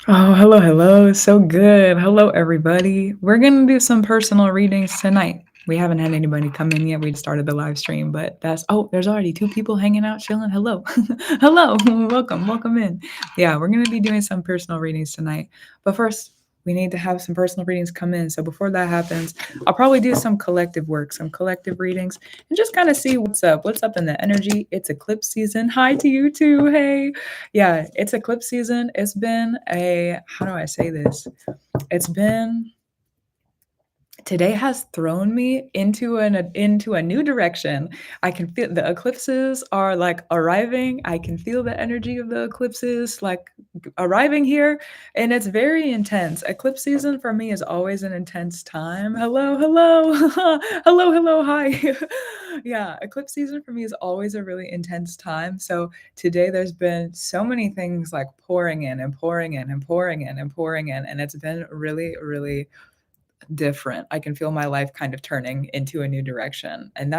Oh, hello, hello. So good. Hello, everybody. We're going to do some personal readings tonight. We haven't had anybody come in yet. We just started the live stream, but there's already two people hanging out, chilling. Hello. Hello. Welcome in. Yeah, we're going to be doing some personal readings tonight. But first, we need to have some personal readings come in. So before that happens, I'll probably do some collective work, some collective readings, and just kind of see what's up. What's up in the energy? It's eclipse season. Hi to you too. Hey. Yeah, it's eclipse season. It's been how do I say this? It's been Today has thrown me into a new direction. I can feel the eclipses are like arriving. I can feel the energy of the eclipses like arriving here, and it's very intense. Eclipse season for me is always an intense time. Hello, hello, hello, hello, hi. Yeah, eclipse season for me is always a really intense time. So today there's been so many things like pouring in and pouring in and pouring in and pouring in, and it's been really, really different. I can feel my life kind of turning into a new direction, and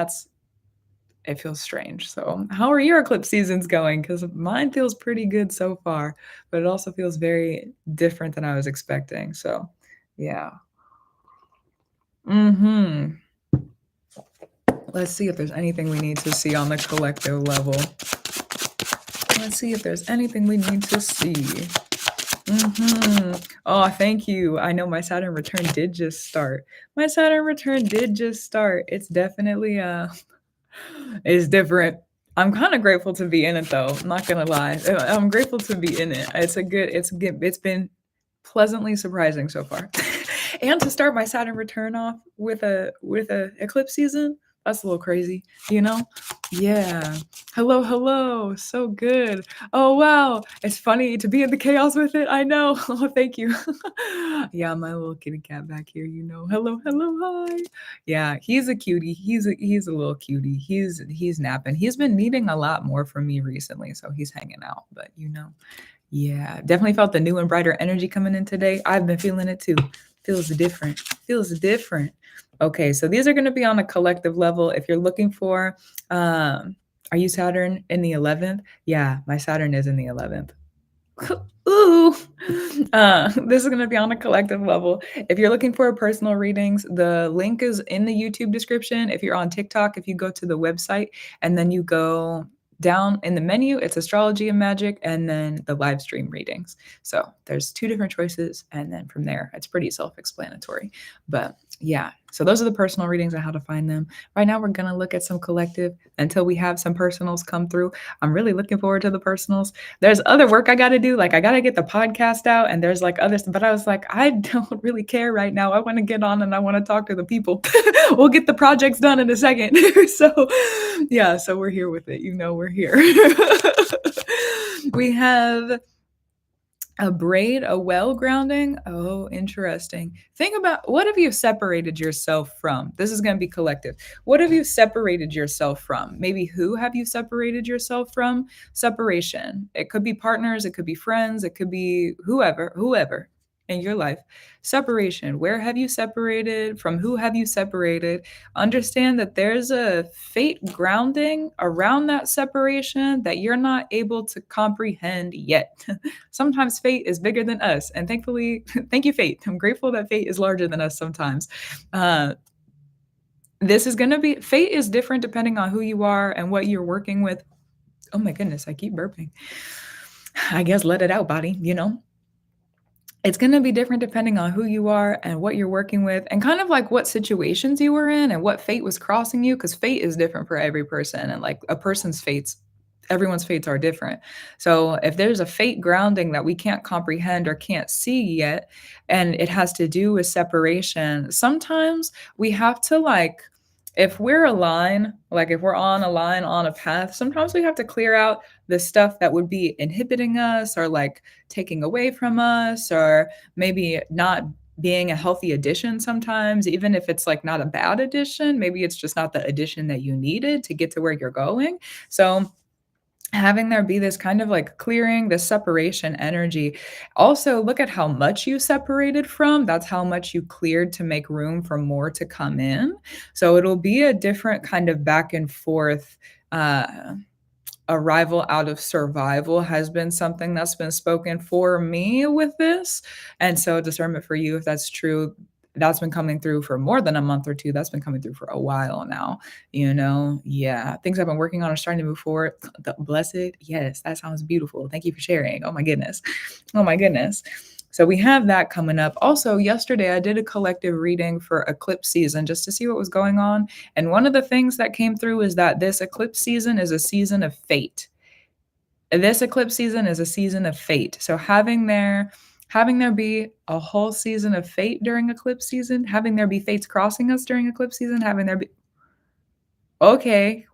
it feels strange. So, how are your eclipse seasons going? Because mine feels pretty good so far, but it also feels very different than I was expecting. So, yeah. Hmm. Let's see if there's anything we need to see on the collective level. Let's see if there's anything we need to see. Oh, thank you. I know my Saturn return did just start. My Saturn return did just start. It's definitely it's different. I'm kind of grateful to be in it though. I'm not gonna lie. I'm grateful to be in it. It's been pleasantly surprising so far. And to start my Saturn return off with a eclipse season, that's a little crazy, you know? Yeah. Hello, hello. So good. Oh wow. It's funny to be in the chaos with it. I know. Oh, thank you. Yeah, my little kitty cat back here, you know. Hello, hello, hi. Yeah, he's a cutie. He's a little cutie. He's napping. He's been needing a lot more from me recently, so he's hanging out. But yeah, definitely felt the new and brighter energy coming in today. I've been feeling it too. Feels different. Feels different. Okay, so these are going to be on a collective level. If you're looking for, are you Saturn in the 11th? Yeah, my Saturn is in the 11th. Ooh. This is going to be on a collective level. If you're looking for personal readings, the link is in the YouTube description. If you're on TikTok, if you go to the website and then you go down in the menu, it's Astrology and Magic, and then the live stream readings. So there's two different choices, and then from there, it's pretty self-explanatory. But yeah, so those are the personal readings and how to find them. Right now, we're going to look at some collective until we have some personals come through. I'm really looking forward to the personals. There's other work I got to do. Like I got to get the podcast out and there's like others, but I was like, I don't really care right now. I want to get on and I want to talk to the people. We'll get the projects done in a second. So yeah, so we're here with it. We're here. We have a braid, a well grounding. Oh, interesting. Think about what have you separated yourself from? This is going to be collective. What have you separated yourself from? Maybe who have you separated yourself from? Separation. It could be partners, it could be friends, it could be whoever in your life. Separation. Where have you separated? From who have you separated? Understand that there's a fate grounding around that separation that you're not able to comprehend yet. Sometimes fate is bigger than us. And thankfully, thank you, fate. I'm grateful that fate is larger than us sometimes. This is going to be fate is different depending on who you are and what you're working with. Oh my goodness, I keep burping. I guess let it out, body, It's going to be different depending on who you are and what you're working with and kind of like what situations you were in and what fate was crossing you because fate is different for every person and like a person's everyone's fates are different. So if there's a fate grounding that we can't comprehend or can't see yet, and it has to do with separation, sometimes we have to if we're if we're on a line on a path, sometimes we have to clear out the stuff that would be inhibiting us or like taking away from us or maybe not being a healthy addition sometimes, even if it's like not a bad addition, maybe it's just not the addition that you needed to get to where you're going. So having there be this kind of like clearing, this separation energy. Also, look at how much you separated from. That's how much you cleared to make room for more to come in. So it'll be a different kind of back and forth arrival out of survival has been something that's been spoken for me with this. And so discernment for you, if that's true, that's been coming through for more than a month or two. That's been coming through for a while now, you know? Yeah. Things I've been working on are starting to move forward. The blessed. Yes, that sounds beautiful. Thank you for sharing. Oh my goodness. Oh my goodness. So we have that coming up. Also, yesterday I did a collective reading for eclipse season just to see what was going on. And one of the things that came through is that this eclipse season is a season of fate. This eclipse season is a season of fate. So having there be a whole season of fate during eclipse season, having there be fates crossing us during eclipse season, having there be okay,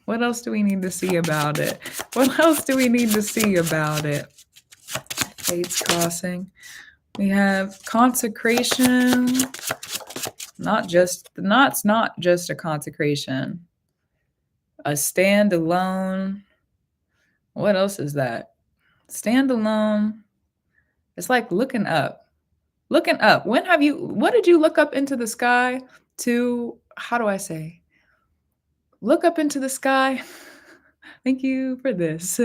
what else do we need to see about it? What else do we need to see about it? Fates crossing. We have consecration. Not just a consecration. A standalone. What else is that? Standalone. It's like looking up. Looking up. What did you look up into the sky to, how do I say? Look up into the sky. Thank you for this.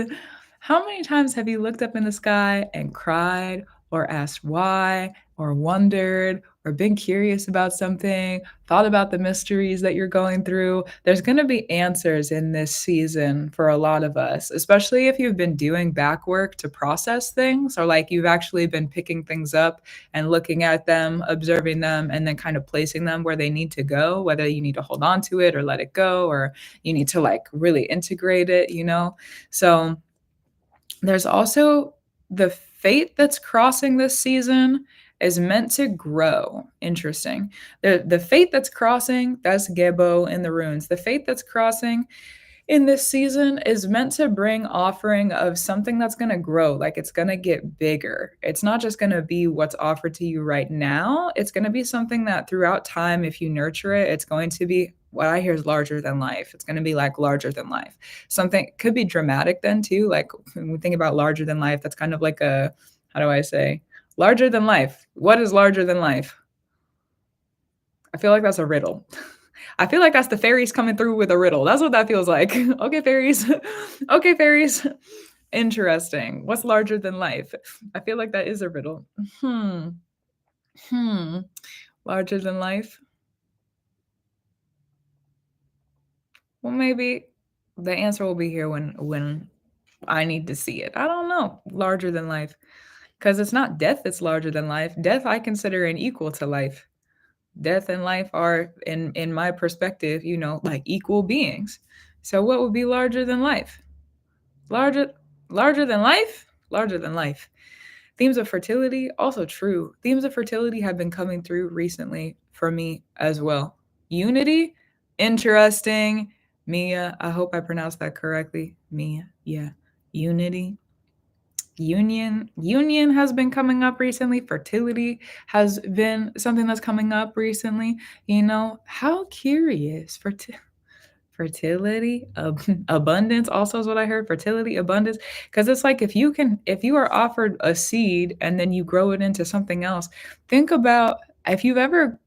How many times have you looked up in the sky and cried or asked why or wondered or been curious about something, thought about the mysteries that you're going through? There's going to be answers in this season for a lot of us, especially if you've been doing back work to process things, or like you've actually been picking things up and looking at them, observing them, and then kind of placing them where they need to go, whether you need to hold on to it or let it go, or you need to like really integrate it, you know? So there's also the fate that's crossing this season is meant to grow. Interesting. The fate that's crossing, that's Gebo in the runes. The fate that's crossing in this season is meant to bring offering of something that's going to grow, like it's going to get bigger. It's not just going to be what's offered to you right now. It's going to be something that throughout time, if you nurture it, it's going to be what I hear is larger than life. It's going to be like larger than life. Something could be dramatic then too. Like when we think about larger than life, that's kind of like a, how do I say, larger than life. What is larger than life? I feel like that's a riddle. I feel like that's the fairies coming through with a riddle. That's what that feels like. Okay, fairies. Okay, fairies. Interesting. What's larger than life? I feel like that is a riddle. Larger than life. Well, maybe the answer will be here when I need to see it. I don't know. Larger than life. Because it's not death that's larger than life. Death I consider an equal to life. Death and life are, in my perspective, you know, like equal beings. So what would be larger than life? Larger than life? Larger than life. Themes of fertility, also true. Themes of fertility have been coming through recently for me as well. Unity, interesting. Mia, I hope I pronounced that correctly. Mia, yeah. Unity. Union has been coming up recently. Fertility has been something that's coming up recently. You know, how curious. Fertility, abundance also is what I heard. Fertility, abundance. Because it's like if you are offered a seed and then you grow it into something else, think about if you've ever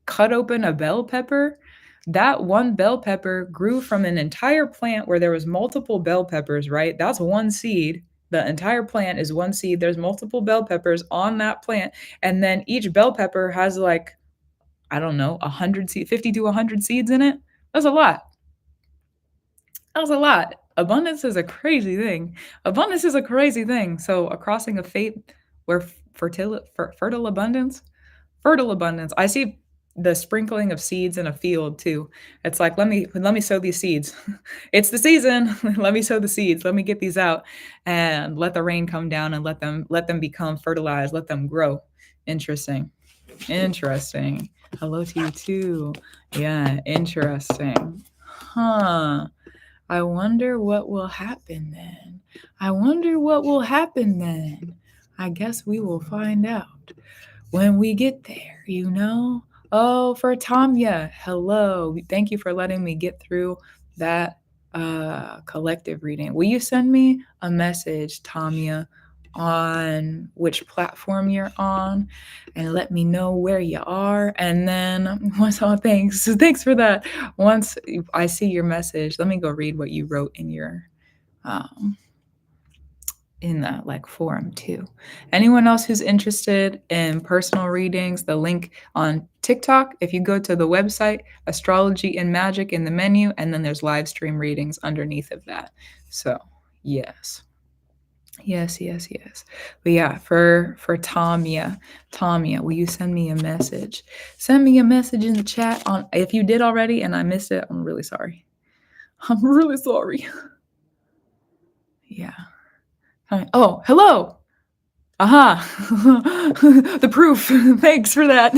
cut open a bell pepper. That one bell pepper grew from an entire plant where there was multiple bell peppers, right? That's one seed. The entire plant is one seed. There's multiple bell peppers on that plant. And then each bell pepper has like, I don't know, 50 to 100 seeds in it. That's a lot. That's a lot. Abundance is a crazy thing. Abundance is a crazy thing. So a crossing of fate where fertile abundance, fertile abundance. I see the sprinkling of seeds in a field too. It's like let me sow these seeds. It's the season. Let me sow the seeds. Let me get these out and let the rain come down and let them become fertilized. Let them grow. Interesting. Interesting. Hello to you too. Yeah, interesting. Huh. I wonder what will happen then. I wonder what will happen then. I guess we will find out when we get there, you know? Oh, for Tanya, hello. Thank you for letting me get through that collective reading. Will you send me a message, Tanya, on which platform you're on and let me know where you are? And then thanks for that. Once I see your message, let me go read what you wrote in your in that like forum too. Anyone else who's interested in personal readings, the link on TikTok, if you go to the website, Astrology and Magick in the menu, and then there's live stream readings underneath of that. So yes. Yes. But yeah, for Tamia, will you send me a message? Send me a message in the chat on if you did already and I missed it. I'm really sorry. I'm really sorry. Yeah. Oh, hello. Aha. The proof. Thanks for that.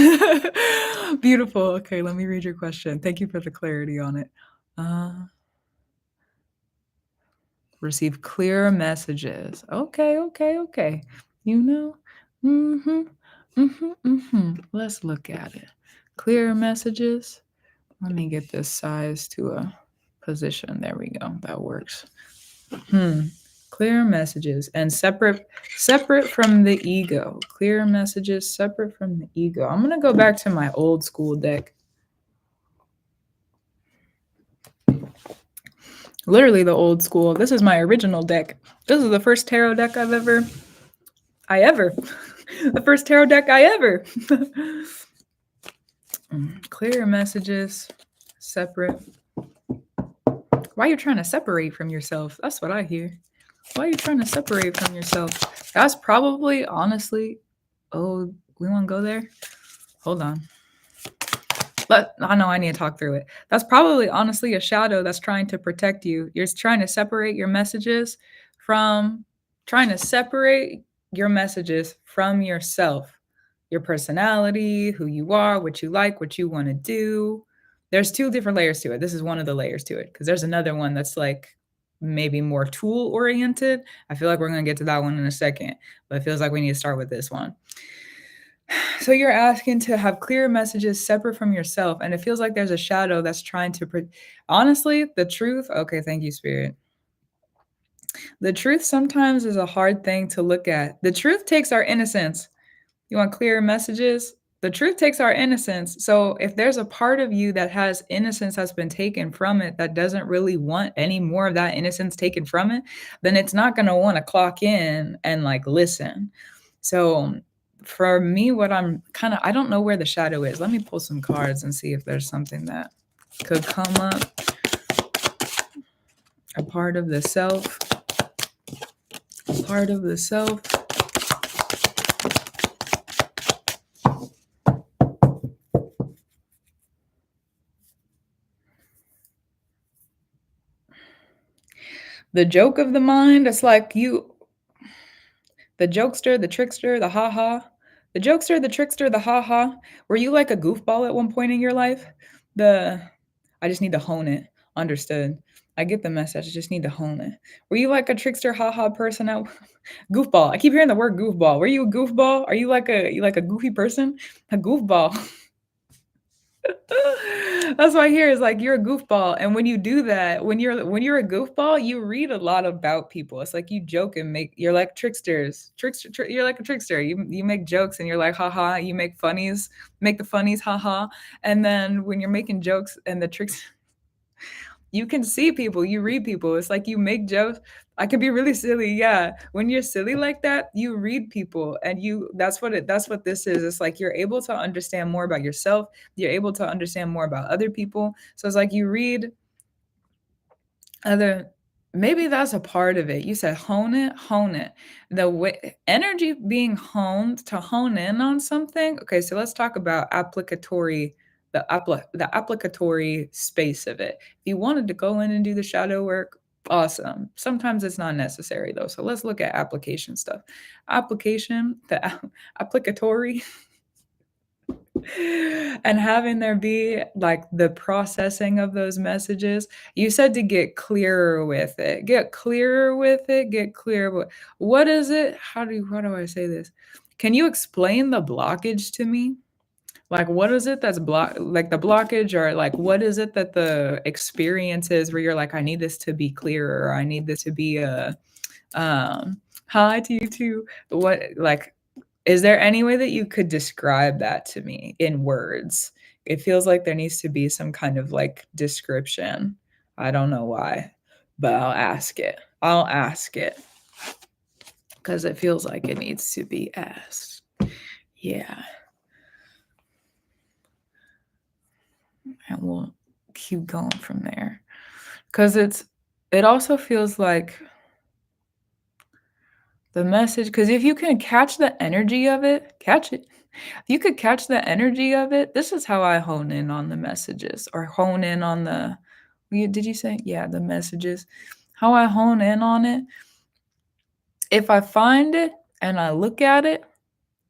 Beautiful. Okay, let me read your question. Thank you for the clarity on it. Receive clear messages. Okay. You know? Let's look at it. Clear messages. Let me get this size to a position. There we go. That works. Clear messages and separate from the ego. Clear messages separate from the ego. I'm gonna go back to my old school deck. Literally the old school. This is my original deck. This is the first tarot deck the first tarot deck I ever. Clear messages, separate. Why are you trying to separate from yourself? That's what I hear. Why are you trying to separate from yourself? That's probably, honestly, oh, we want to go there? Hold on. I know I need to talk through it. That's probably, honestly, a shadow that's trying to protect you. You're trying to separate your messages from yourself, your personality, who you are, what you like, what you want to do. There's two different layers to it. This is one of the layers to it because there's another one that's like maybe more tool oriented. I feel like we're going to get to that one in a second, but it feels like we need to start with this one. So you're asking to have clear messages separate from yourself, and it feels like there's a shadow that's trying to honestly, the truth. Okay, thank you, Spirit. The truth sometimes is a hard thing to look at. The truth takes our innocence. You want clear messages? The truth takes our innocence. So if there's a part of you that has innocence that's been taken from it, that doesn't really want any more of that innocence taken from it, then it's not going to want to clock in and like listen. So for me, what I don't know where the shadow is. Let me pull some cards and see if there's something that could come up. A part of the self. A part of the self. The joke of the mind, it's like the jokester, the trickster, the ha-ha. The jokester, the trickster, the ha-ha. Were you like a goofball at one point in your life? I just need to hone it. Understood. I get the message. I just need to hone it. Were you like a trickster, ha-ha person at goofball? I keep hearing the word goofball. Were you a goofball? Are you like a goofy person? A goofball. That's what I hear is like you're a goofball, and when you do that, when you're a goofball, you read a lot about people. It's like you joke and you're like tricksters. You're like a trickster. You make jokes and you're like haha. You make the funnies haha. And then when you're making jokes and the tricks, you can see people, you read people. It's like you make jokes. I can be really silly. Yeah. When you're silly like that, you read people and that's what this is. It's like you're able to understand more about yourself. You're able to understand more about other people. So it's like you read maybe that's a part of it. You said hone it. The way energy being honed to hone in on something. Okay, so let's talk about the applicatory space of it. If you wanted to go in and do the shadow work, awesome. Sometimes it's not necessary though. So let's look at application stuff. Applicatory and having there be like the processing of those messages. You said to get clearer with it. Get clear. What is it? How do I say this? Can you explain the blockage to me? Like what is it that's like the blockage, or like what is it that the experience is where you're like, I need this to be clearer, or I need this to be hi to you too. What, like, is there any way that you could describe that to me in words? It feels like there needs to be some kind of like description. I don't know why. but I'll ask it. I'll ask it because it feels like it needs to be asked. Yeah. And we'll keep going from there. Because it also feels like the message, because if you can catch the energy of it, catch it. If you could catch the energy of it, this is how I hone in on the messages or hone in on the, did you say? Yeah, the messages. How I hone in on it. If I find it and I look at it,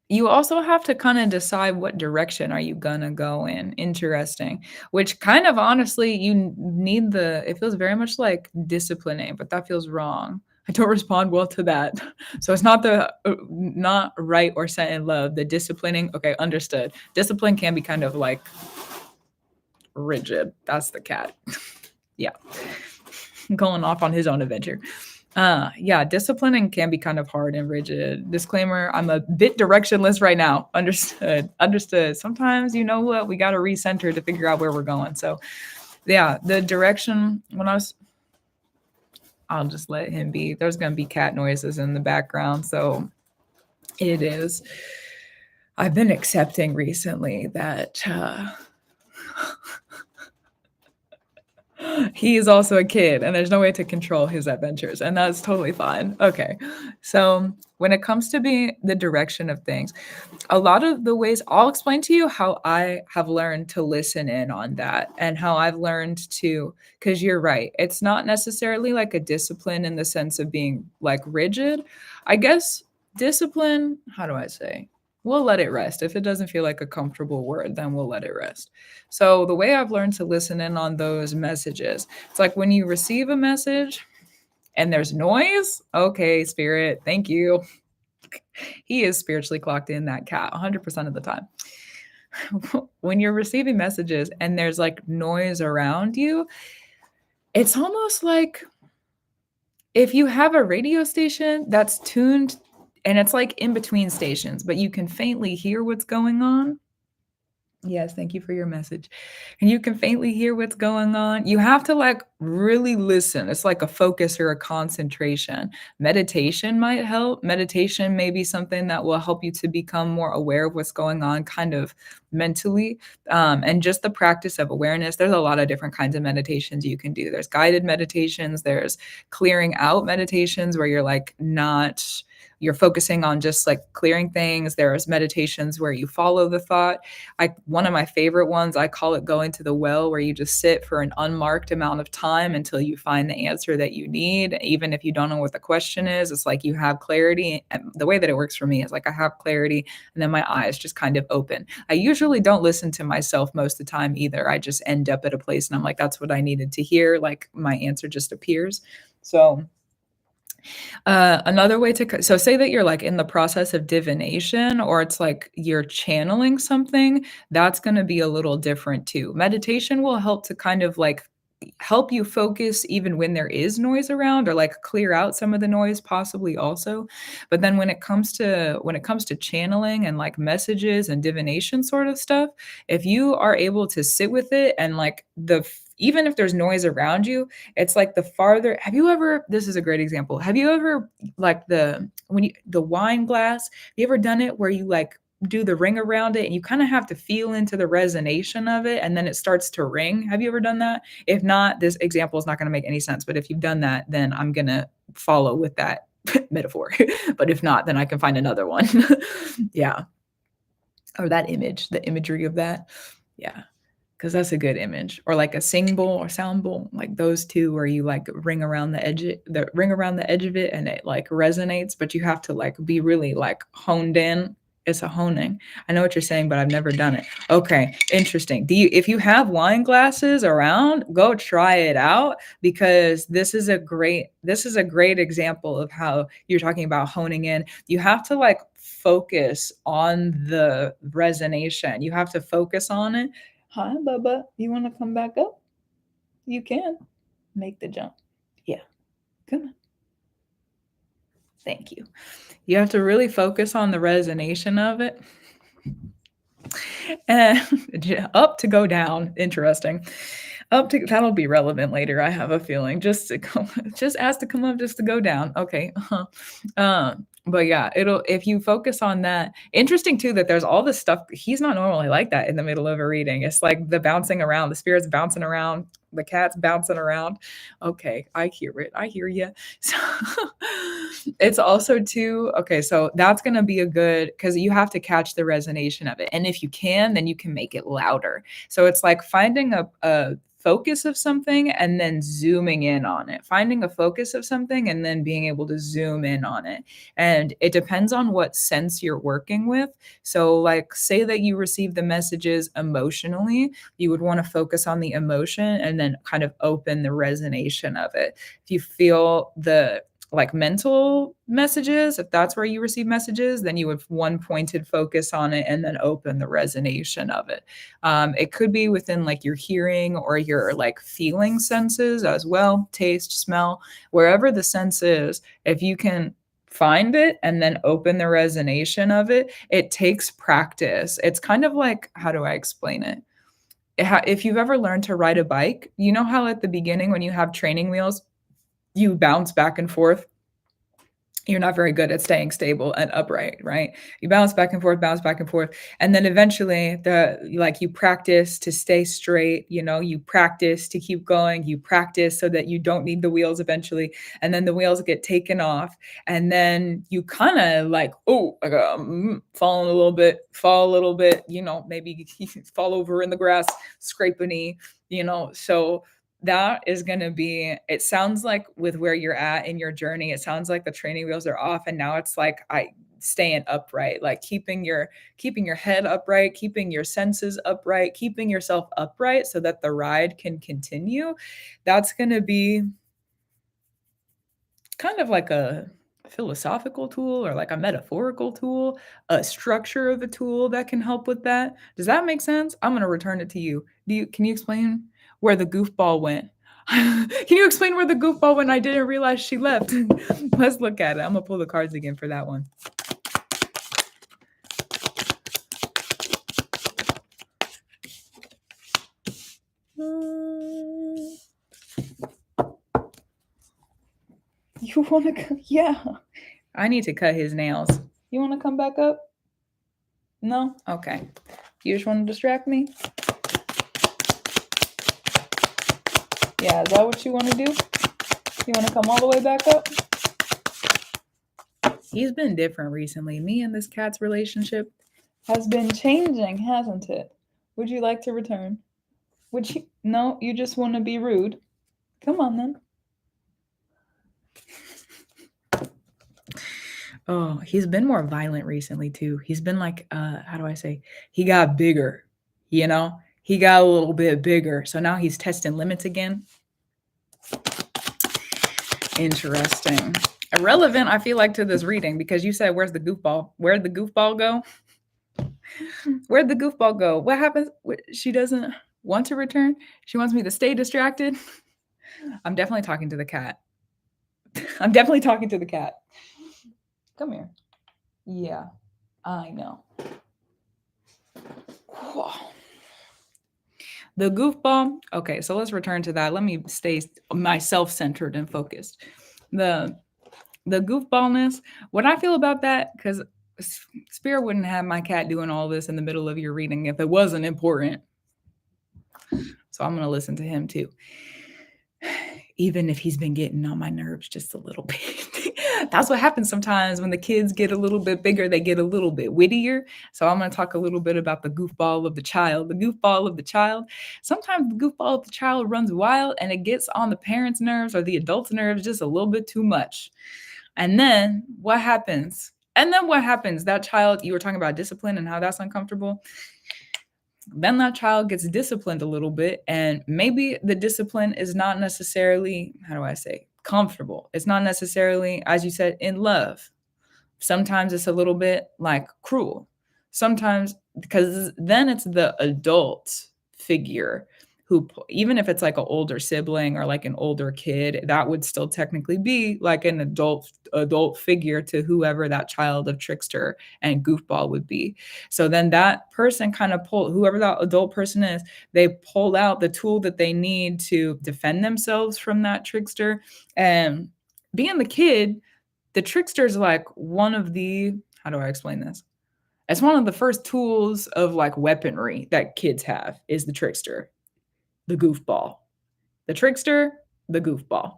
you also have to kind of decide what direction are you gonna go in. Interesting. Which kind of honestly, you need it feels very much like disciplining, but that feels wrong. I don't respond well to that. So it's not not right or set in love. The disciplining, okay, understood. Discipline can be kind of like rigid. That's the cat. Yeah. Going off on his own adventure. Yeah, disciplining can be kind of hard and rigid. Disclaimer, I'm a bit directionless right now. Understood. Understood. Sometimes, you know what, we got to recenter to figure out where we're going. So, yeah, the direction I'll just let him be. There's going to be cat noises in the background. So, it is. I've been accepting recently that he is also a kid and there's no way to control his adventures, and that's totally fine. Okay. So when it comes to being the direction of things, a lot of the ways I'll explain to you how I have learned to listen in on that and how I've learned to, because you're right, it's not necessarily like a discipline in the sense of being like rigid. I guess discipline, how do I say? We'll let it rest. If it doesn't feel like a comfortable word, then we'll let it rest. So the way I've learned to listen in on those messages, it's like when you receive a message and there's noise, okay, spirit, thank you. He is spiritually clocked in, that cat 100% of the time. When you're receiving messages and there's like noise around you, it's almost like if you have a radio station that's tuned and it's like in between stations, but you can faintly hear what's going on. Yes, thank you for your message. And you can faintly hear what's going on. You have to like really listen. It's like a focus or a concentration. Meditation might help. Meditation may be something that will help you to become more aware of what's going on kind of mentally. And just the practice of awareness. There's a lot of different kinds of meditations you can do. There's guided meditations, there's clearing out meditations where you're like not you're focusing on just like clearing things. There's meditations where you follow the thought. One of my favorite ones, I call it going to the well, where you just sit for an unmarked amount of time until you find the answer that you need. Even if you don't know what the question is, it's like you have clarity. And the way that it works for me is like I have clarity and then my eyes just kind of open. I usually don't listen to myself most of the time either. I just end up at a place and I'm like, that's what I needed to hear. Like my answer just appears. So another way so say that you're like in the process of divination or it's like you're channeling something, that's going to be a little different too. Meditation will help to kind of like help you focus even when there is noise around or like clear out some of the noise possibly also. But then when it comes to channeling and like messages and divination sort of stuff, if you are able to sit with it and like even if there's noise around you, it's like the farther, this is a great example. Have you ever like the wine glass, have you ever done it where you like do the ring around it and you kind of have to feel into the resonation of it and then it starts to ring? Have you ever done that? If not, this example is not going to make any sense, but if you've done that, then I'm going to follow with that metaphor. But if not, then I can find another one. Yeah. Or that image, the imagery of that. Yeah. Because that's a good image. Or like a sing bowl or sound bowl, like those two where you like ring around the edge of it and it like resonates, but you have to like be really like honed in. It's a honing. I know what you're saying, but I've never done it. Okay, interesting. If you have wine glasses around, go try it out because this is a great example of how you're talking about honing in. You have to like focus on the resonation. You have to focus on it. Hi, Bubba. You want to come back up? You can make the jump. Yeah, come on. Thank you. You have to really focus on the resonation of it. And up to go down. Interesting. That'll be relevant later, I have a feeling, just to come just ask to come up, just to go down, okay, but yeah, it'll if you focus on that interesting too that there's all this stuff he's not normally like that in the middle of a reading, it's like the bouncing around, the spirits bouncing around, the cat's bouncing around. Okay, I hear it, I hear you. So, it's also too okay, so that's gonna be a good because you have to catch the resonation of it, and if you can, then you can make it louder. So it's like finding a focus of something and then zooming in on it. Finding a focus of something and then being able to zoom in on it. And it depends on what sense you're working with. So, like, say that you receive the messages emotionally, you would want to focus on the emotion and then kind of open the resonation of it. If you feel the like mental messages, if that's where you receive messages, then you would one pointed focus on it and then open the resonation of it. It could be within like your hearing or your like feeling senses as well, taste, smell, wherever the sense is. If you can find it and then open the resonation of it, it takes practice. It's kind of like, how do I explain it? If you've ever learned to ride a bike, you know how at the beginning when you have training wheels, you bounce back and forth. You're not very good at staying stable and upright, right? You bounce back and forth, and then eventually you practice to stay straight, you practice to keep going, you practice so that you don't need the wheels eventually, and then the wheels get taken off, and then you kind of like, oh, I got fall a little bit, maybe fall over in the grass, scrape a knee, so that is gonna be it sounds like with where you're at in your journey, it sounds like the training wheels are off, and now it's like I staying upright, like keeping your head upright, keeping your senses upright, keeping yourself upright so that the ride can continue. That's gonna be kind of like a philosophical tool or like a metaphorical tool, a structure of a tool that can help with that. Does that make sense? I'm gonna return it to you. Can you explain where the goofball went? Can you explain where the goofball went? I didn't realize she left. Let's look at it. I'm gonna pull the cards again for that one. You wanna come? Yeah. I need to cut his nails. You wanna come back up? No? Okay. You just wanna distract me? Yeah, is that what you wanna do? You wanna come all the way back up? He's been different recently. Me and this cat's relationship has been changing, hasn't it? Would you like to return? Would you? No, you just want to be rude. Come on then. Oh, he's been more violent recently too. He's been like, how do I say? He got bigger, you know? He got a little bit bigger. So now he's testing limits again. Interesting. Irrelevant, I feel like, to this reading because you said, where's the goofball? Where'd the goofball go? Where'd the goofball go? What happens? She doesn't want to return? She wants me to stay distracted? I'm definitely talking to the cat. I'm definitely talking to the cat. Come here. Yeah, I know. Whoa. The goofball. Okay, so let's return to that. Let me stay myself-centered and focused. The goofballness. What I feel about that, because Spirit wouldn't have my cat doing all this in the middle of your reading if it wasn't important. So I'm going to listen to him too. Even if he's been getting on my nerves just a little bit. That's what happens sometimes when the kids get a little bit bigger, they get a little bit wittier. So I'm going to talk a little bit about the goofball of the child. The goofball of the child. Sometimes the goofball of the child runs wild and it gets on the parents' nerves or the adults' nerves just a little bit too much. And then what happens? That child, you were talking about discipline and how that's uncomfortable. Then that child gets disciplined a little bit, and maybe the discipline is not necessarily, how do I say, comfortable. It's not necessarily, as you said, in love. Sometimes it's a little bit like cruel. Sometimes, because then it's the adult figure even if it's like an older sibling or like an older kid, that would still technically be like an adult figure to whoever that child of trickster and goofball would be. So then that person kind of whoever that adult person is, they pull out the tool that they need to defend themselves from that trickster. And being the kid, the trickster is like one of the, how do I explain this? It's one of the first tools of like weaponry that kids have is the trickster, the goofball. The trickster, the goofball.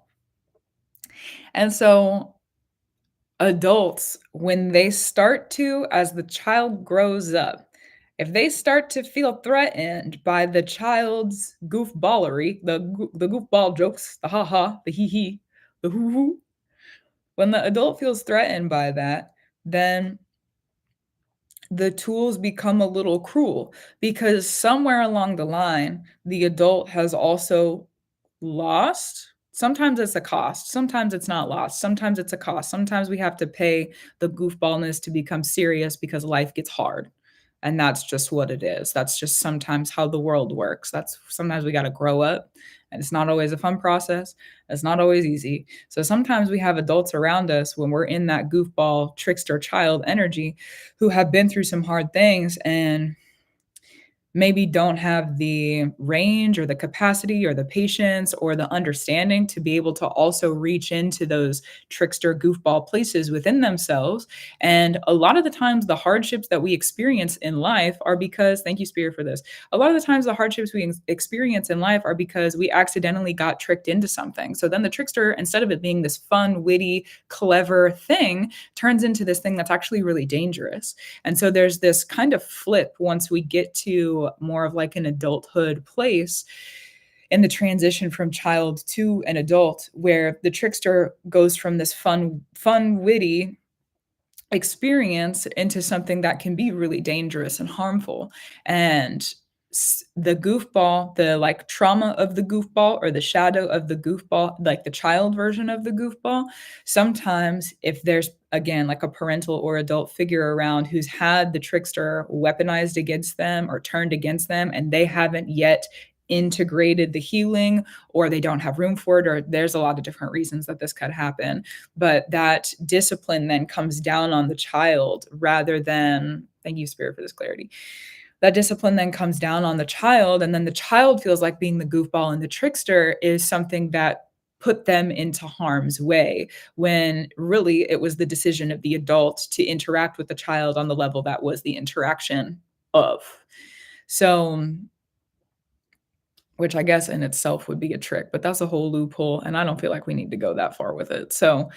And so adults, when they start to, as the child grows up, if they start to feel threatened by the child's goofballery, the goofball jokes, the ha-ha, the hee-hee, the hoo-hoo, when the adult feels threatened by that, then the tools become a little cruel because somewhere along the line, the adult has also lost. Sometimes it's a cost. Sometimes it's not lost. Sometimes it's a cost. Sometimes we have to pay the goofballness to become serious because life gets hard. And that's just what it is. That's just sometimes how the world works. That's sometimes we got to grow up. And it's not always a fun process. It's not always easy. So sometimes we have adults around us when we're in that goofball, trickster child energy who have been through some hard things and maybe don't have the range or the capacity or the patience or the understanding to be able to also reach into those trickster goofball places within themselves. And a lot of the times the hardships that we experience in life are because, thank you Spirit for this, a lot of the times the hardships we experience in life are because we accidentally got tricked into something. So then the trickster, instead of it being this fun, witty, clever thing, turns into this thing that's actually really dangerous. And so there's this kind of flip once we get to more of like an adulthood place in the transition from child to an adult, where the trickster goes from this fun, witty experience into something that can be really dangerous and harmful. And the goofball, the like trauma of the goofball or the shadow of the goofball, like the child version of the goofball, sometimes if there's again like a parental or adult figure around who's had the trickster weaponized against them or turned against them and they haven't yet integrated the healing, or they don't have room for it, or there's a lot of different reasons that this could happen, but that discipline then comes down on the child rather than, thank you Spirit for this clarity, that discipline then comes down on the child, and then the child feels like being the goofball and the trickster is something that put them into harm's way, when really it was the decision of the adult to interact with the child on the level that was the interaction of. So, which I guess in itself would be a trick, but that's a whole loophole, and I don't feel like we need to go that far with it. So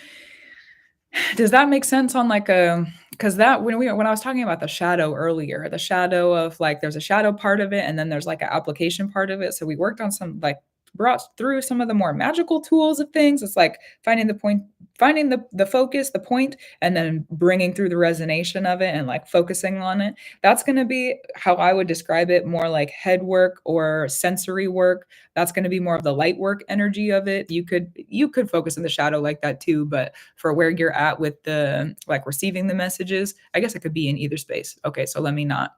does that make sense on like a, because that when I was talking about the shadow earlier, the shadow of like there's a shadow part of it and then there's like an application part of it. So we worked on some like brought through some of the more magical tools of things. It's like finding the point, finding the focus, the point, and then bringing through the resonation of it and like focusing on it. That's going to be how I would describe it, more like head work or sensory work. That's going to be more of the light work energy of it. You could focus in the shadow like that too, but for where you're at with the like receiving the messages, I guess it could be in either space. Okay, so let me not,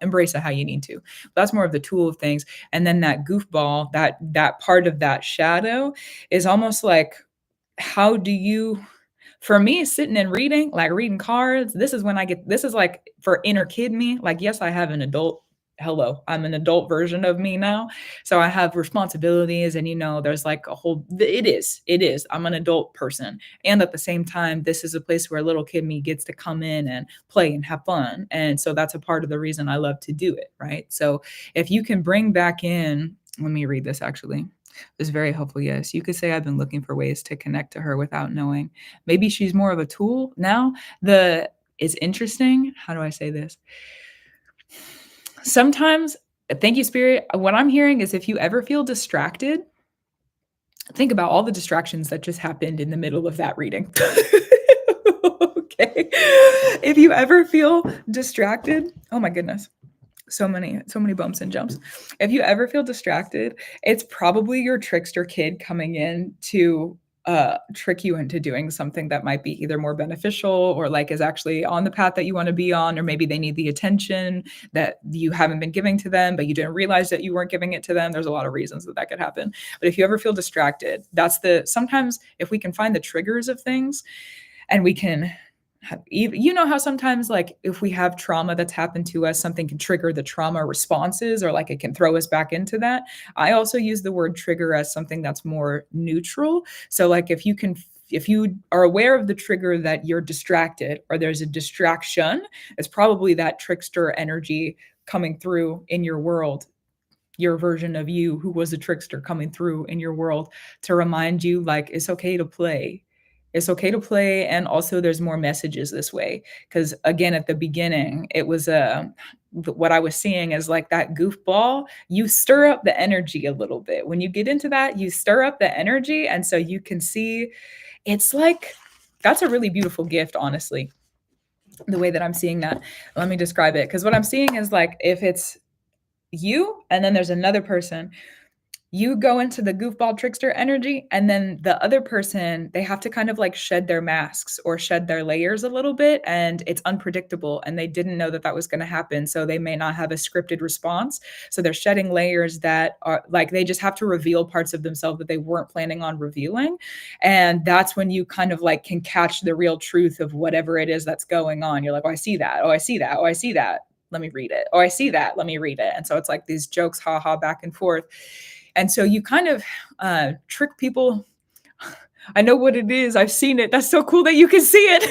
embrace it how you need to. That's more of the tool of things. And then that goofball, that part of that shadow is almost like, how do you, for me, sitting and reading, like reading cards, this is when this is like for inner kid me. Like, yes, I have an adult. Hello, I'm an adult version of me now. So I have responsibilities and, there's like a whole, it is, I'm an adult person. And at the same time, this is a place where little kid me gets to come in and play and have fun. And so that's a part of the reason I love to do it. Right. So if you can bring back in, let me read this actually. It's very helpful. Yes. You could say I've been looking for ways to connect to her without knowing. Maybe she's more of a tool now. It's interesting. How do I say this? Sometimes, thank you, Spirit. What I'm hearing is if you ever feel distracted, think about all the distractions that just happened in the middle of that reading. Okay. If you ever feel distracted, oh my goodness. So many bumps and jumps. If you ever feel distracted, it's probably your trickster kid coming in to trick you into doing something that might be either more beneficial or like is actually on the path that you want to be on, or maybe they need the attention that you haven't been giving to them, but you didn't realize that you weren't giving it to them. There's a lot of reasons that that could happen. But if you ever feel distracted, sometimes if we can find the triggers of things and we can you know how sometimes like if we have trauma that's happened to us, something can trigger the trauma responses or like it can throw us back into that. I also use the word trigger as something that's more neutral. So like if you are aware of the trigger that you're distracted or there's a distraction, it's probably that trickster energy coming through in your world, your version of you who was a trickster coming through in your world to remind you like it's okay to play. It's okay to play, and also there's more messages this way. Because again, at the beginning, it was what I was seeing is like that goofball. You stir up the energy a little bit. When you get into that, you stir up the energy, and so you can see. It's like that's a really beautiful gift, honestly. The way that I'm seeing that, let me describe it. Because what I'm seeing is like if it's you and then there's another person, you go into the goofball trickster energy, and then the other person, they have to kind of like shed their masks or shed their layers a little bit, and it's unpredictable and they didn't know that that was going to happen, so they may not have a scripted response. So they're shedding layers that are like they just have to reveal parts of themselves that they weren't planning on revealing, and that's when you kind of like can catch the real truth of whatever it is that's going on. You're like, oh, I see that, oh, I see that, oh, I see that, let me read it, oh, I see that, let me read it. And so it's like these jokes, haha, back and forth. And so you kind of trick people. I know what it is. I've seen it. That's so cool that you can see it.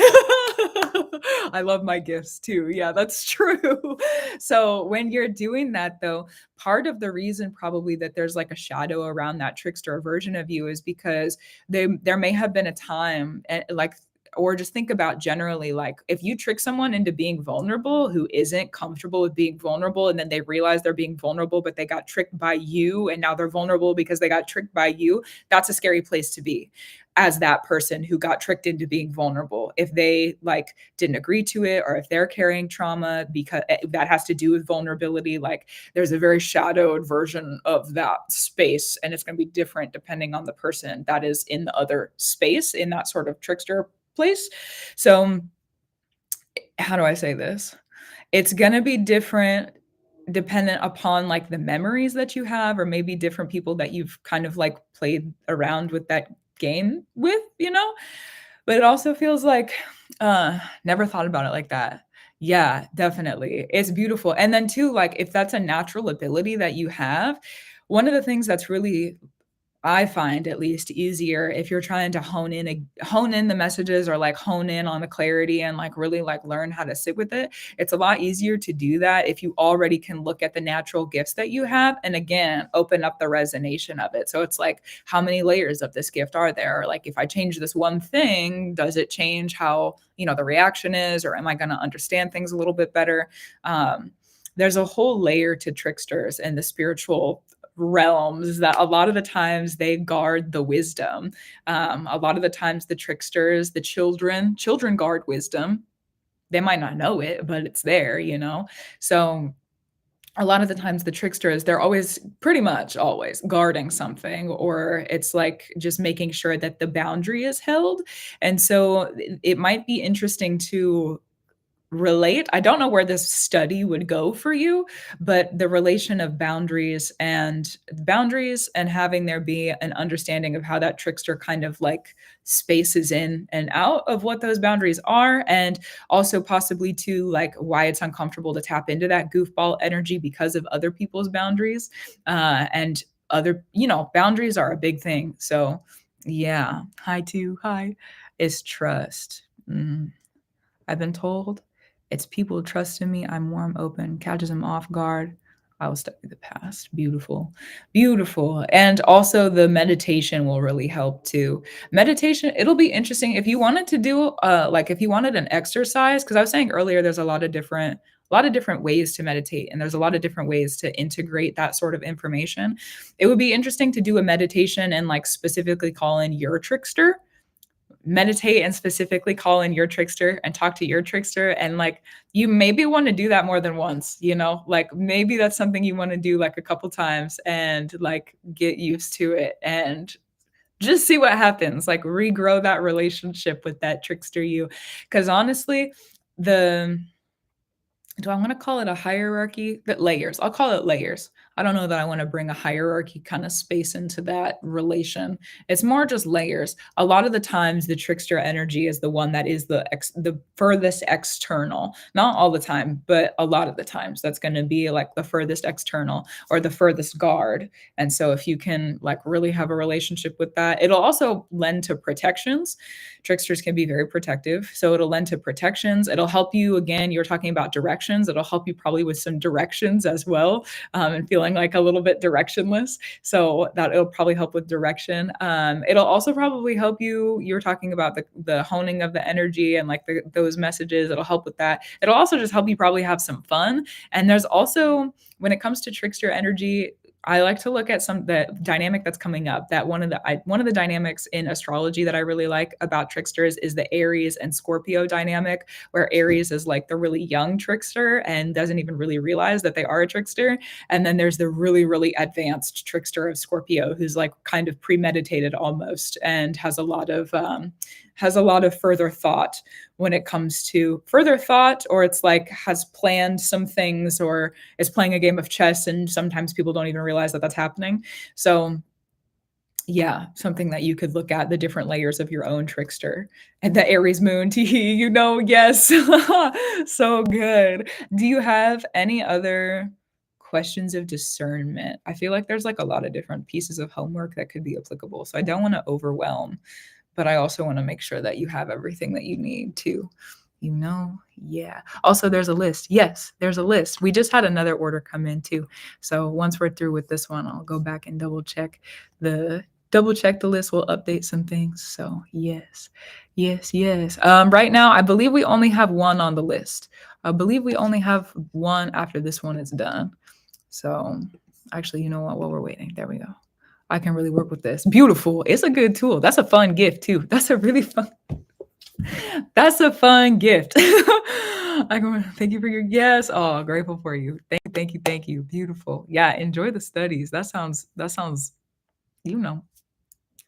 I love my gifts too. Yeah, that's true. So when you're doing that, though, part of the reason probably that there's like a shadow around that trickster version of you is because there may have been a time, like, or just think about generally, like if you trick someone into being vulnerable who isn't comfortable with being vulnerable, and then they realize they're being vulnerable, but they got tricked by you, and now they're vulnerable because they got tricked by you, that's a scary place to be as that person who got tricked into being vulnerable. If they like didn't agree to it, or if they're carrying trauma because that has to do with vulnerability, like there's a very shadowed version of that space, and it's going to be different depending on the person that is in the other space in that sort of trickster place. So how do I say this? It's going to be different dependent upon like the memories that you have, or maybe different people that you've kind of like played around with that game with, you know? But it also feels like never thought about it like that. Yeah, definitely. It's beautiful. And then too, like if that's a natural ability that you have, one of the things that's really I find at least easier if you're trying to hone in the messages, or like hone in on the clarity and like really like learn how to sit with it. It's a lot easier to do that if you already can look at the natural gifts that you have and again open up the resonance of it. So it's like, how many layers of this gift are there? Or like if I change this one thing, does it change how, you know, the reaction is, or am I going to understand things a little bit better? There's a whole layer to tricksters and the spiritual realms that a lot of the times they guard the wisdom. A lot of the times the tricksters, the children guard wisdom. They might not know it, but it's there, you know? So a lot of the times the tricksters, they're always pretty much always guarding something, or it's like just making sure that the boundary is held. And so it might be interesting to relate. I don't know where this study would go for you, but the relation of boundaries and having there be an understanding of how that trickster kind of like spaces in and out of what those boundaries are, and also possibly to like why it's uncomfortable to tap into that goofball energy because of other people's boundaries. And other, you know, boundaries are a big thing. So yeah, hi is trust. I've been told it's people trusting me. I'm warm, open, catches them off guard. I will study the past. Beautiful, beautiful. And also the meditation will really help too. Meditation, it'll be interesting if you wanted to do like if you wanted an exercise, because I was saying earlier there's a lot of different ways to meditate, and there's a lot of different ways to integrate that sort of information. It would be interesting to do a meditation and like specifically call in your trickster, meditate and specifically call in your trickster and talk to your trickster. And like you maybe want to do that more than once, you know, like maybe that's something you want to do like a couple times and like get used to it and Just see what happens. Like regrow that relationship with that trickster you. Because honestly, the do I want to call it a hierarchy? That layers. I'll call it layers. I don't know that I want to bring a hierarchy kind of space into that relation. It's more just layers. A lot of the times the trickster energy is the one that is the furthest external. Not all the time, but a lot of the times that's going to be like the furthest external or the furthest guard. And so if you can like really have a relationship with that, it'll also lend to protections. Tricksters can be very protective. So it'll lend to protections. It'll help you, again, you're talking about directions. It'll help you probably with some directions as well, and feeling like a little bit directionless. So that it'll probably help with direction. It'll also probably help you. You're talking about the honing of the energy and like those messages. It'll help with that. It'll also just help you probably have some fun. And there's also, when it comes to trickster energy, I like to look at the dynamic that's coming up. That one of the dynamics in astrology that I really like about tricksters is the Aries and Scorpio dynamic, where Aries is like the really young trickster and doesn't even really realize that they are a trickster. And then there's the really, really advanced trickster of Scorpio, who's like kind of premeditated almost and has a lot of further thought when it comes to further thought, or it's like has planned some things or is playing a game of chess, and sometimes people don't even realize that that's happening. So yeah, something that you could look at, the different layers of your own trickster. And the Aries moon, teehee, yes. So good. Do you have any other questions of discernment? I feel like there's like a lot of different pieces of homework that could be applicable. So I don't want to overwhelm, but I also want to make sure that you have everything that you need to, yeah. Also, there's a list. Yes, there's a list. We just had another order come in too. So once we're through with this one, I'll go back and double check the list. We'll update some things. So yes. Right now, I believe we only have one on the list. I believe we only have one after this one is done. So actually, you know what? While we're waiting, there we go. I can really work with this. Beautiful. It's a good tool. That's a fun gift too. That's a fun gift. Thank you for your yes. Oh, grateful for you. Thank you. Beautiful. Yeah, enjoy the studies. That sounds,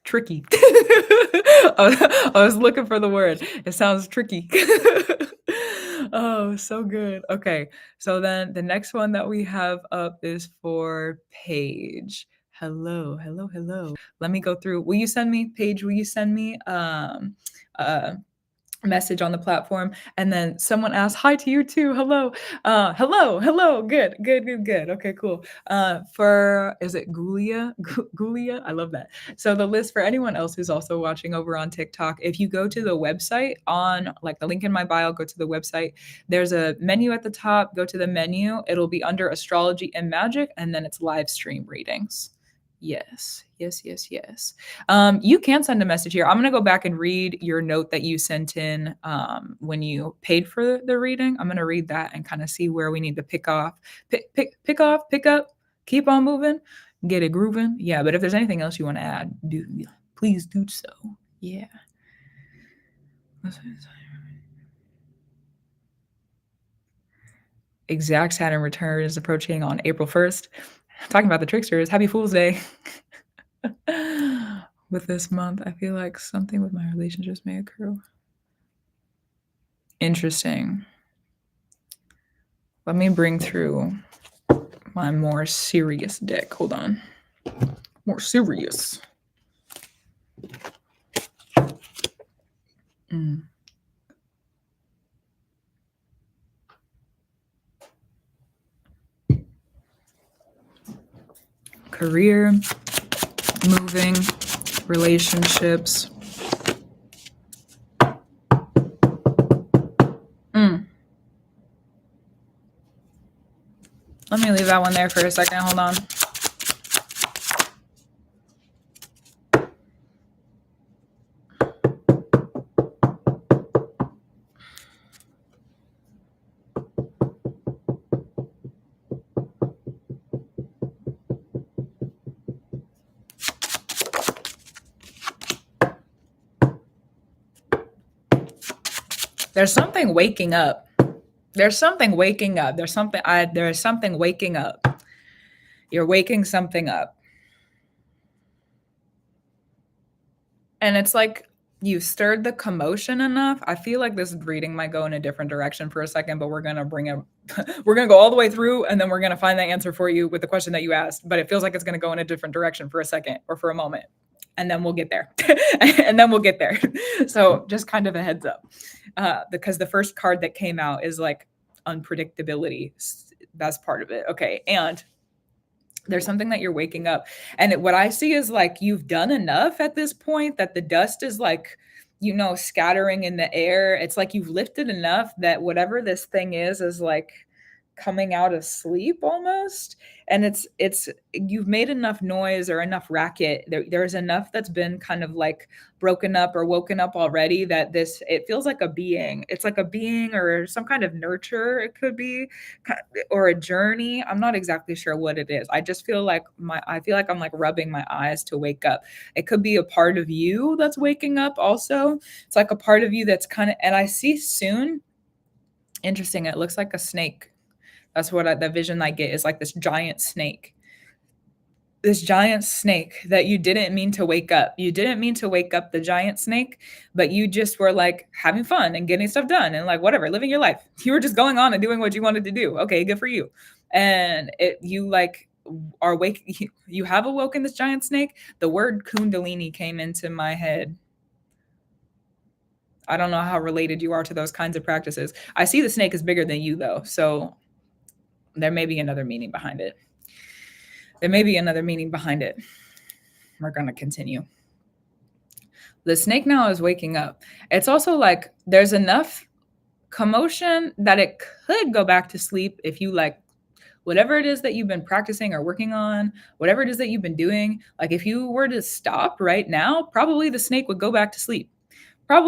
tricky. I was looking for the word. It sounds tricky. Oh, so good. Okay. So then the next one that we have up is for Paige. Hello. Let me go through. Will you send me, Paige, message on the platform? And then someone asked, hi to you too. Hello. Good. Okay, cool. Is it Gulia? I love that. So the list for anyone else who's also watching over on TikTok, if you go to the website on like the link in my bio, go to the website, there's a menu at the top, go to the menu, it'll be under astrology and magic, and then it's live stream readings. Yes. You can send a message here. I'm going to go back and read your note that you sent in when you paid for the reading. I'm going to read that and kind of see where we need to pick up, keep on moving, get it grooving. Yeah, but if there's anything else you want to add, please do so. Yeah. Exact Saturn return is approaching on April 1st. Talking about the tricksters, happy Fool's Day. With this month, I feel like something with my relationships may occur. Interesting. Let me bring through my more serious deck. Hold on. More serious. Career, moving, relationships. Let me leave that one there for a second. Hold on. There's something waking up. There's something waking up. There's something waking up. You're waking something up. And it's like you stirred the commotion enough. I feel like this reading might go in a different direction for a second, but we're going to bring it we're going to go all the way through and then we're going to find the answer for you with the question that you asked, but it feels like it's going to go in a different direction for a second or for a moment. And then we'll get there. And then we'll get there. So just kind of a heads up. Because the first card that came out is like unpredictability. That's part of it. Okay. And there's something that you're waking up. And what I see is like you've done enough at this point that the dust is like, scattering in the air. It's like you've lifted enough that whatever this thing is like coming out of sleep almost. And it's you've made enough noise or enough racket. There's enough that's been kind of like broken up or woken up already that it feels like a being. It's like a being or some kind of nurture, it could be, or a journey. I'm not exactly sure what it is. I just feel like I'm like rubbing my eyes to wake up. It could be a part of you that's waking up also. It's like a part of you that's kind of, and I see soon. Interesting. It looks like a snake. That's what the vision I get is like this giant snake. This giant snake that you didn't mean to wake up. You didn't mean to wake up the giant snake, but you just were like having fun and getting stuff done and like whatever, living your life. You were just going on and doing what you wanted to do. Okay, good for you. And you like are awake. You have awoken this giant snake. The word Kundalini came into my head. I don't know how related you are to those kinds of practices. I see the snake is bigger than you though. So there may be another meaning behind it. We're going to continue. The snake now is waking up. It's also like there's enough commotion that it could go back to sleep if you like whatever it is that you've been practicing or working on, whatever it is that you've been doing. Like if you were to stop right now, probably the snake would go back to sleep. But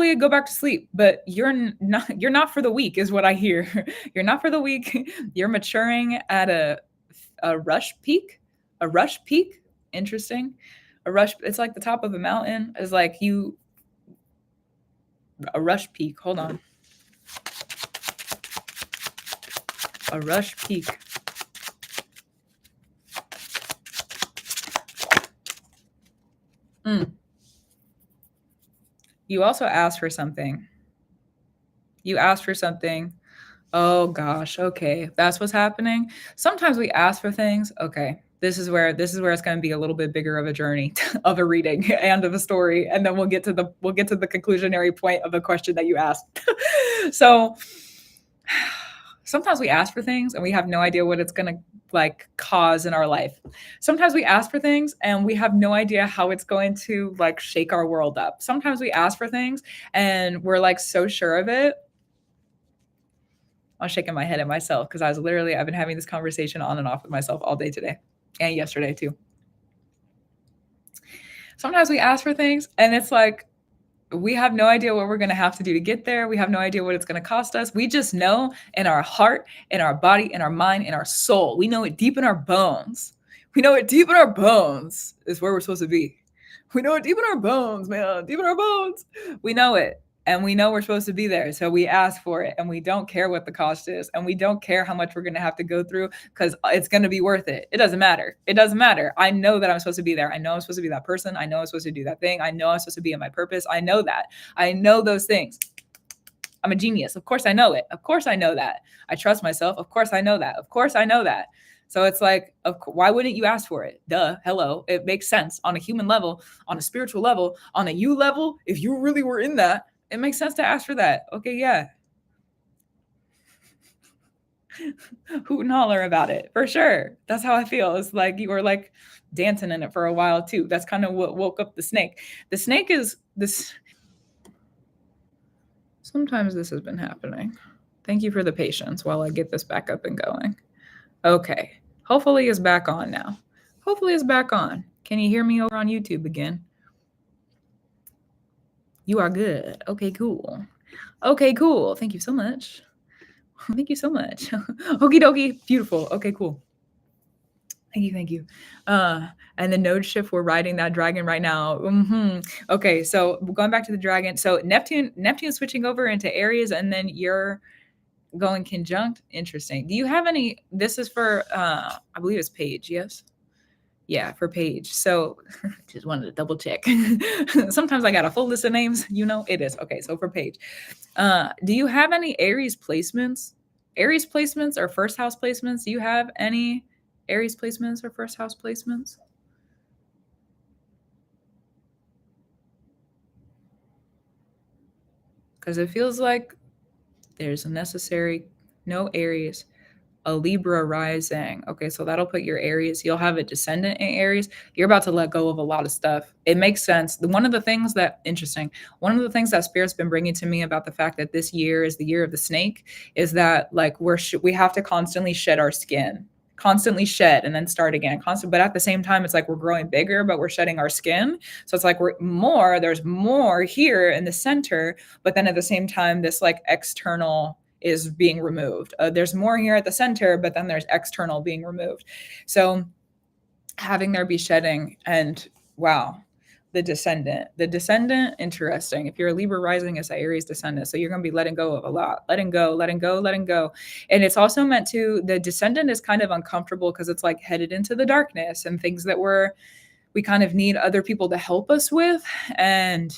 you're not for the weak is what I hear. You're not for the weak. You're maturing at a rush peak. Interesting. It's like the top of a mountain. Is like a rush peak. Hold on. A rush peak. You also asked for something. Oh gosh, okay. That's what's happening. Sometimes we ask for things. Okay. This is where it's going to be a little bit bigger of a journey of a reading and of a story, and then we'll get to the conclusionary point of a question that you asked. So sometimes we ask for things and we have no idea what it's going to like cause in our life. Sometimes we ask for things and we have no idea how it's going to like shake our world up. Sometimes we ask for things and we're like so sure of it. I was shaking my head at myself because I've been having this conversation on and off with myself all day today and yesterday too. Sometimes we ask for things and it's like, we have no idea what we're going to have to do to get there. We have no idea what it's going to cost us. We just know in our heart, in our body, in our mind, in our soul. We know it deep in our bones. We know it deep in our bones is where we're supposed to be. We know it deep in our bones, man. Deep in our bones. We know it. And we know we're supposed to be there. So we ask for it and we don't care what the cost is. And we don't care how much we're going to have to go through because it's going to be worth it. It doesn't matter. I know that I'm supposed to be there. I know I'm supposed to be that person. I know I'm supposed to do that thing. I know I'm supposed to be in my purpose. I know that. I know those things. I'm a genius. Of course I know it. Of course I know that. I trust myself. Of course I know that. Of course I know that. So it's like, why wouldn't you ask for it? Duh. Hello. It makes sense on a human level, on a spiritual level, on a you level. If you really were in that, it makes sense to ask for that. Okay, yeah. Hoot and holler about it, for sure. That's how I feel. It's like you were like dancing in it for a while too. That's kind of what woke up the snake. The snake is this. Sometimes this has been happening. Thank you for the patience while I get this back up and going. Okay. Hopefully it's back on now. Can you hear me over on YouTube again? You are good. Okay, cool. Thank you so much. Okie dokie. Beautiful. Okay, cool. Thank you. And the node shift, we're riding that dragon right now. Okay, so going back to the dragon. So Neptune switching over into Aries, and then you're going conjunct. Interesting. Do you have any? This is for I believe it's Paige. Yes. Yeah, for Paige. So just wanted to double check. Sometimes I got a full list of names, it is. Okay, so for Paige. Do you have any Aries placements? Aries placements or first house placements? Do you have any Aries placements or first house placements? Because it feels like there's a necessary no Aries, a Libra rising. Okay, so that'll put your Aries. You'll have a descendant in Aries. You're about to let go of a lot of stuff. It makes sense. One of the things that Spirit's been bringing to me about the fact that this year is the year of the snake is that like we have to constantly shed our skin. Constantly shed and then start again. But at the same time, it's like we're growing bigger, but we're shedding our skin. So it's like there's more here in the center, but then at the same time, this like external is being removed. There's more here at the center, but then there's external being removed. So having there be shedding and wow, the descendant, interesting. If you're a Libra rising, it's an Aries descendant. So you're going to be letting go of a lot, letting go. And it's also meant to, the descendant is kind of uncomfortable because it's like headed into the darkness and things that we kind of need other people to help us with, and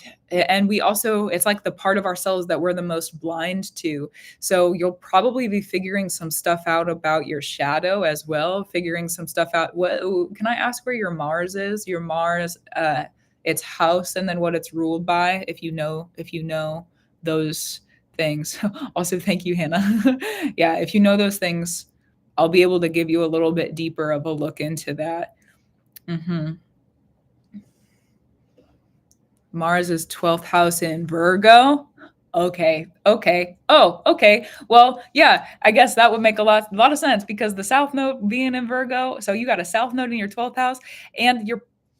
we also, it's like the part of ourselves that we're the most blind to. So you'll probably be figuring some stuff out about your shadow as well, figuring some stuff out. What can I ask where your Mars is? Your Mars, its house, and then what it's ruled by, if you know those things. Also, thank you, Hannah. Yeah, if you know those things, I'll be able to give you a little bit deeper of a look into that. Mm-hmm. Mars' 12th house in Virgo. Okay. Oh, okay. Well, yeah, I guess that would make a lot of sense because the South Node being in Virgo, so you got a South Node in your 12th house, and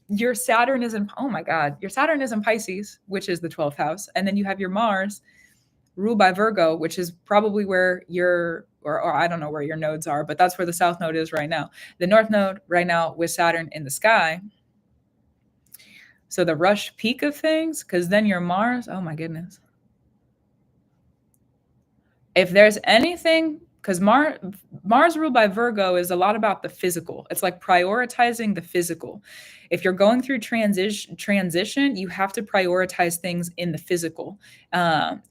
your Saturn is in, oh my God, your Saturn is in Pisces, which is the 12th house, and then you have your Mars ruled by Virgo, which is probably where or I don't know where your nodes are, but that's where the South Node is right now. The North Node right now with Saturn in the sky. So the rush peak of things, because then your Mars, oh my goodness. If there's anything, because Mars ruled by Virgo is a lot about the physical. It's like prioritizing the physical. If you're going through transition, you have to prioritize things in the physical.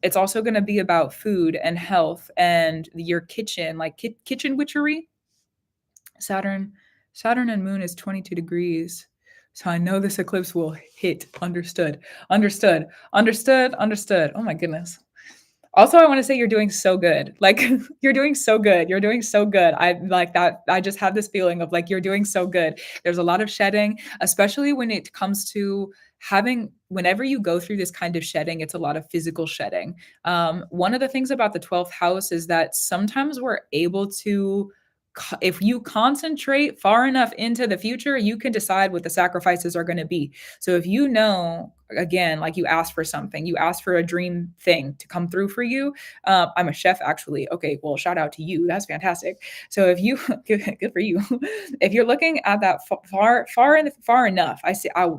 It's also going to be about food and health and your kitchen, like kitchen witchery. Saturn and Moon is 22 degrees. So I know this eclipse will hit. Understood. Oh my goodness. Also, I want to say you're doing so good. Like you're doing so good. I like that. I just have this feeling of like you're doing so good. There's a lot of shedding, especially when it comes to whenever you go through this kind of shedding, it's a lot of physical shedding. One of the things about the 12th house is that sometimes we're able to, if you concentrate far enough into the future, you can decide what the sacrifices are going to be. So if you know, again, like you asked for something, you asked for a dream thing to come through for you. I'm a chef, actually. Okay, well, shout out to you. That's fantastic. So if you, good for you. If you're looking at that far enough,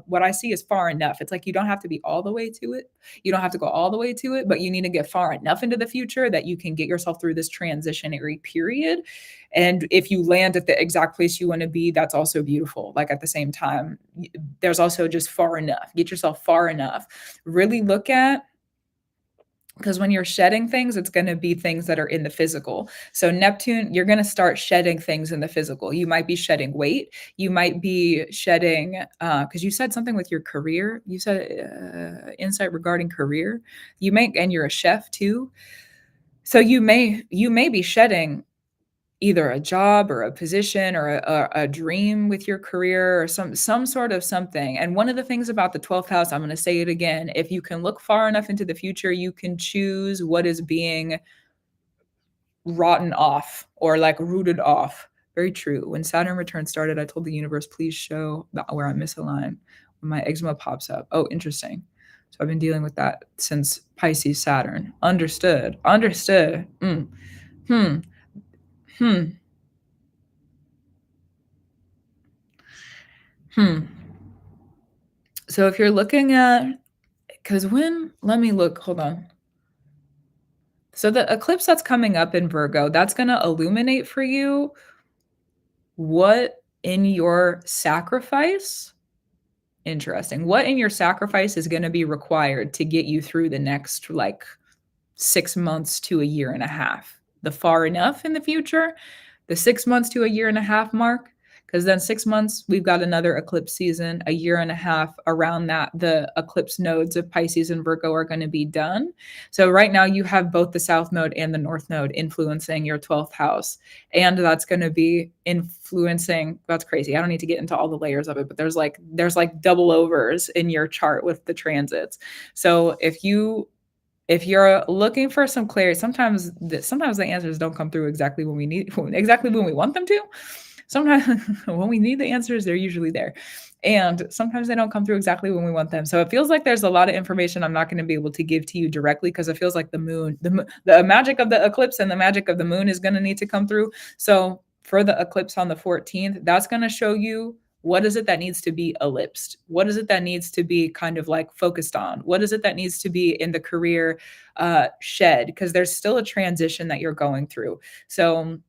what I see is far enough. It's like you don't have to be all the way to it. You don't have to go all the way to it, but you need to get far enough into the future that you can get yourself through this transitionary period. And if you land at the exact place you want to be, that's also beautiful. Like at the same time, there's also just far enough. Get yourself far enough. Really look at, because when you're shedding things, it's going to be things that are in the physical. So Neptune, you're going to start shedding things in the physical. You might be shedding weight. You might be shedding, because you said something with your career. You said insight regarding career. And you're a chef too. So you may be shedding either a job or a position or a dream with your career or some sort of something. And one of the things about the 12th house, I'm going to say it again, if you can look far enough into the future, you can choose what is being rotten off or like rooted off. Very true. When Saturn return started, I told the universe, please show where I'm misaligned when my eczema pops up. Oh, interesting. So I've been dealing with that since Pisces Saturn. Understood. Hmm. So if you're looking at, let me look, hold on. So the eclipse that's coming up in Virgo, that's going to illuminate for you what in your sacrifice, interesting. What in your sacrifice is going to be required to get you through the next like 6 months to a year and a half? The far enough in the future, the 6 months to a year and a half mark, because then 6 months, we've got another eclipse season, a year and a half around that, the eclipse nodes of Pisces and Virgo are going to be done. So right now you have both the South Node and the North Node influencing your 12th house. And that's going to be influencing, that's crazy. I don't need to get into all the layers of it, but there's like double overs in your chart with the transits. So if you're looking for some clarity, sometimes the answers don't come through exactly when we need, exactly when we want them to. Sometimes when we need the answers, they're usually there. And sometimes they don't come through exactly when we want them. So it feels like there's a lot of information I'm not going to be able to give to you directly, because it feels like the magic of the eclipse and the magic of the moon is going to need to come through. So for the eclipse on the 14th, that's going to show you what is it that needs to be ellipsed? What is it that needs to be kind of like focused on? What is it that needs to be in the career shed? Because there's still a transition that you're going through. So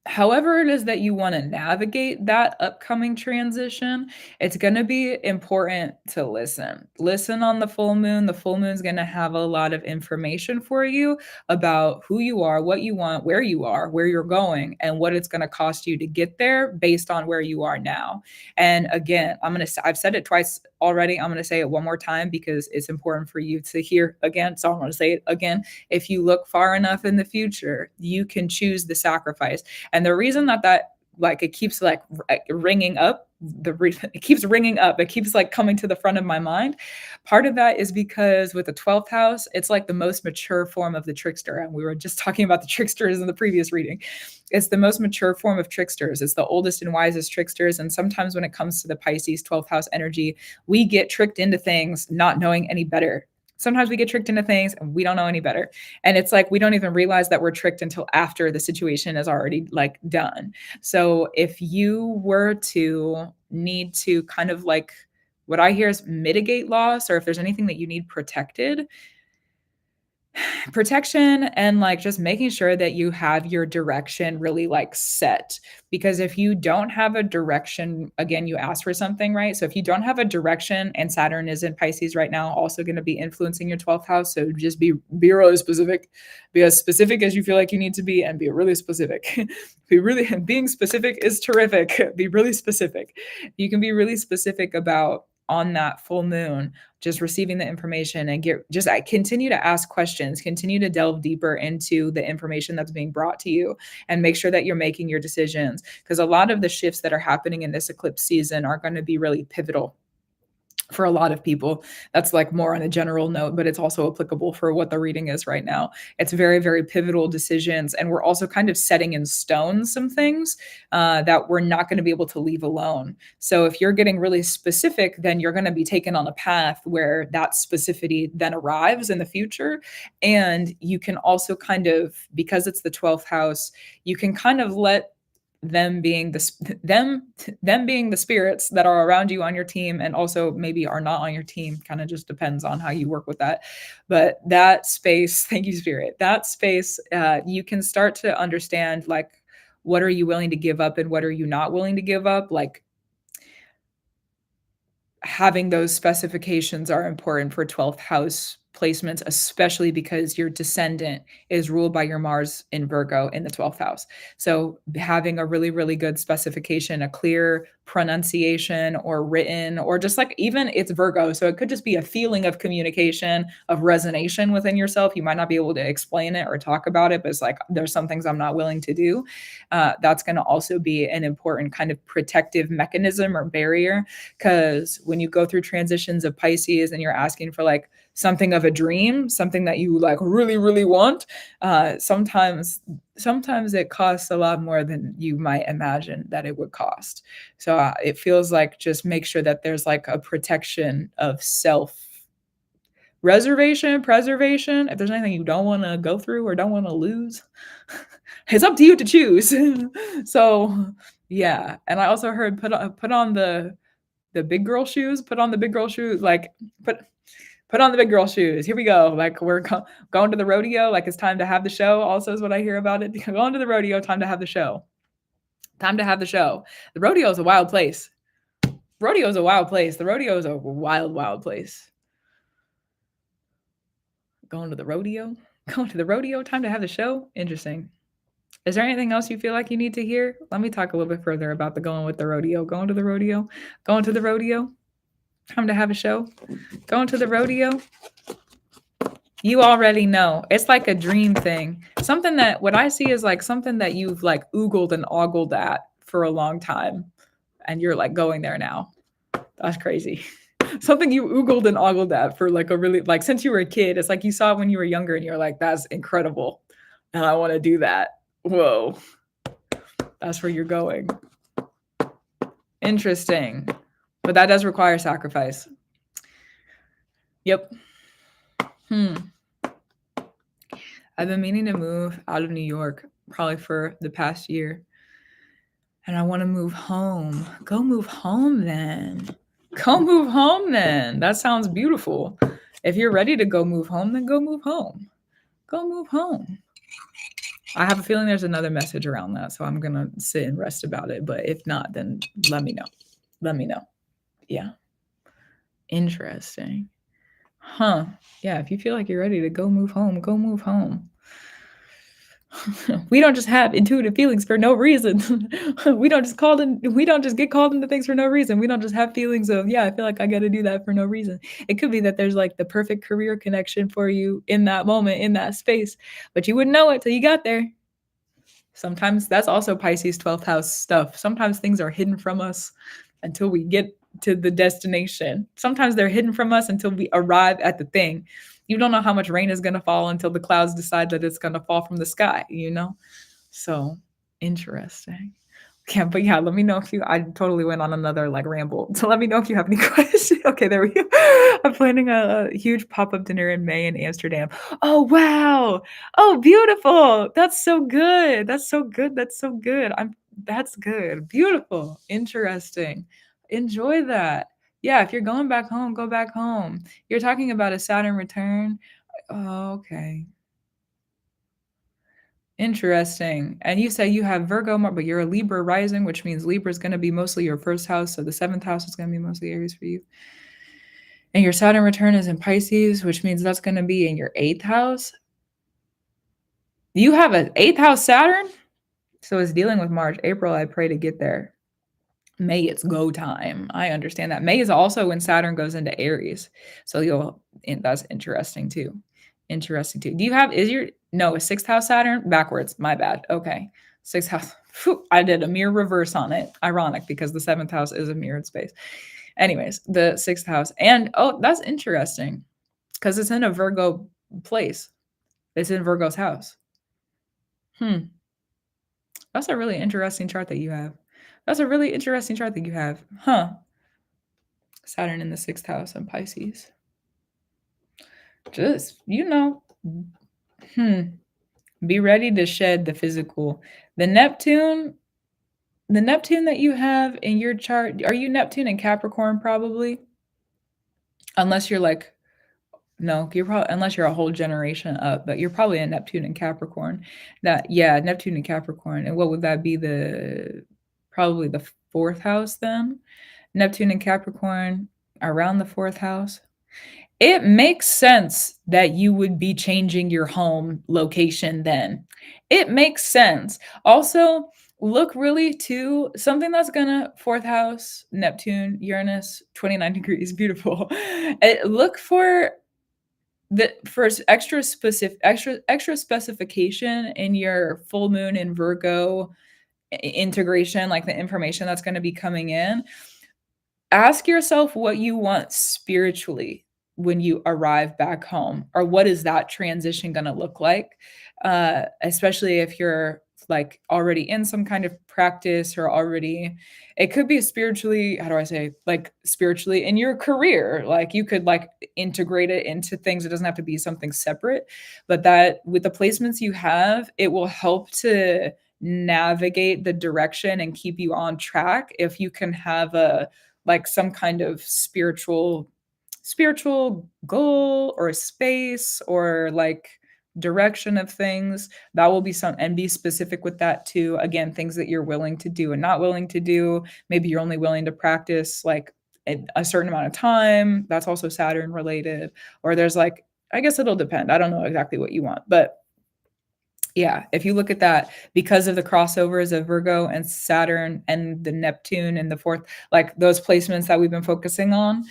however it is that you want to navigate that upcoming transition, it's going to be important to listen. Listen on the full moon. The full moon is going to have a lot of information for you about who you are, what you want, where you are, where you're going, and what it's going to cost you to get there based on where you are now. And again, I've said it twice already. I'm going to say it one more time because it's important for you to hear again. So I'm going to say it again. If you look far enough in the future, you can choose the sacrifice. And the reason that like it keeps like ringing up, it keeps ringing up, it keeps like coming to the front of my mind. Part of that is because with the 12th house, it's like the most mature form of the trickster. And we were just talking about the tricksters in the previous reading. It's the most mature form of tricksters. It's the oldest and wisest tricksters. And sometimes when it comes to the Pisces 12th house energy, we get tricked into things not knowing any better. Sometimes we get tricked into things and we don't know any better. And it's like we don't even realize that we're tricked until after the situation is already like done. So if you were to need to kind of like, what I hear is mitigate loss, or if there's anything that you need protected, protection and like just making sure that you have your direction really like set. Because if you don't have a direction, again, you ask for something, right? So if you don't have a direction, and Saturn is in Pisces right now, also going to be influencing your 12th house. So just be really specific, be as specific as you feel like you need to be, and be really specific. Being specific is terrific. Be really specific. You can be really specific about on that full moon, just receiving the information, and continue to ask questions, continue to delve deeper into the information that's being brought to you, and make sure that you're making your decisions, because a lot of the shifts that are happening in this eclipse season are going to be really pivotal for a lot of people. That's like more on a general note, but it's also applicable for what the reading is right now. It's very, very pivotal decisions. And we're also kind of setting in stone some things that we're not going to be able to leave alone. So if you're getting really specific, then you're going to be taken on a path where that specificity then arrives in the future. And you can also kind of, because it's the 12th house, you can kind of let them being the spirits that are around you on your team, and also maybe are not on your team, kind of just depends on how you work with that. But that space, thank you, spirit, that space, you can start to understand like, what are you willing to give up and what are you not willing to give up? Like, having those specifications are important for 12th house placements, especially because your descendant is ruled by your Mars in Virgo in the 12th house. So having a really, really good specification, a clear pronunciation or written, or just like, even it's Virgo. So it could just be a feeling of communication, of resonation within yourself. You might not be able to explain it or talk about it, but it's like, there's some things I'm not willing to do. That's going to also be an important kind of protective mechanism or barrier. Because when you go through transitions of Pisces and you're asking for like something of a dream, something that you like really, really want, sometimes it costs a lot more than you might imagine that it would cost. So it feels like, just make sure that there's like a protection of self preservation. If there's anything you don't want to go through or don't want to lose, it's up to you to choose. So yeah. And I also heard put on the big girl shoes, put on the big girl shoes, like put on the big girl shoes. Here we go. Like, we're going to the rodeo. Like, it's time to have the show. Also is what I hear about it. Going to the rodeo, time to have the show. Time to have the show. The rodeo is a wild place. Rodeo is a wild place. The rodeo is a wild, wild place. Going to the rodeo? Going to the rodeo? Time to have the show? Interesting. Is there anything else you feel like you need to hear? Let me talk a little bit further about the going with the rodeo. Going to the rodeo? Going to the rodeo? Time to have a show? Going to the rodeo? You already know. It's like a dream thing. Something that what I see is like something that you've like oogled and ogled at for a long time. And you're like going there now. That's crazy. Something you oogled and ogled at for like a really like since you were a kid. It's like you saw it when you were younger and you're like, that's incredible. And I want to do that. Whoa. That's where you're going. Interesting. But that does require sacrifice. Yep. I've been meaning to move out of New York probably for the past year. And I want to move home. Go move home then. Go move home then. That sounds beautiful. If you're ready to go move home, then go move home. Go move home. I have a feeling there's another message around that, so I'm going to sit and rest about it. But if not, then let me know. Let me know. Yeah. Interesting. Huh. Yeah, if you feel like you're ready to go move home, go move home. We don't just have intuitive feelings for no reason. we don't just get called into things for no reason. We don't just have feelings of, yeah, I feel like I got to do that for no reason. It could be that there's like the perfect career connection for you in that moment, in that space, but you wouldn't know it till you got there. Sometimes that's also Pisces 12th house stuff. Sometimes things are hidden from us until we get to the destination. Sometimes they're hidden from us until we arrive at the thing. You don't know how much rain is going to fall until the clouds decide that it's going to fall from the sky, you know? So interesting. Yeah, but yeah, let me know if I totally went on another like ramble. So let me know if you have any questions. Okay, there we go. I'm planning a huge pop-up dinner in May in Amsterdam. Oh, wow. Oh, beautiful. That's so good. That's so good. That's so good. That's good. Beautiful. Interesting. Enjoy that. Yeah, if you're going back home, go back home. You're talking about a Saturn return. Oh, okay. Interesting. And you say you have Virgo, but you're a Libra rising, which means Libra is going to be mostly your first house. So the 7th house is going to be mostly Aries for you. And your Saturn return is in Pisces, which means that's going to be in your 8th house. You have an 8th house Saturn? So it's dealing with March. April, I pray to get there. May, it's go time. I understand that. May is also when Saturn goes into Aries. So that's interesting too. Interesting too. Do you have, a 6th house Saturn? Backwards. My bad. Okay. 6th house. Whew, I did a mirror reverse on it. Ironic because the 7th house is a mirrored space. Anyways, the 6th house. And that's interesting because it's in a Virgo place. It's in Virgo's house. That's a really interesting chart that you have. Huh. Saturn in the 6th house and Pisces. Just, be ready to shed the physical. The Neptune that you have in your chart, are you Neptune and Capricorn probably? Unless you're like, no, unless you're a whole generation up, but you're probably a Neptune and Capricorn. Neptune and Capricorn. And what would that be? Probably the 4th house then? Neptune and Capricorn around the 4th house. It makes sense that you would be changing your home location then. It makes sense. Also, look really to something that's gonna 4th house, Neptune, Uranus, 29 degrees, beautiful. Look for extra specification in your full moon in Virgo integration, like the information that's going to be coming in. Ask yourself what you want spiritually when you arrive back home, or what is that transition going to look like? Especially if you're like already in some kind of practice or it could be spiritually, how do I say, like spiritually in your career, like you could like integrate it into things. It doesn't have to be something separate, but that with the placements you have, it will help to navigate the direction and keep you on track. If you can have some kind of spiritual goal or a space or like direction of things. That will be some, and be specific with that too. Again, things that you're willing to do and not willing to do. Maybe you're only willing to practice like a certain amount of time. That's also Saturn related. Or there's like, I guess it'll depend. I don't know exactly what you want, but yeah, if you look at that, because of the crossovers of Virgo and Saturn and the Neptune and the fourth, like those placements that we've been focusing on,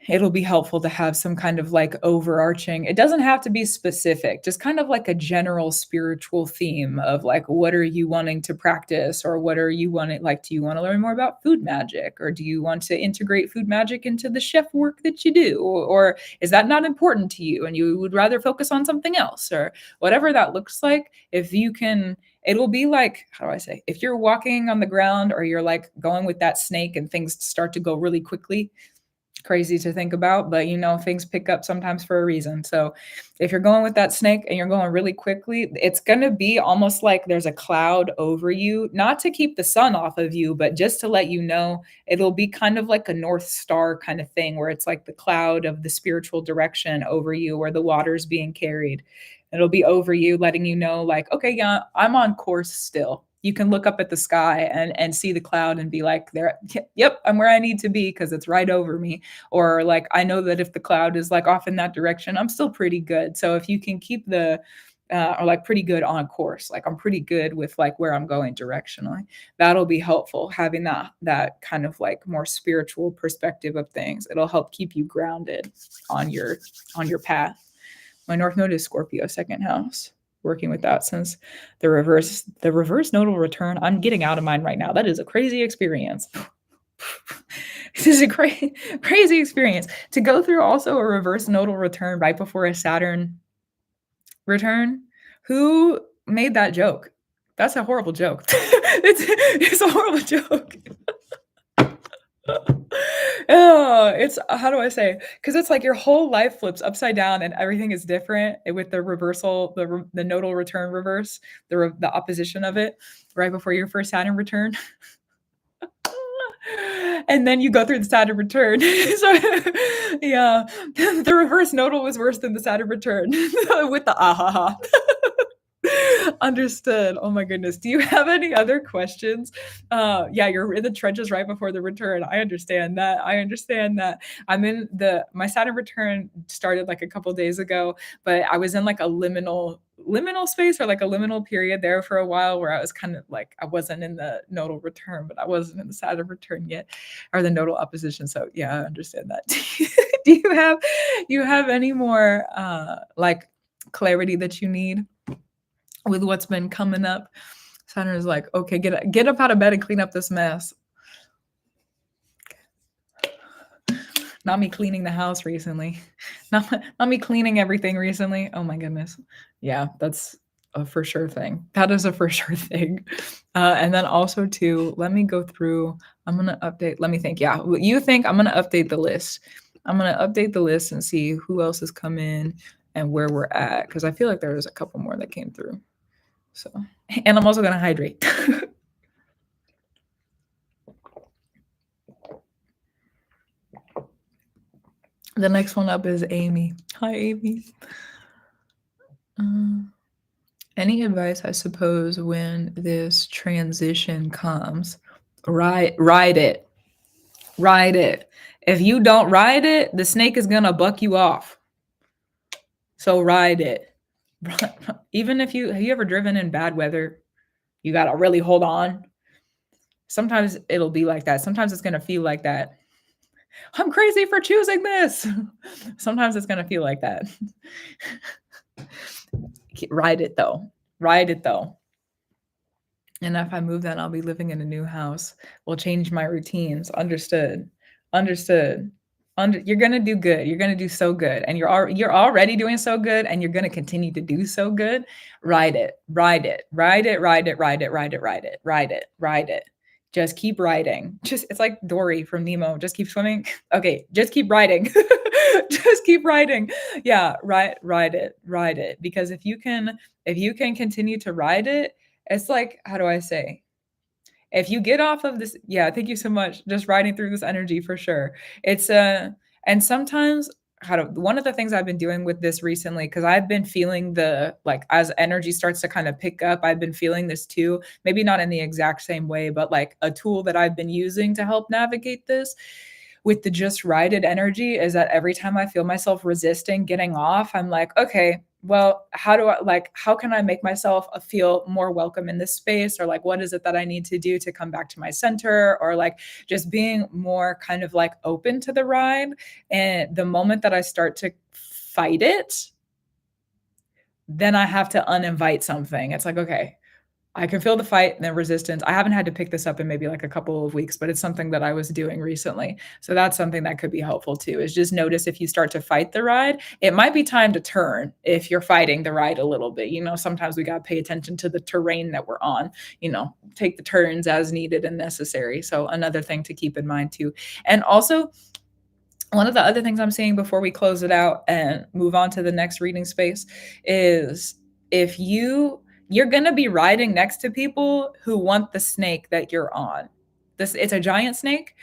it'll be helpful to have some kind of like overarching, it doesn't have to be specific, just kind of like a general spiritual theme of like, what are you wanting to practice, or what are you wanting, like, do you want to learn more about food magic, or do you want to integrate food magic into the chef work that you do, or is that not important to you and you would rather focus on something else, or whatever that looks like. If you can, it'll be like, how do I say, if you're walking on the ground or you're like going with that snake and things start to go really quickly, crazy to think about, but you know, things pick up sometimes for a reason. So if you're going with that snake and you're going really quickly, it's going to be almost like there's a cloud over you, not to keep the sun off of you, but just to let you know. It'll be kind of like a North Star kind of thing, where it's like the cloud of the spiritual direction over you, where the water's being carried. It'll be over you, letting you know, like, okay, yeah, I'm on course still. You can look up at the sky and see the cloud and be like, there, yep, I'm where I need to be because it's right over me. Or like, I know that if the cloud is like off in that direction, I'm still pretty good. So if you can keep the or like pretty good on course, like I'm pretty good with like where I'm going directionally, that'll be helpful. Having that kind of like more spiritual perspective of things, it'll help keep you grounded on your path. My North Node is Scorpio, second house. Working with that since the reverse nodal return. I'm getting out of mine right now. That is a crazy experience. This is a crazy experience to go through. Also a reverse nodal return right before a Saturn return. Who made that joke? That's a horrible joke. It's a horrible joke. Oh, it's, how do I say? Because it's like your whole life flips upside down and everything is different with the reversal, the nodal return reverse, the opposition of it right before your first Saturn return. And then you go through the Saturn return. So yeah, the reverse nodal was worse than the Saturn return with the ahaha. Understood. Oh my goodness. Do you have any other questions? Yeah, you're in the trenches right before the return. I understand that. I'm in my Saturn return started like a couple days ago, but I was in like a liminal space, or like a liminal period there for a while, where I was kind of like, I wasn't in the nodal return, but I wasn't in the Saturn return yet, or the nodal opposition. So yeah, I understand that. Do you have any more like clarity that you need with what's been coming up? Saturn is like, okay, get up out of bed and clean up this mess. Not me cleaning the house recently. Not me cleaning everything recently. Oh my goodness. Yeah, that's a for sure thing. That is a for sure thing. And then also too, let me go through. I'm going to update. Let me think. Yeah, you think I'm going to update the list. I'm going to update the list and see who else has come in and where we're at. Because I feel like there was a couple more that came through. So, and I'm also going to hydrate. The next one up is Amy. Hi, Amy. Any advice, I suppose, when this transition comes? Ride it. Ride it. If you don't ride it, the snake is going to buck you off. So ride it. Even if have you ever driven in bad weather? You got to really hold on. Sometimes it'll be like that. Sometimes it's going to feel like that. I'm crazy for choosing this. Sometimes it's going to feel like that. Ride it though. And if I move, then I'll be living in a new house. We'll change my routines. Understood. You're going to do good. You're going to do so good. And you're already doing so good, and you're going to continue to do so good. Ride it. Just keep riding. It's like Dory from Nemo. Just keep swimming. Okay, just keep riding. Just keep riding. Yeah, ride it. Because if you can continue to ride it, it's like, how do I say? If you get off of this, yeah, thank you so much. Just riding through this energy for sure. It's and sometimes one of the things I've been doing with this recently, because I've been feeling like as energy starts to kind of pick up, I've been feeling this too. Maybe not in the exact same way, but like a tool that I've been using to help navigate this with the just righted energy is that every time I feel myself resisting getting off, I'm like, okay, well, how can I make myself feel more welcome in this space? Or like, what is it that I need to do to come back to my center? Or like just being more kind of like open to the ride. And the moment that I start to fight it, then I have to uninvite something. It's like, okay, I can feel the fight and the resistance. I haven't had to pick this up in maybe like a couple of weeks, but it's something that I was doing recently. So that's something that could be helpful too, is just notice if you start to fight the ride, it might be time to turn if you're fighting the ride a little bit. Sometimes we got to pay attention to the terrain that we're on, take the turns as needed and necessary. So another thing to keep in mind too. And also, one of the other things I'm seeing before we close it out and move on to the next reading space is if you're going to be riding next to people who want the snake that you're on. It's a giant snake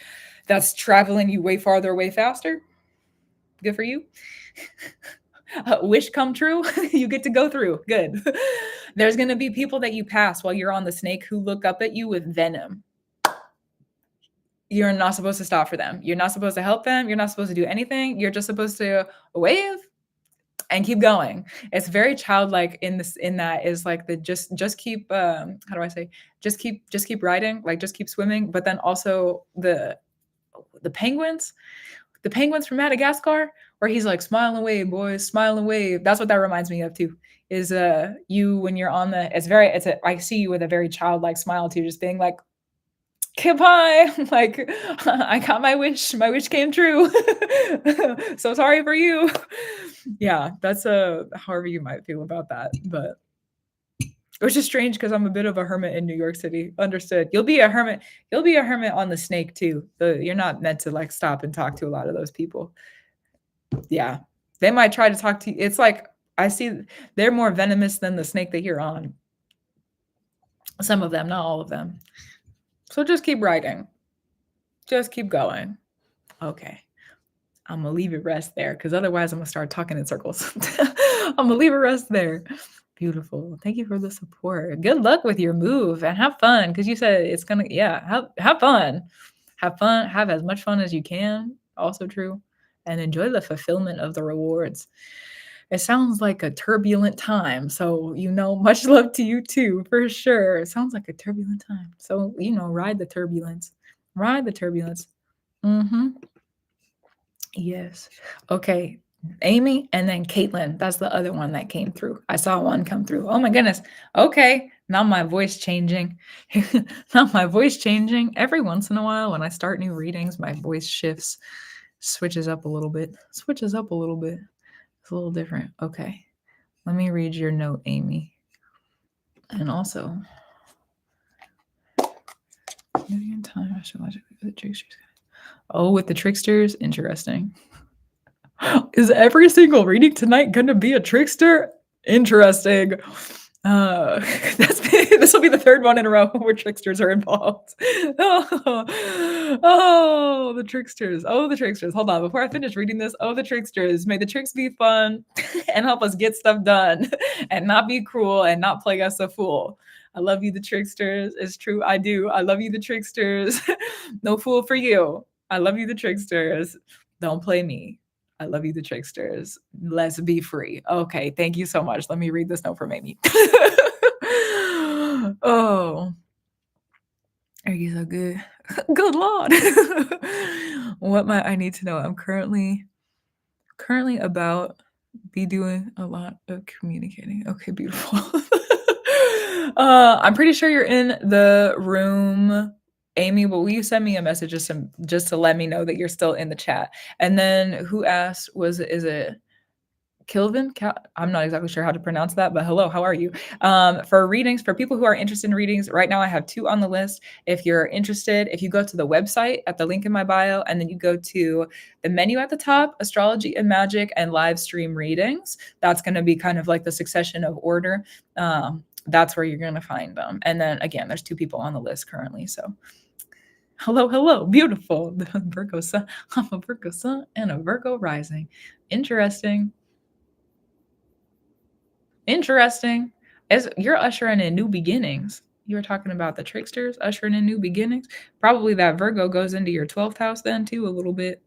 that's traveling you way farther, way faster. Good for you. Wish come true. You get to go through. Good. There's going to be people that you pass while you're on the snake who look up at you with venom. You're not supposed to stop for them. You're not supposed to help them. You're not supposed to do anything. You're just supposed to wave and keep going. It's very childlike in that is like the just keep how do I say? Just keep riding, like just keep swimming. But then also the penguins from Madagascar, where he's like, smile and wave, boys, smile and wave. That's what that reminds me of too. Is you when you're on I see you with a very childlike smile too, just being like, Kipai, like I got my wish came true. So sorry for you. Yeah, that's however you might feel about that, but which is strange because I'm a bit of a hermit in New York City. Understood. You'll be a hermit on the snake too. You're not meant to like stop and talk to a lot of those people. Yeah, they might try to talk to you. It's like I see they're more venomous than the snake that you're on. Some of them, not all of them. So just keep writing. Just keep going. Okay. I'm going to leave it rest there because otherwise I'm going to start talking in circles. I'm going to leave it rest there. Beautiful. Thank you for the support. Good luck with your move and have fun because you said it's going to, have fun. Have fun. Have as much fun as you can. Also true. And enjoy the fulfillment of the rewards. It sounds like a turbulent time. So, much love to you too, for sure. It sounds like a turbulent time. So, ride the turbulence. Ride the turbulence. Mm-hmm. Yes. Okay. Amy and then Caitlin. That's the other one that came through. I saw one come through. Oh my goodness. Okay. Now my voice changing. Every once in a while when I start new readings, my voice shifts, switches up a little bit. It's a little different. Okay. Let me read your note, Amy. And also, time astrologically for the tricksters. Oh, with the tricksters? Interesting. Is every single reading tonight going to be a trickster? Interesting. This will be the third one in a row where tricksters are involved. Oh, the tricksters. Oh, the tricksters. Hold on. Before I finish reading this, oh, the tricksters. May the tricks be fun and help us get stuff done and not be cruel and not plague us a fool. I love you, the tricksters. It's true. I do. I love you, the tricksters. No fool for you. I love you, the tricksters. Don't play me. I love you, the tricksters. Let's be free. Okay, thank you so much. Let me read this note from Amy. Oh, are you so good? Good Lord. What might I need to know? I'm currently about be doing a lot of communicating. Okay, beautiful. I'm pretty sure you're in the room, Amy, but will you send me a message just to let me know that you're still in the chat? And then who asked, is it Coven? I'm not exactly sure how to pronounce that, but hello, how are you? For readings, for people who are interested in readings, right now I have 2 on the list. If you're interested, if you go to the website at the link in my bio, and then you go to the menu at the top, Astrology and Magick and live stream readings, that's going to be kind of like the succession of order. That's where you're going to find them. And then again, there's 2 people on the list currently. So Hello, hello, beautiful. The Virgo sun. I'm a Virgo sun and a Virgo rising. Interesting. Interesting. As you're ushering in new beginnings. You were talking about the tricksters ushering in new beginnings. Probably that Virgo goes into your 12th house then too, a little bit.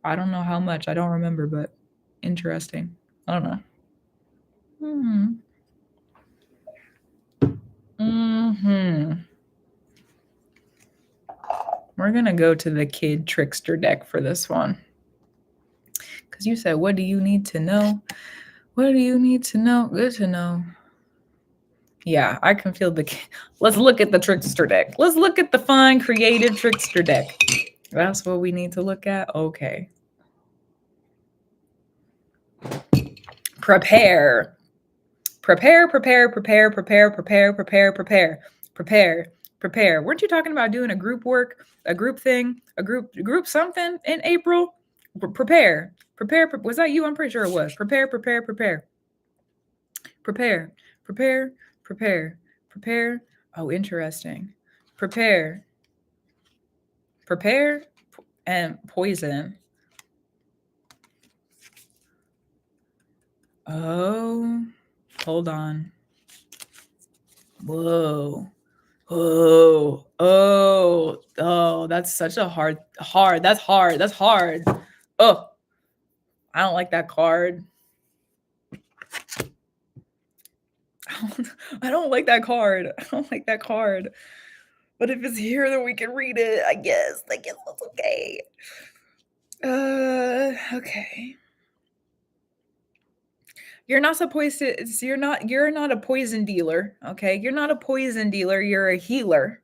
I don't know how much. I don't remember, but interesting. I don't know. Hmm. Hmm. We're gonna go to the kid trickster deck for this one. Because you said, what do you need to know? What do you need to know? Good to know. Yeah, I can feel the. Let's look at the trickster deck. Let's look at the fine, creative trickster deck. That's what we need to look at. Okay. Prepare. Prepare, prepare, prepare, prepare, prepare, prepare, prepare, prepare, prepare. Weren't you talking about doing a group work, a group thing, a group something in April? Prepare. Prepare. Was that you? I'm pretty sure it was. Prepare, prepare, prepare. Prepare. Prepare. Prepare. Prepare. Oh, interesting. Prepare. Prepare and poison. Oh, hold on. Whoa. Oh, that's such a that's hard. Oh, I don't like that card. I don't like that card. I don't like that card. But if it's here, then we can read it, I guess. I guess that's okay. Okay. You're not supposed to, you're not a poison dealer, okay? You're not a poison dealer, you're a healer.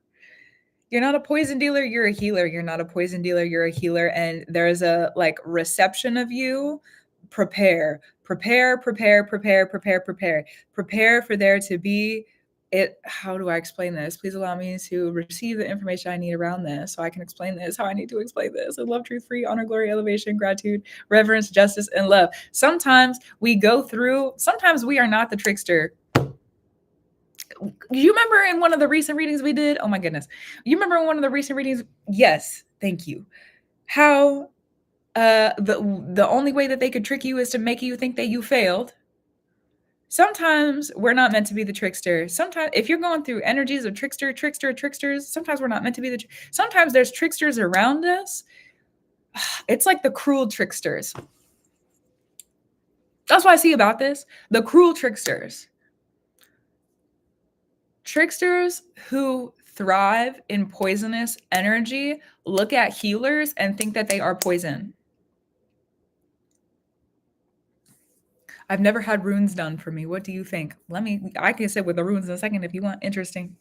You're not a poison dealer, you're a healer. You're not a poison dealer, you're a healer. And there's a like reception of you. Prepare, prepare, prepare, prepare, prepare, prepare, prepare for there to be it. How do I explain this? Please allow me to receive the information I need around this so I can explain this how I need to explain this. I love, truth, free, honor, glory, elevation, gratitude, reverence, justice, and love. Sometimes we go through, sometimes we are not the trickster. You remember in one of the recent readings we did? Oh my goodness. You remember in one of the recent readings? Yes, thank you. How the only way that they could trick you is to make you think that you failed. Sometimes we're not meant to be the trickster. Sometimes if you're going through energies of tricksters, sometimes we're not meant to be sometimes there's tricksters around us. It's like the cruel tricksters. That's what I see about this. The cruel tricksters. Tricksters who thrive in poisonous energy look at healers and think that they are poison. I've never had runes done for me. What do you think? I can sit with the runes in a second if you want. Interesting.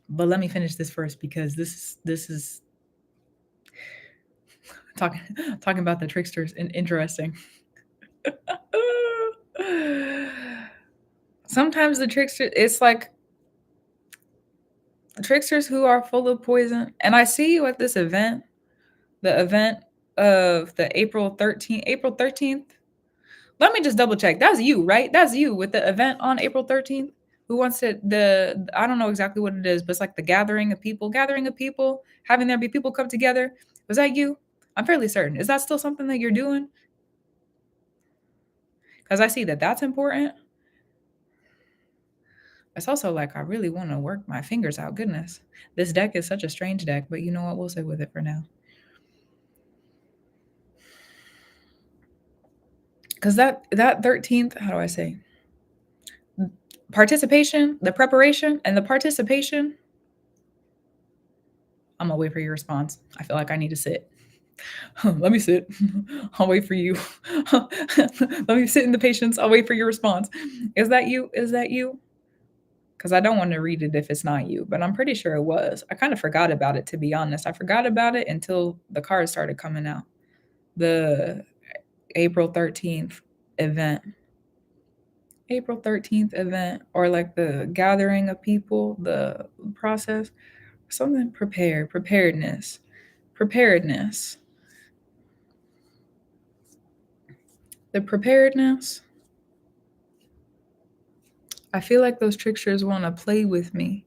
But let me finish this first because this is talking about the tricksters and interesting. Sometimes the trickster, it's like tricksters who are full of poison. And I see you at this event, the event of the April 13th. Let me just double check. That's you, right? That's you with the event on April 13th. Who wants to I don't know exactly what it is, but it's like the gathering of people, having there be people come together. Was that you? I'm fairly certain. Is that still something that you're doing? Because I see that that's important. It's also like I really want to work my fingers out. Goodness. This deck is such a strange deck, but you know what? We'll sit with it for now. Because that 13th, how do I say? Participation, the preparation and the participation. I'm gonna wait for your response. I feel like I need to sit. Let me sit. I'll wait for you. Let me sit in the patience. I'll wait for your response. Is that you? Is that you? Because I don't want to read it if it's not you, but I'm pretty sure it was. I kind of forgot about it, to be honest. I forgot about it until the cards started coming out. The April 13th event. April 13th event, or like the gathering of people, the process, something preparedness. The preparedness. I feel like those tricksters want to play with me.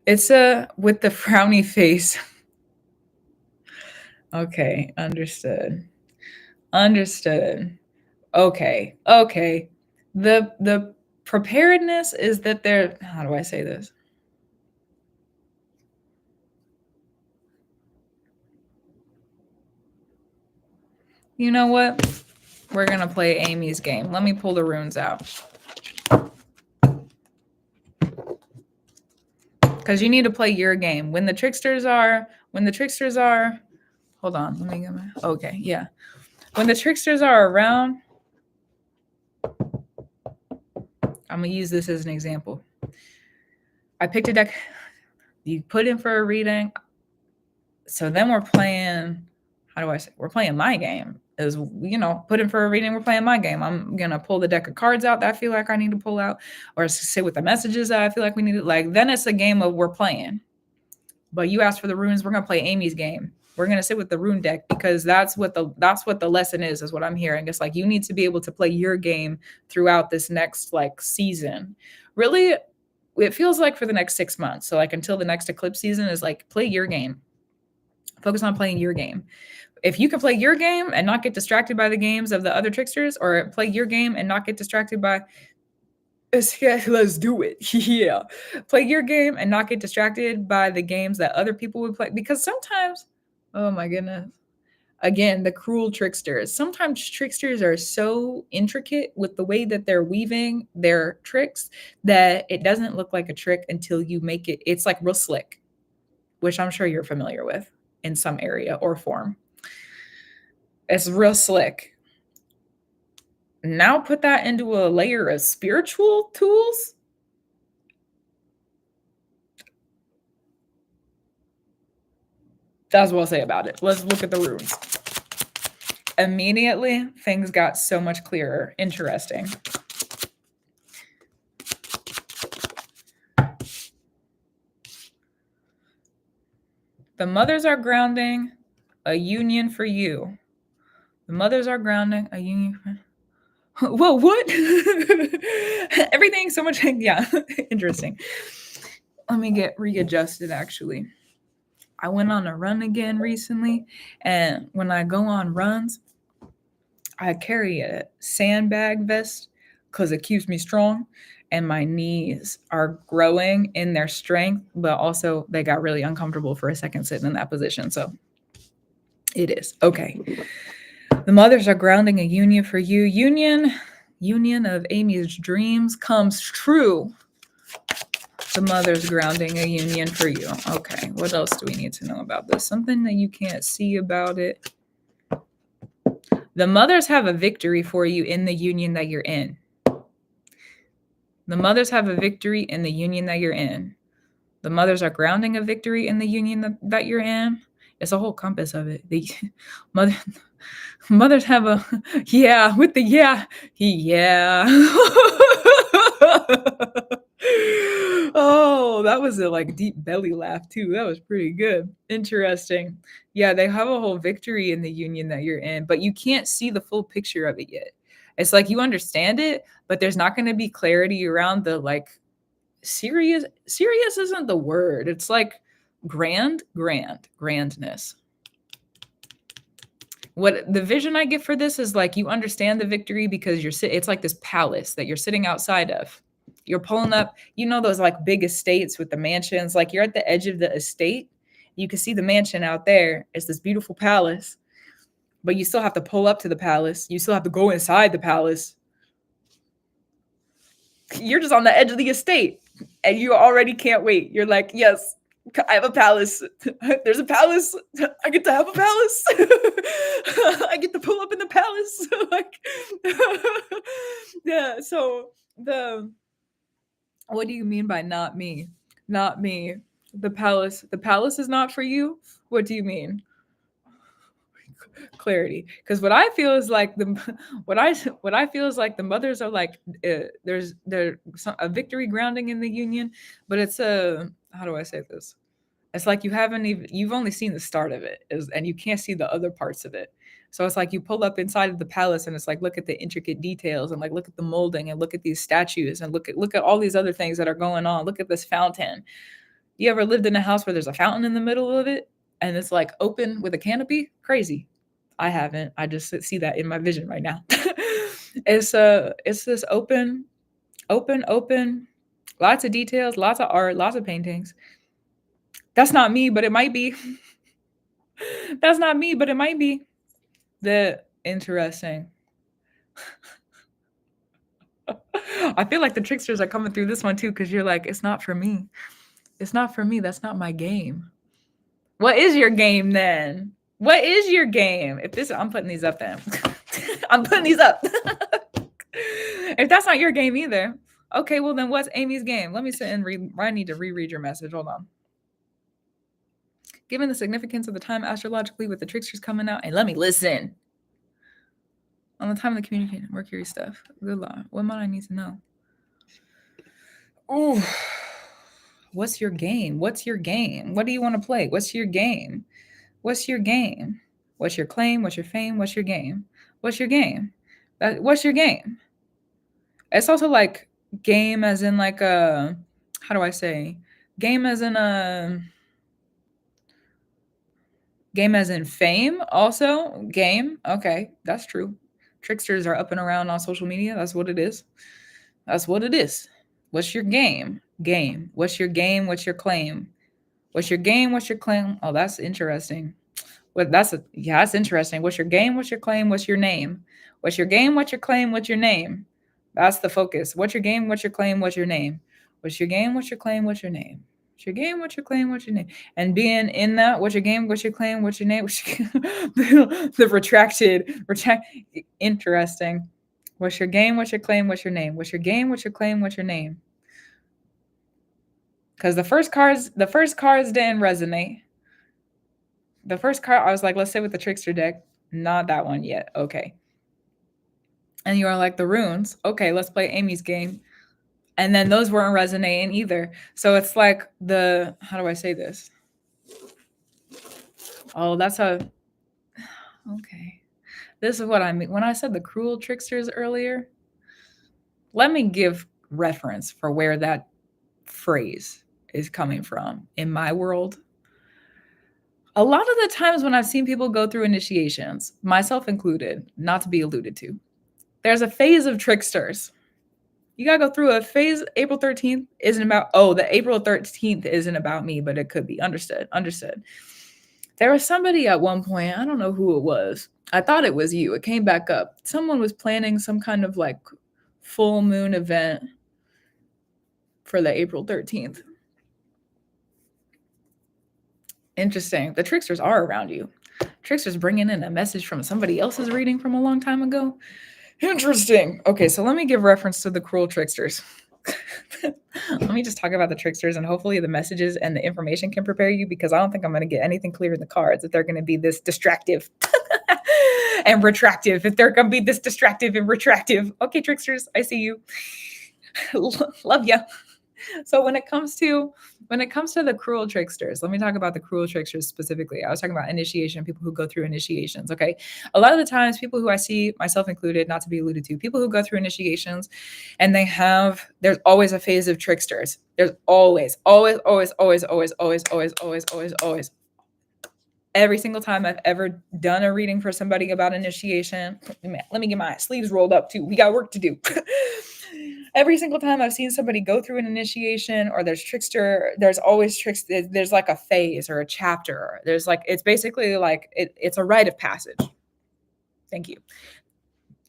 It's a with the frowny face. Okay, understood. Understood. Okay. Okay. The preparedness is that they're how do I say this? You know what? We're gonna play Amy's game. Let me pull the runes out. Because you need to play your game. When the tricksters are, hold on, let me get my okay, yeah. When the tricksters are around, I'm gonna use this as an example. I picked a deck, you put in for a reading. So then we're playing, how do I say? We're playing my game. Is put in for a reading, we're playing my game. I'm gonna pull the deck of cards out that I feel like I need to pull out, or sit with the messages that I feel like we need to like. Then it's a game of we're playing. But you asked for the runes, we're gonna play Amy's game. We're gonna sit with the rune deck because that's what the lesson is what I'm hearing. It's like you need to be able to play your game throughout this next like season. Really, it feels like for the next 6 months. So like until the next eclipse season is like play your game. Focus on playing your game. If you can play your game and not get distracted by the games of the other tricksters, or play your game and not get distracted by let's do it. Yeah. Play your game and not get distracted by the games that other people would play. Because sometimes, oh my goodness. Again, the cruel tricksters. Sometimes tricksters are so intricate with the way that they're weaving their tricks that it doesn't look like a trick until you make it. It's like real slick, which I'm sure you're familiar with in some area or form. It's real slick. Now put that into a layer of spiritual tools. That's what I'll say about it. Let's look at the runes. Immediately, things got so much clearer. Interesting. The mothers are grounding a union for you. The mothers are grounding a union for whoa, what? Everything so much, yeah, interesting. Let me get readjusted actually. I went on a run again recently, and when I go on runs, I carry a sandbag vest because it keeps me strong, and my knees are growing in their strength, but also they got really uncomfortable for a second sitting in that position. So it is okay. The mothers are grounding a union for you. Union of Amy's dreams comes true. The mother's grounding a union for you. Okay, what else do we need to know about this? Something that you can't see about it. The mothers have a victory for you in the union that you're in. The mothers have a victory in the union that you're in. The mothers are grounding a victory in the union that you're in. It's a whole compass of it. The mothers have a yeah with the yeah. Oh, that was a like deep belly laugh too. That was pretty good. Interesting. Yeah, they have a whole victory in the union that you're in, but you can't see the full picture of it yet. It's like you understand it, but there's not going to be clarity around the like serious isn't the word. It's like grandness. What the vision I get for this is like you understand the victory because it's like this palace that you're sitting outside of. You're pulling up, those like big estates with the mansions, like you're at the edge of the estate. You can see the mansion out there. It's this beautiful palace, but you still have to pull up to the palace. You still have to go inside the palace. You're just on the edge of the estate and you already can't wait. You're like, yes, I have a palace. There's a palace. I get to have a palace. I get to pull up in the palace. Like, yeah. So what do you mean by not me? Not me. The palace is not for you. What do you mean? Clarity, because what I feel is like what I feel is like the mothers are like there's a victory grounding in the union, but it's how do I say this? It's like you've only seen the start of it, and you can't see the other parts of it. So it's like you pull up inside of the palace, and it's like look at the intricate details, and like look at the molding, and look at these statues, and look at all these other things that are going on. Look at this fountain. You ever lived in a house where there's a fountain in the middle of it and it's like open with a canopy? Crazy. I haven't. I just see that in my vision right now. It's this open, open, lots of details, lots of art, lots of paintings. That's not me, but it might be. That's not me, but it might be. The interesting. I feel like the tricksters are coming through this one too, because you're like, it's not for me. It's not for me. That's not my game. What is your game then? What is your game? If this, I'm putting these up then. I'm putting these up. If that's not your game either, okay, well then what's Amy's game? Let me sit and read. I need to reread your message. Hold on. Given the significance of the time astrologically with the tricksters coming out, and let me listen. On the time of the communication, Mercury stuff. Good Lord. What might I need to know? Ooh. What's your game? What's your game? What do you want to play? What's your game? What's your game? What's your claim? What's your fame? What's your game? What's your game? What's your game? It's also like game as in like a, how do I say? Game as in a, game as in fame also? Game? Okay, that's true. Tricksters are up and around on social media. That's what it is. That's what it is. What's your game? Game. What's your game? What's your claim? What's your game? What's your claim? Oh, that's interesting. That's interesting. What's your game? What's your claim? What's your name? What's your game? What's your claim? What's your name? That's the focus. What's your game? What's your claim? What's your name? What's your game? What's your claim? What's your name? What's your game? What's your claim? What's your name? And being in that, what's your game? What's your claim? What's your name? The retracted, interesting. What's your game? What's your claim? What's your name? What's your game? What's your claim? What's your name? Because the first cards didn't resonate. The first card, I was like, let's say with the trickster deck. Not that one yet. Okay. And you are like, the runes. Okay, let's play Amy's game. And then those weren't resonating either. So it's like the, how do I say this? Oh, that's a, okay. This is what I mean. When I said the cruel tricksters earlier, let me give reference for where that phrase is coming from in my world. A lot of the times when I've seen people go through initiations, myself included, not to be alluded to, there's a phase of tricksters. You got to go through a phase. April 13th isn't about, the April 13th isn't about me, but it could be. Understood. There was somebody at one point, I don't know who it was. I thought it was you. It came back up. Someone was planning some kind of like full moon event for the April 13th. Interesting. The tricksters are around you. Tricksters bringing in a message from somebody else's reading from a long time ago. Interesting. Okay, so let me give reference to the cruel tricksters. Let me just talk about the tricksters, and hopefully the messages and the information can prepare you, because I don't think I'm going to get anything clear in the cards if they're going to be this distractive and retractive. If they're going to be this distractive and retractive. Okay, tricksters, I see you. Love ya. So when it comes to the cruel tricksters, let me talk about the cruel tricksters specifically. I was talking about initiation, people who go through initiations. Okay. A lot of the times, people who I see, myself included, not to be alluded to, people who go through initiations and there's always a phase of tricksters. There's always. Every single time I've ever done a reading for somebody about initiation, let me get my sleeves rolled up too. We got work to do. Every single time I've seen somebody go through an initiation, or there's trickster, there's always trickster. There's like a phase or a chapter. There's like, it's basically like, it's a rite of passage. Thank you.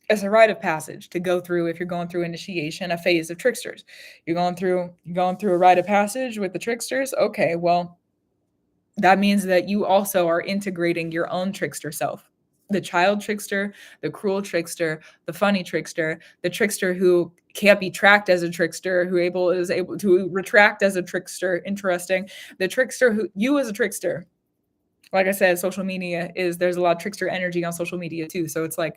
It's a rite of passage to go through. If you're going through initiation, a phase of tricksters, you're going through a rite of passage with the tricksters. Okay, well, that means that you also are integrating your own trickster self. The child trickster, the cruel trickster, the funny trickster, the trickster who can't be tracked as a trickster, who is able to retract as a trickster. Interesting. The trickster who, you as a trickster, like I said, social media there's a lot of trickster energy on social media too. So it's like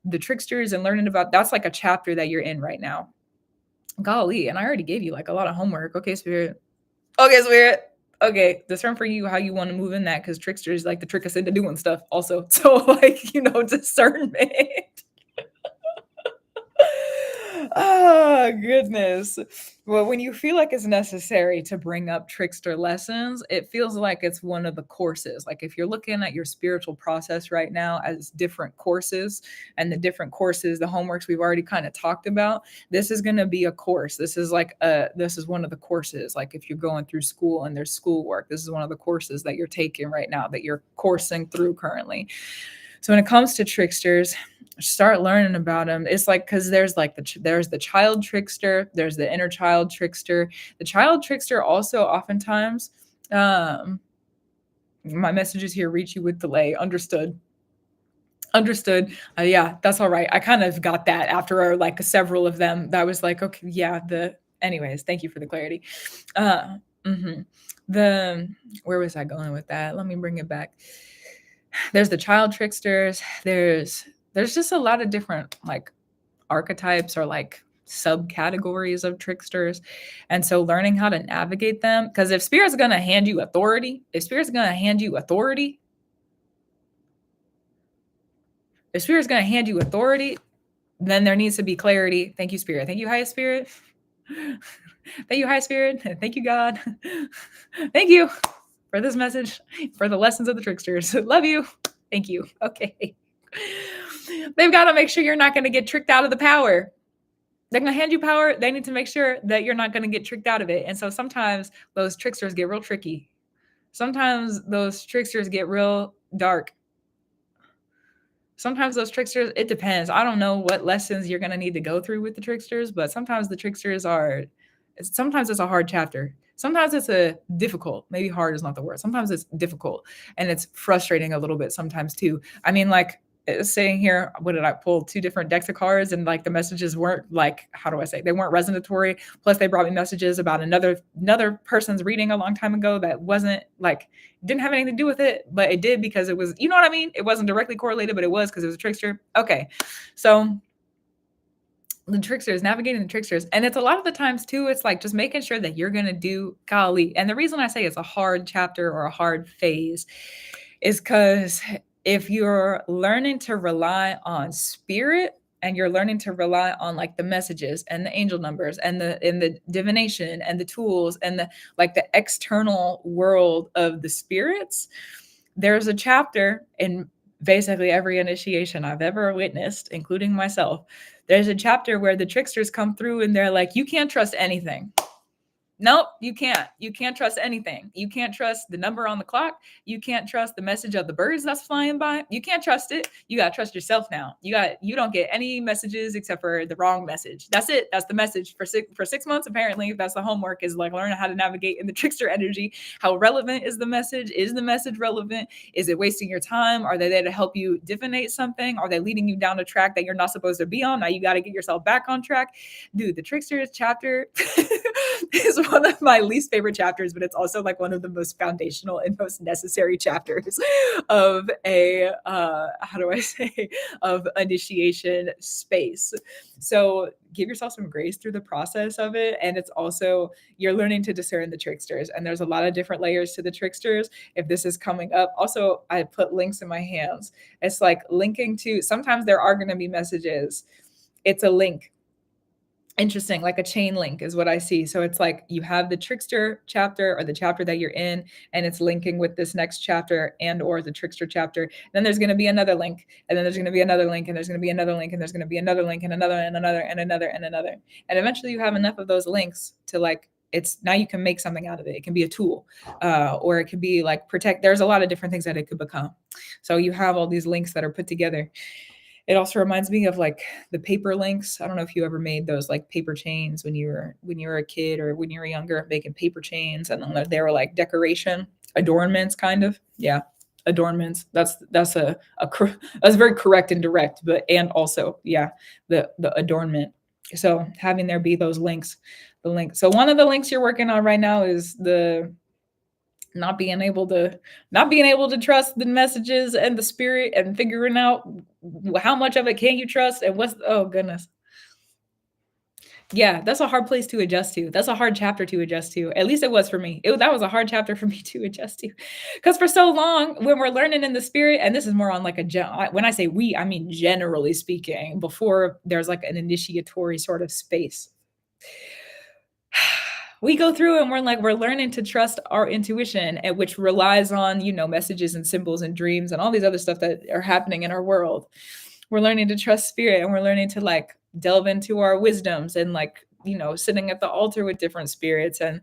the tricksters and learning about, that's like a chapter that you're in right now. Golly, and I already gave you like a lot of homework. Okay, Spirit. Okay, discern for you how you want to move in that, because tricksters like to trick us into doing stuff also. So like, discernment. Oh, goodness. Well, when you feel like it's necessary to bring up trickster lessons, it feels like it's one of the courses. Like if you're looking at your spiritual process right now as different courses and the different courses, the homeworks we've already kind of talked about, this is going to be a course. This is one of the courses. Like if you're going through school and there's schoolwork, this is one of the courses that you're taking right now, that you're coursing through currently. So when it comes to tricksters, start learning about them. It's like, because there's like there's the child trickster, there's the inner child trickster. The child trickster also oftentimes, my messages here reach you with delay. Understood. Yeah, that's all right. I kind of got that after like several of them. That was like, okay, yeah. Anyways, thank you for the clarity. Mhm. The Where was I going with that? Let me bring it back. There's the child tricksters. There's just a lot of different like archetypes or like subcategories of tricksters. And so learning how to navigate them, because if spirit's going to hand you authority, if spirit's going to hand you authority, then there needs to be clarity. Thank you, spirit. Thank you, highest spirit. Thank you, high spirit. Thank you, God. Thank you for this message, for the lessons of the tricksters. Love you. Thank you. Okay. They've got to make sure you're not going to get tricked out of the power. They're going to hand you power. They need to make sure that you're not going to get tricked out of it. And so sometimes those tricksters get real tricky. Sometimes those tricksters get real dark. Sometimes those tricksters, it depends. I don't know what lessons you're going to need to go through with the tricksters, but sometimes the tricksters sometimes it's a hard chapter. Sometimes it's maybe hard is not the word. Sometimes it's difficult and it's frustrating a little bit sometimes too. I mean, like saying here, what did I pull? 2 different decks of cards, and like the messages weren't like, how do I say? They weren't resonatory. Plus they brought me messages about another person's reading a long time ago that wasn't like, didn't have anything to do with it, but it did because it was, you know what I mean? It wasn't directly correlated, but it was because it was a trickster. Okay. So the tricksters, navigating the tricksters. And it's a lot of the times too, it's like just making sure that you're going to do golly. And the reason I say it's a hard chapter or a hard phase is because if you're learning to rely on spirit and you're learning to rely on like the messages and the angel numbers and the divination and the tools and the like the external world of the spirits, there's a chapter in basically every initiation I've ever witnessed, including myself. There's a chapter where the tricksters come through and they're like, you can't trust anything. Nope, you can't. You can't trust anything. You can't trust the number on the clock. You can't trust the message of the birds that's flying by. You can't trust it. You got to trust yourself now. You don't get any messages except for the wrong message. That's it. That's the message for 6 months. Apparently, that's the homework, is like learning how to navigate in the trickster energy. How relevant is the message? Is the message relevant? Is it wasting your time? Are they there to help you divinate something? Are they leading you down a track that you're not supposed to be on? Now you got to get yourself back on track. Dude, the tricksters chapter is one of my least favorite chapters, but it's also like one of the most foundational and most necessary chapters of of initiation space. So give yourself some grace through the process of it. And it's also, you're learning to discern the tricksters. And there's a lot of different layers to the tricksters. If this is coming up, also, I put links in my hands. It's like linking to, sometimes there are going to be messages. It's a link. Interesting, like a chain link is what I see. So it's like you have the trickster chapter or the chapter that you're in, and it's linking with this next chapter and or the trickster chapter. Then there's going to be another link, and then there's going to be another link, and there's going to be another link, and there's going to be another link, and another, and another, and another, and another. And eventually you have enough of those links to like, it's now you can make something out of it. It can be a tool, or it could be like protect. There's a lot of different things that it could become. So you have all these links that are put together. It also reminds me of like the paper links. I don't know if you ever made those like paper chains when you were a kid or when you were younger, making paper chains, and then they were like decoration, adornments, kind of. Yeah, adornments. That's very correct and direct, and also yeah, the adornment. So having there be those links, the link. So one of the links you're working on right now is the not being able to trust the messages and the spirit, and figuring out how much of it can you trust and oh goodness. Yeah, that's a hard place to adjust to. That's a hard chapter to adjust to. At least it was for me. That was a hard chapter for me to adjust to. Because for so long, when we're learning in the spirit, and this is more on like when I say we, I mean generally speaking, before there's like an initiatory sort of space. We go through and we're learning to trust our intuition, which relies on, messages and symbols and dreams and all these other stuff that are happening in our world. We're learning to trust spirit, and we're learning to like delve into our wisdoms, and like, sitting at the altar with different spirits, and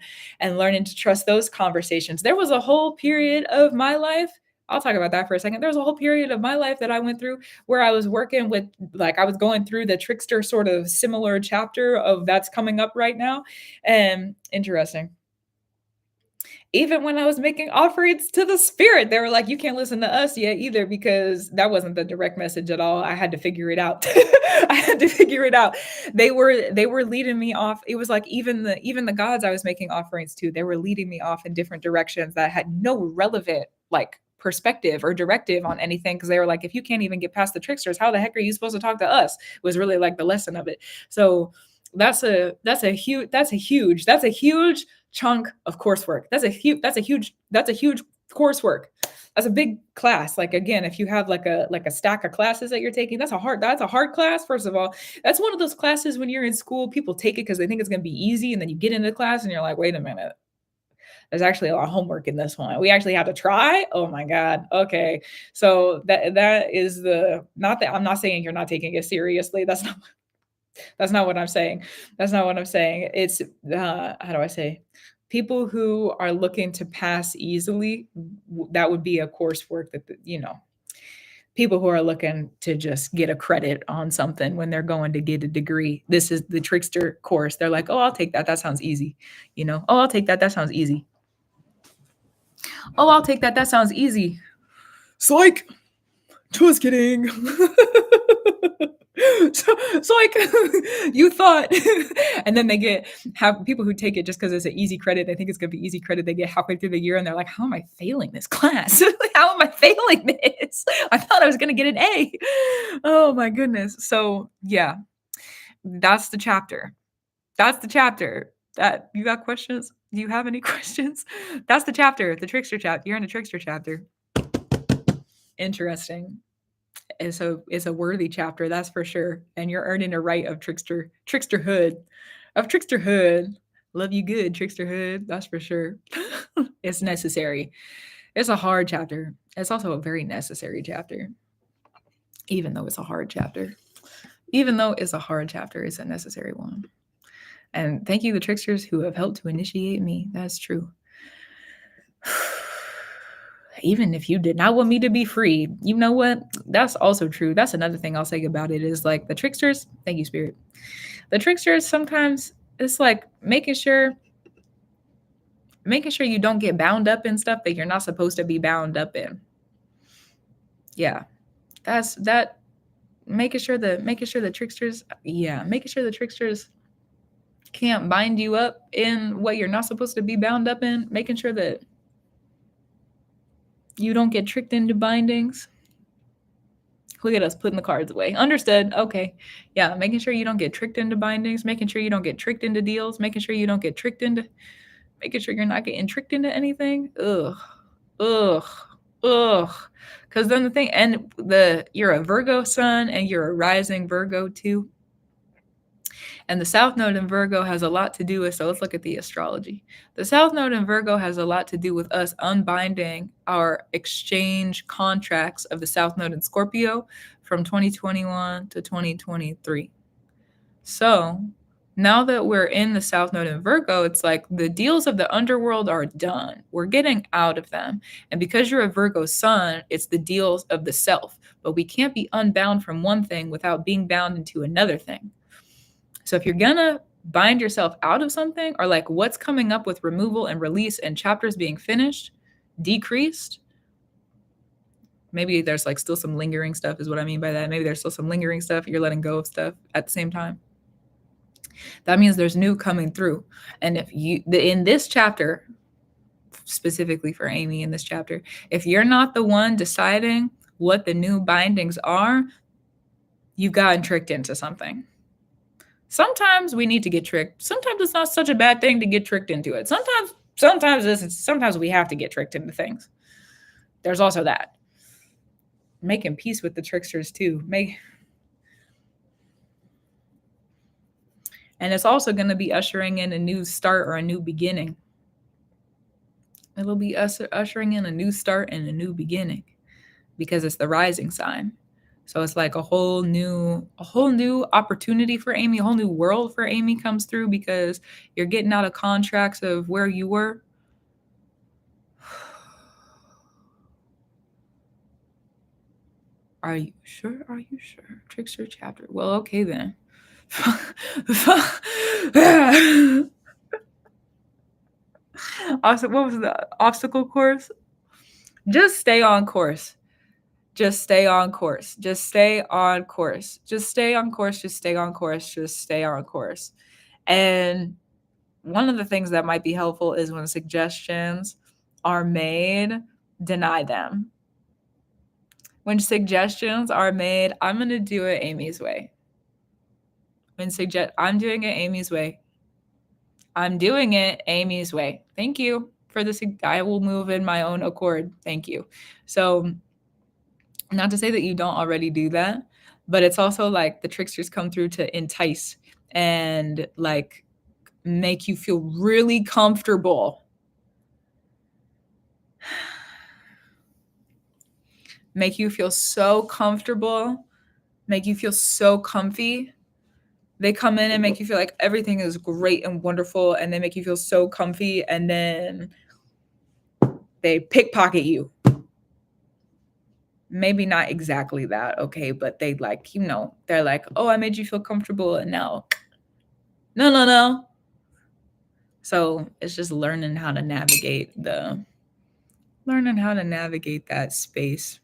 learning to trust those conversations. There was a whole period of my life, I'll talk about that for a second. There was a whole period of my life that I went through where I was working with, like, I was going through the trickster sort of similar chapter of that's coming up right now. And interesting, even when I was making offerings to the spirit, they were like, you can't listen to us yet either, because that wasn't the direct message at all. I had to figure it out. I had to figure it out. They were leading me off. It was like even the gods I was making offerings to, they were leading me off in different directions that had no relevant like perspective or directive on anything, because they were like, if you can't even get past the tricksters, how the heck are you supposed to talk to us? Was really like the lesson of it. So that's a huge chunk of coursework. That's a huge coursework. That's a big class. Like, again, if you have like a stack of classes that you're taking, that's a hard class. First of all, that's one of those classes when you're in school, people take it because they think it's going to be easy, and then you get into the class and you're like, wait a minute, there's actually a lot of homework in this one. We actually have to try. Oh my God. Okay. So that is not that I'm not saying you're not taking it seriously. That's not what I'm saying. That's not what I'm saying. It's how do I say? People who are looking to pass easily, that would be a coursework that, people who are looking to just get a credit on something when they're going to get a degree. This is the trickster course. They're like, oh, I'll take that. That sounds easy. Oh, I'll take that. That sounds easy. Oh, I'll take that. That sounds easy. Psych. Just kidding. So like you thought, and then they have people who take it just because it's an easy credit. They think it's gonna be easy credit. They get halfway through the year and they're like, how am I failing this class? How am I failing this? I thought I was gonna get an A. Oh my goodness. So yeah, that's the chapter. That you got questions? Do you have any questions? That's the chapter, the trickster chapter. You're in a trickster chapter. Interesting. It's a worthy chapter, that's for sure. And you're earning a right of tricksterhood. Love you good, tricksterhood, that's for sure. It's necessary. It's a hard chapter. It's also a very necessary chapter. Even though it's a hard chapter. It's a necessary one. And thank you, the tricksters who have helped to initiate me. That's true. Even if you did not want me to be free, you know what? That's also true. That's another thing I'll say about it is like the tricksters. Thank you, Spirit. The tricksters, sometimes it's like making sure you don't get bound up in stuff that you're not supposed to be bound up in. Yeah, that's that. Making sure the tricksters can't bind you up in what you're not supposed to be bound up in. Making sure that you don't get tricked into bindings. Look at us putting the cards away. Understood. Okay. Yeah. Making sure you don't get tricked into bindings, making sure you don't get tricked into deals, making sure you don't get tricked into, making sure you're not getting tricked into anything. Ugh. Because then the thing, and you're a Virgo sun and you're a rising Virgo too. And the South Node in Virgo has a lot to do with, so let's look at the astrology. The South Node in Virgo has a lot to do with us unbinding our exchange contracts of the South Node in Scorpio from 2021 to 2023. So now that we're in the South Node in Virgo, it's like the deals of the underworld are done. We're getting out of them. And because you're a Virgo sun, it's the deals of the self. But we can't be unbound from one thing without being bound into another thing. So if you're gonna bind yourself out of something, or like what's coming up with removal and release and chapters being finished, decreased, maybe there's like still some lingering stuff is what I mean by that. Maybe there's still some lingering stuff. You're letting go of stuff at the same time. That means there's new coming through. And if in this chapter, specifically for Amy in this chapter, if you're not the one deciding what the new bindings are, you've gotten tricked into something. Sometimes we need to get tricked. Sometimes it's not such a bad thing to get tricked into it. Sometimes we have to get tricked into things. There's also that. Making peace with the tricksters too. And it's also going to be ushering in a new start or a new beginning. It'll be ushering in a new start and a new beginning because it's the rising sign. So it's like a whole new opportunity for Amy, a whole new world for Amy comes through because you're getting out of contracts of where you were. Are you sure? Are you sure? Trickster chapter. Well, okay then. Also, what was the obstacle course? Just stay on course. Just stay on course. Just stay on course. Just stay on course. Just stay on course. Just stay on course. And one of the things that might be helpful is when suggestions are made, deny them. When suggestions are made, I'm going to do it Amy's way. I'm doing it Amy's way. I'm doing it Amy's way. Thank you for this. I will move in my own accord. Thank you. So, not to say that you don't already do that, but it's also like the tricksters come through to entice and like make you feel really comfortable. Make you feel so comfortable. Make you feel so comfy. They come in and make you feel like everything is great and wonderful, and they make you feel so comfy, and then they pickpocket you. Maybe not exactly that, okay, but they like, they're like, oh, I made you feel comfortable, and now, no. So it's just learning how to navigate that space.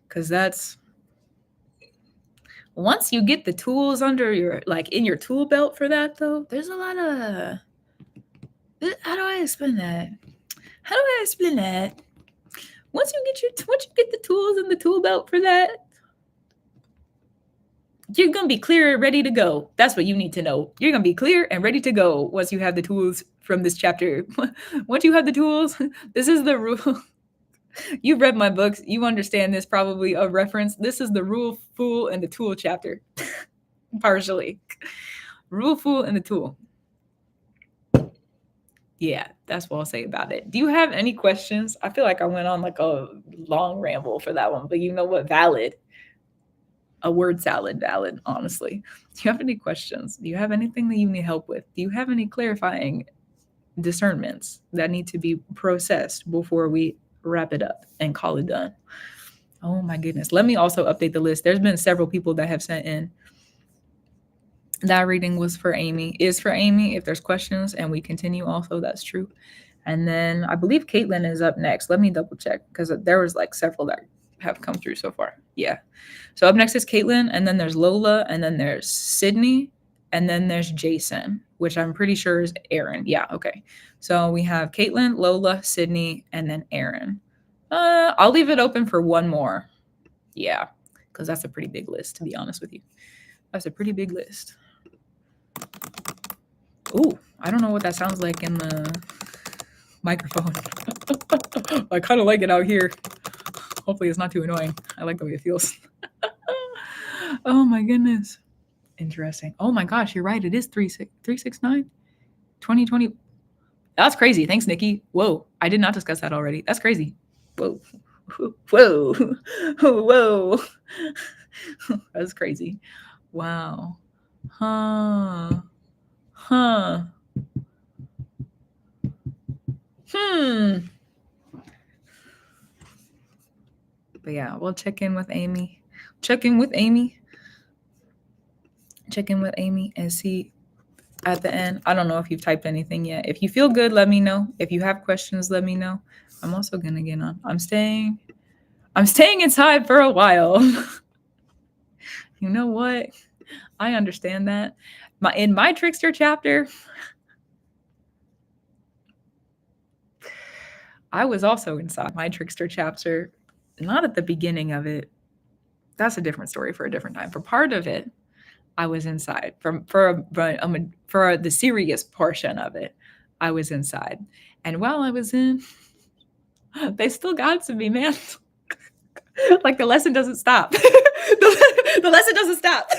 Because that's, once you get the tools under your, like in your tool belt for that though, there's a lot of, how do I explain that? Once you get the tools in the tool belt for that, you're going to be clear and ready to go. That's what you need to know. You're going to be clear and ready to go once you have the tools from this chapter. Once you have the tools, this is the rule. You've read my books. You understand this probably a reference. This is the rule, fool, and the tool chapter. Partially. Rule, fool, and the tool. Yeah, that's what I'll say about it. Do you have any questions? I feel like I went on like a long ramble for that one, but you know what? Valid. A word salad, valid, honestly. Do you have any questions? Do you have anything that you need help with? Do you have any clarifying discernments that need to be processed before we wrap it up and call it done? Oh my goodness. Let me also update the list. There's been several people that have sent in. That reading was for Amy, is for Amy. If there's questions and we continue also, that's true. And then I believe Caitlin is up next. Let me double check because there was like several that have come through so far. Yeah. So up next is Caitlin, and then there's Lola, and then there's Sydney, and then there's Jason, which I'm pretty sure is Aaron. Yeah, okay. So we have Caitlin, Lola, Sydney, and then Aaron. I'll leave it open for one more. Yeah, because that's a pretty big list, to be honest with you. That's a pretty big list. Ooh, I don't know what that sounds like in the microphone. I kind of like it out here. Hopefully it's not too annoying. I like the way it feels. Oh my goodness. Interesting. Oh my gosh, you're right. It is 369. 2020. That's crazy. Thanks, Nikki. Whoa. I did not discuss that already. That's crazy. Whoa. Whoa. Whoa. That's crazy. Wow. Huh. But yeah, we'll check in with Amy. Check in with Amy and see at the end. I don't know if you've typed anything yet. If you feel good, let me know. If you have questions, let me know. I'm also gonna get on. I'm staying inside for a while. You know what? I understand that. In my trickster chapter, I was also inside my trickster chapter, not at the beginning of it. That's a different story for a different time. For part of it, I was inside. For the serious portion of it, I was inside. And while I was in, they still got to me, man. Like the lesson doesn't stop. The lesson doesn't stop.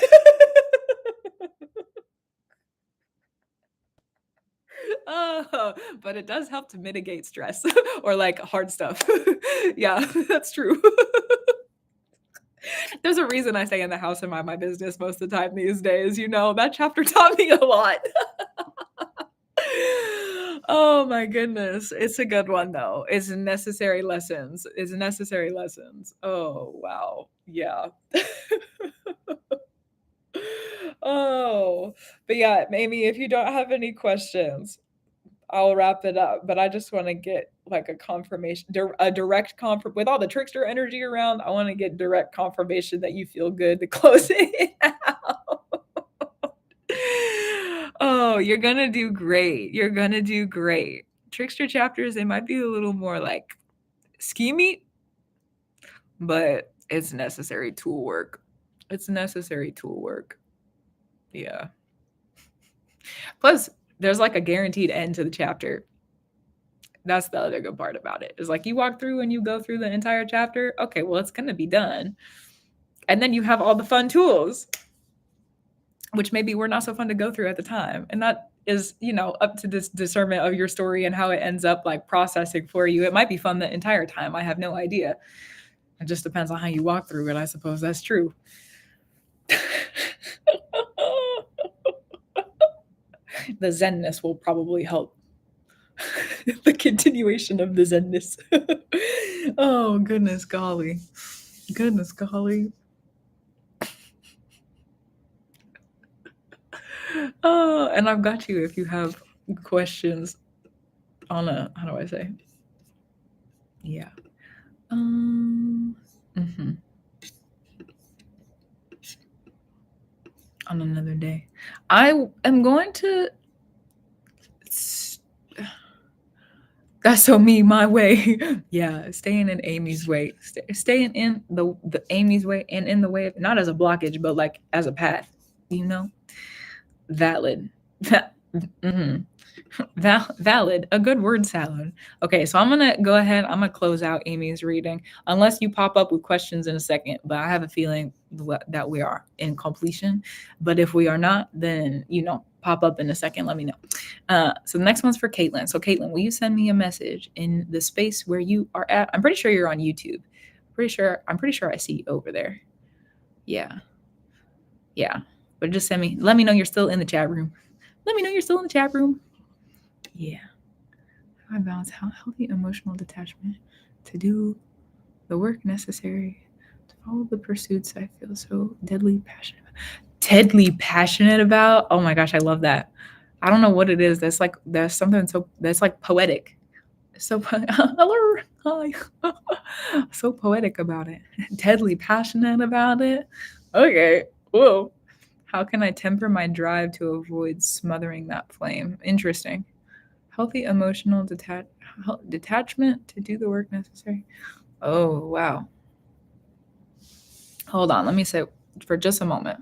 Oh, but it does help to mitigate stress or like hard stuff. Yeah, that's true. There's a reason I stay in the house and mind my business most of the time these days. You know, that chapter taught me a lot. Oh my goodness. It's a good one though. It's necessary lessons. It's necessary lessons. Oh, wow. Yeah. Oh, but yeah, maybe if you don't have any questions, I'll wrap it up. But I just want to get like a confirmation, a direct confirm with all the trickster energy around. I want to get direct confirmation that you feel good to close it out. Oh, you're gonna do great. You're gonna do great. Trickster chapters, they might be a little more like schemy, but it's necessary tool work. It's necessary tool work. Yeah. Plus, there's like a guaranteed end to the chapter. That's the other good part about it. Is like you walk through and you go through the entire chapter. Okay, well, it's gonna be done. And then you have all the fun tools, which maybe were not so fun to go through at the time. And that is, you know, up to this discernment of your story and how it ends up like processing for you. It might be fun the entire time. I have no idea. It just depends on how you walk through it. I suppose that's true. The zenness will probably help. The continuation of the zenness. Oh, goodness golly. Goodness golly. Oh, and I've got you if you have questions on a, how do I say? Yeah. Mm-hmm. On another day. I am going to, that's so me, my way. Yeah, staying in Amy's way. Staying in the Amy's way and in the way of, not as a blockage, but like as a path, you know? Valid. Mm-hmm. Valid. A good word salad. Okay, so I'm gonna go ahead. I'm gonna close out Amy's reading, unless you pop up with questions in a second. But I have a feeling that we are in completion. But if we are not, then you know, pop up in a second. Let me know. So the next one's for Caitlin. So Caitlin, will you send me a message in the space where you are at? I'm pretty sure you're on YouTube. I'm pretty sure I see you over there. Yeah. But just send me. Let me know you're still in the chat room. Let me know you're still in the chat room. Yeah. I balance how healthy emotional detachment to do the work necessary to follow the pursuits I feel so deadly passionate about. Deadly passionate about? Oh my gosh, I love that. I don't know what it is. There's something so that's like poetic. So hello, hi. So poetic about it. Deadly passionate about it. Okay. Whoa. How can I temper my drive to avoid smothering that flame? Interesting. Healthy emotional detachment to do the work necessary. Oh, wow. Hold on. Let me say for just a moment.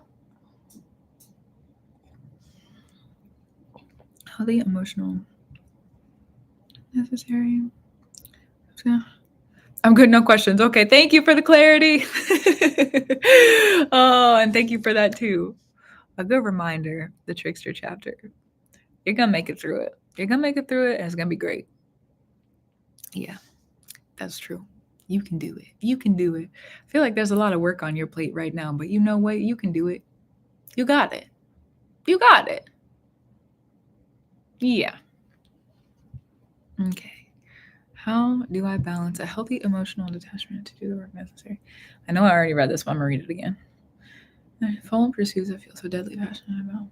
Healthy emotional necessary. I'm good. No questions. Okay. Thank you for the clarity. Oh, and thank you for that too. A good reminder, the trickster chapter. You're going to make it through it. You're going to make it through it and it's going to be great. Yeah, that's true. You can do it. You can do it. I feel like there's a lot of work on your plate right now, but you know what? You can do it. You got it. You got it. Yeah. Okay. How do I balance a healthy emotional detachment to do the work necessary? I know I already read this one. I'm going to read it again. Follow pursuits I feel so deadly passionate about.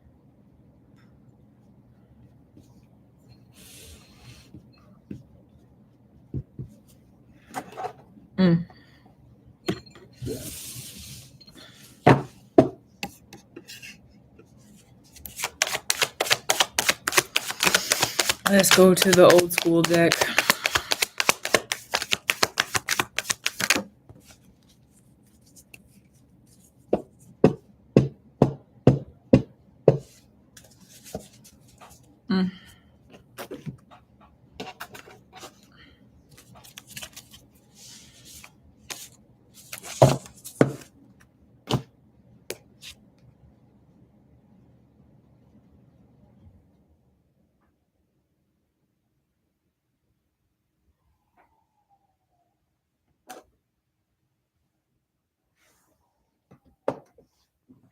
Let's go to the old school deck.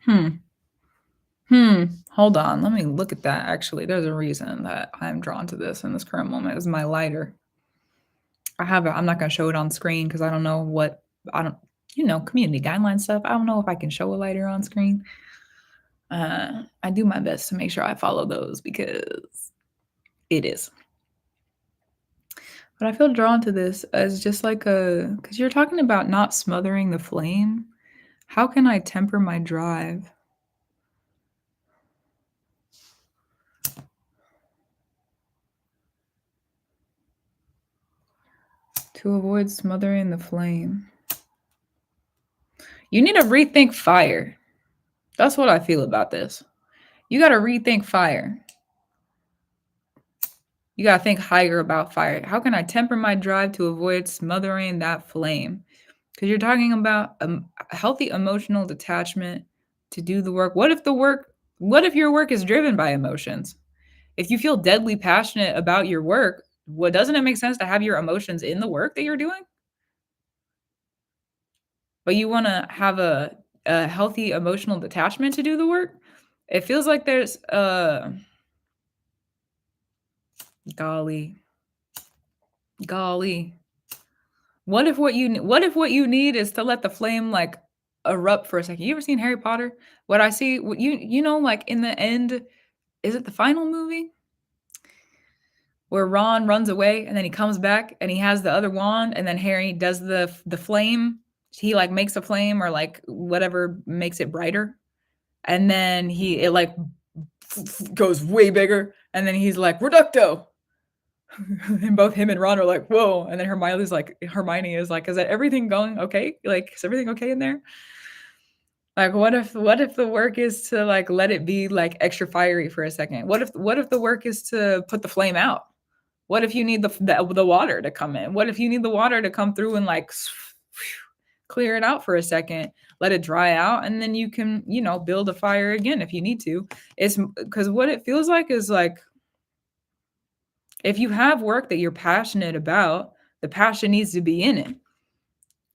Hmm. Hold on. Let me look at that. Actually, there's a reason that I'm drawn to this in this current moment is my lighter. I have it. I'm not gonna show it on screen because I don't know what I don't community guideline stuff. I don't know if I can show a lighter on screen. I do my best to make sure I follow those because it is. But I feel drawn to this as just like a because you're talking about not smothering the flame. How can I temper my drive to avoid smothering the flame? You need to rethink fire. That's what I feel about this. You got to rethink fire. You got to think higher about fire. How can I temper my drive to avoid smothering that flame? Because you're talking about a healthy emotional detachment to do the work. What if your work is driven by emotions? If you feel deadly passionate about your work, doesn't it make sense to have your emotions in the work that you're doing? But you want to have a healthy emotional detachment to do the work? It feels like there's golly, golly. What if what you need is to let the flame like erupt for a second? You ever seen Harry Potter? What I see, like in the end, is it the final movie where Ron runs away and then he comes back and he has the other wand and then Harry does the flame. He like makes a flame or like whatever makes it brighter, and then it like goes way bigger, and then he's like reducto, and both him and Ron are like, "Whoa!" And then Hermione is like, "Is that everything going okay? Like, is everything okay in there?" Like, what if the work is to like let it be like extra fiery for a second? What if the work is to put the flame out? What if you need the water to come in? What if you need the water to come through and like clear it out for a second, let it dry out, and then you can build a fire again if you need to. It's because what it feels like is like if you have work that you're passionate about, the passion needs to be in it.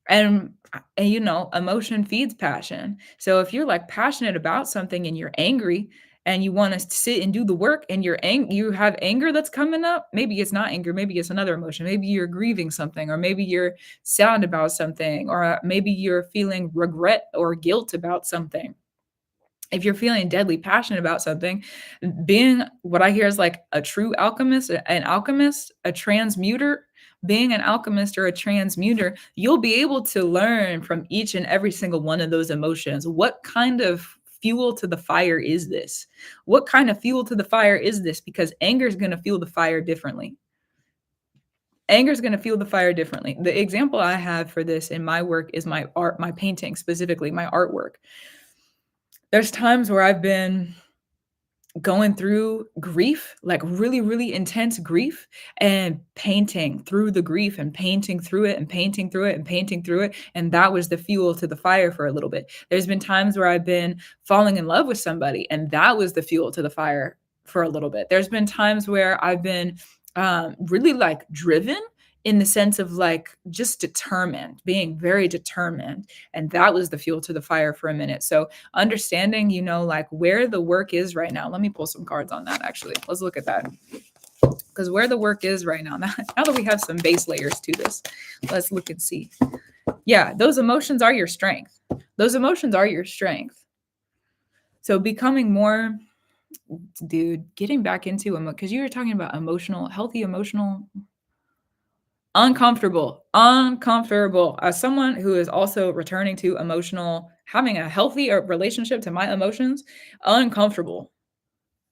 And emotion feeds passion. So if you're like passionate about something and you're angry and you want to sit and do the work and you have anger that's coming up, maybe it's not anger, maybe it's another emotion. Maybe you're grieving something, or maybe you're sad about something, or maybe you're feeling regret or guilt about something. If you're feeling deadly passionate about something, being what I hear is like a true alchemist, an alchemist, a transmuter, being an alchemist or a transmuter, you'll be able to learn from each and every single one of those emotions. What kind of fuel to the fire is this? What kind of fuel to the fire is this? Because anger is going to fuel the fire differently. Anger is going to fuel the fire differently. The example I have for this in my work is my art, my painting, specifically my artwork. There's times where I've been going through grief, like really, really intense grief, and painting through the grief and painting through it and painting through it and painting through it. And that was the fuel to the fire for a little bit. There's been times where I've been falling in love with somebody, and that was the fuel to the fire for a little bit. There's been times where I've been really like driven in the sense of like just determined, being very determined. And that was the fuel to the fire for a minute. So understanding, like where the work is right now. Let me pull some cards on that actually. Let's look at that. Because where the work is right now, now that we have some base layers to this, let's look and see. Yeah, those emotions are your strength. Those emotions are your strength. So becoming more, dude, getting back into them, because you were talking about healthy emotional. Uncomfortable. As someone who is also returning to having a healthy relationship to my emotions, uncomfortable.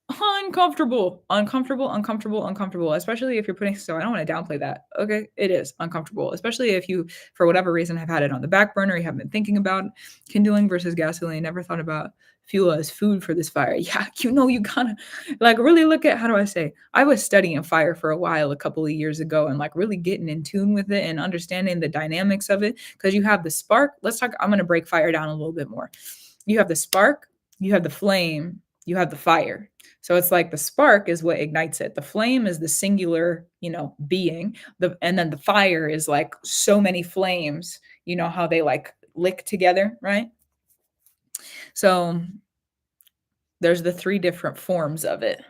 Uncomfortable, especially if you're so I don't want to downplay that. Okay, it is uncomfortable, especially if you, for whatever reason, have had it on the back burner, you haven't been thinking about kindling versus gasoline, never thought about fuel as food for this fire. Yeah, you gotta like really look at, how do I say, I was studying fire for a while a couple of years ago and like really getting in tune with it and understanding the dynamics of it, because you have the spark. I'm going to break fire down a little bit more. You have the spark, you have the flame, you have the fire. So it's like the spark is what ignites it. The flame is the singular, being. And then the fire is like so many flames, how they like lick together, right? So there's the three different forms of it: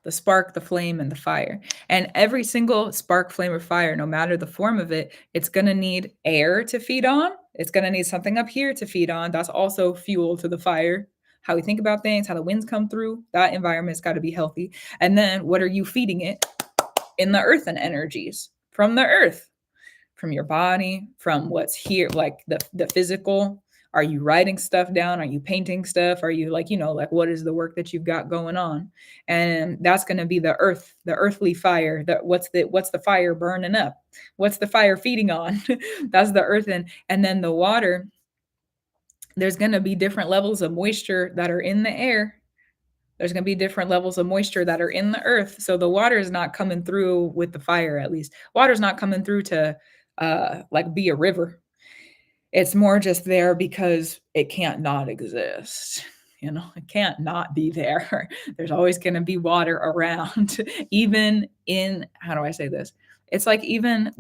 the spark, the flame, and the fire. And every single spark, flame, or fire, no matter the form of it, it's going to need air to feed on. It's going to need something up here to feed on. That's also fuel to the fire. How we think about things, how the winds come through, that environment's got to be healthy. And then what are you feeding it? In the earth and energies from the earth, from your body, from what's here, like the physical. Are you writing stuff down? Are you painting stuff? Are you like, like what is the work that you've got going on? And that's going to be the earth, the earthly fire. That what's the fire burning up? What's the fire feeding on? That's the earth. And then the water, there's going to be different levels of moisture that are in the air. There's going to be different levels of moisture that are in the earth. So the water is not coming through with the fire, at least. Water's not coming through to like be a river. It's more just there because it can't not exist. It can't not be there. There's always going to be water around, even in, how do I say this? It's like even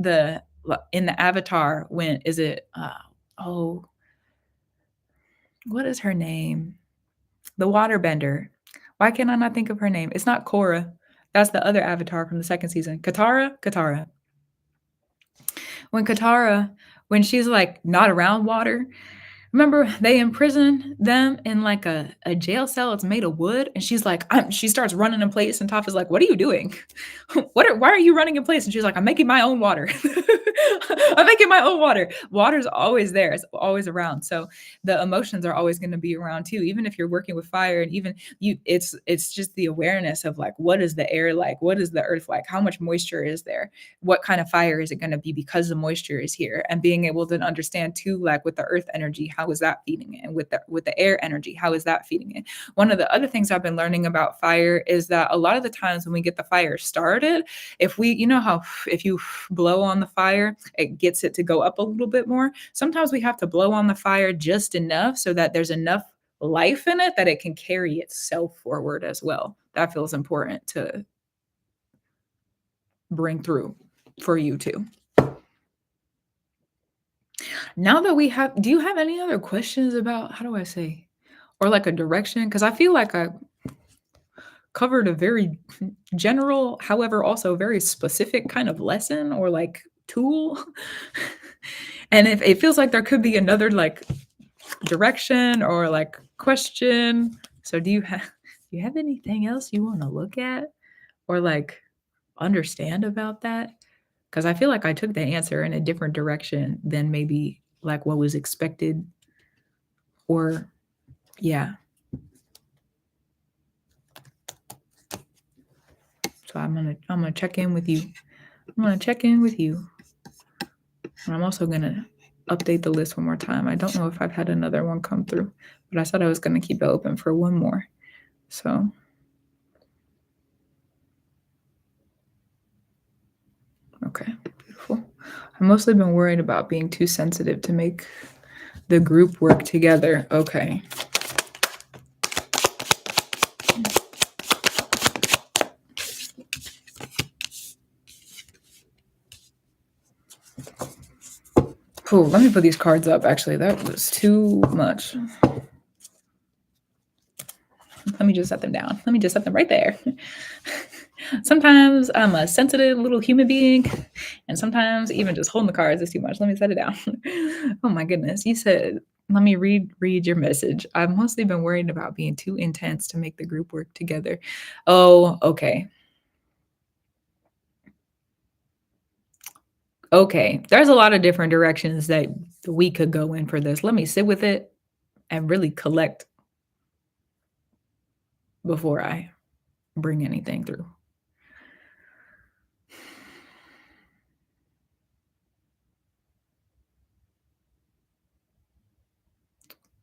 in the Avatar, when is it, what is her name? The waterbender. Why can I not think of her name? It's not Korra. That's the other Avatar from the second season. Katara. When she's like not around water, remember they imprison them in like a jail cell. It's made of wood, and she's like, she starts running in place, and Toph is like, "What are you doing? Why are you running in place?" And she's like, "I'm making my own water. I'm making my own water." Water's always there; it's always around. So the emotions are always going to be around too, even if you're working with fire, and even you. It's just the awareness of like, what is the air like? What is the earth like? How much moisture is there? What kind of fire is it going to be because the moisture is here? And being able to understand too, like with the earth energy, how is that feeding it? And with the air energy, how is that feeding it? One of the other things I've been learning about fire is that a lot of the times when we get the fire started, if how if you blow on the fire, it gets it to go up a little bit more. Sometimes we have to blow on the fire just enough so that there's enough life in it that it can carry itself forward as well. That feels important to bring through for you too. Now that do you have any other questions about, how do I say, or like a direction? Because I feel like I covered a very general, however, also very specific kind of lesson or like tool. And if it feels like there could be another like direction or like question. So do you have anything else you want to look at or like understand about that? Because I feel like I took the answer in a different direction than maybe like what was expected, or yeah. So I'm gonna check in with you. I'm gonna check in with you. And I'm also gonna update the list one more time. I don't know if I've had another one come through, but I said I was gonna keep it open for one more. So okay, beautiful. I've mostly been worried about being too sensitive to make the group work together. Okay. Oh, let me put these cards up. Actually, that was too much. Let me just set them down. Let me just set them right there. Sometimes I'm a sensitive little human being, and sometimes even just holding the cards is too much. Let me set it down. Oh my goodness. You said, let me read your message. I've mostly been worried about being too intense to make the group work together. Oh, okay. Okay. There's a lot of different directions that we could go in for this. Let me sit with it and really collect before I bring anything through.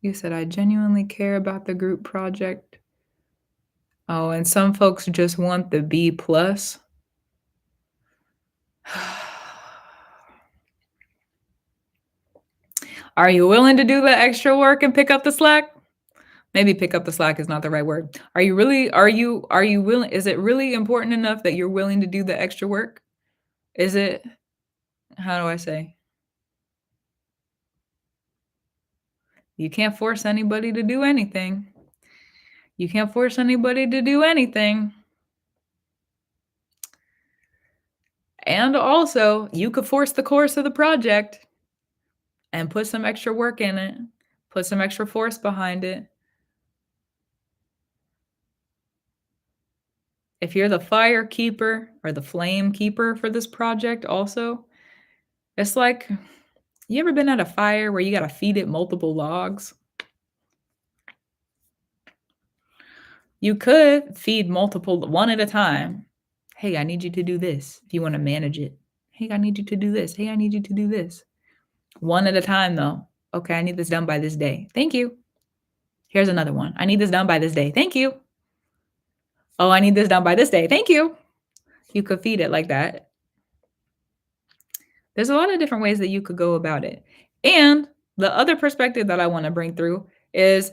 You said, I genuinely care about the group project. Oh, and some folks just want the B plus. Are you willing to do the extra work and pick up the slack? Maybe pick up the slack is not the right word. Are you willing? Is it really important enough that you're willing to do the extra work? Is it, how do I say? You can't force anybody to do anything. You can't force anybody to do anything. And also, you could force the course of the project and put some extra work in it, put some extra force behind it. If you're the fire keeper or the flame keeper for this project, also, it's like, you ever been at a fire where you got to feed it multiple logs? You could feed multiple, one at a time. Hey, I need you to do this if you want to manage it. Hey, I need you to do this. Hey, I need you to do this. One at a time, though. Okay, I need this done by this day. Thank you. Here's another one. I need this done by this day. Thank you. Oh, I need this done by this day. Thank you. You could feed it like that. There's a lot of different ways that you could go about it. And the other perspective that I want to bring through is,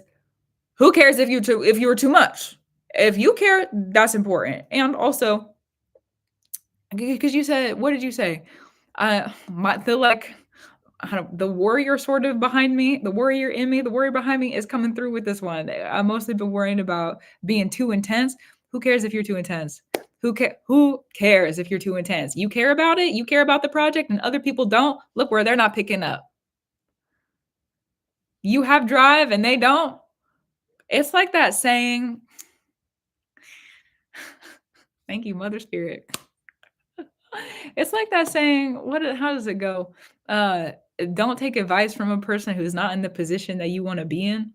who cares if you were too much? If you care, that's important. And also, because you said, what did you say? The like, the warrior sort of behind me, the warrior in me, the warrior behind me is coming through with this one. I've mostly been worrying about being too intense. Who cares if you're too intense? Who cares if you're too intense? You care about it. You care about the project, and other people don't. Look where they're not picking up. You have drive, and they don't. It's like that saying. Thank you, Mother Spirit. It's like that saying, how does it go? Don't take advice from a person who's not in the position that you want to be in.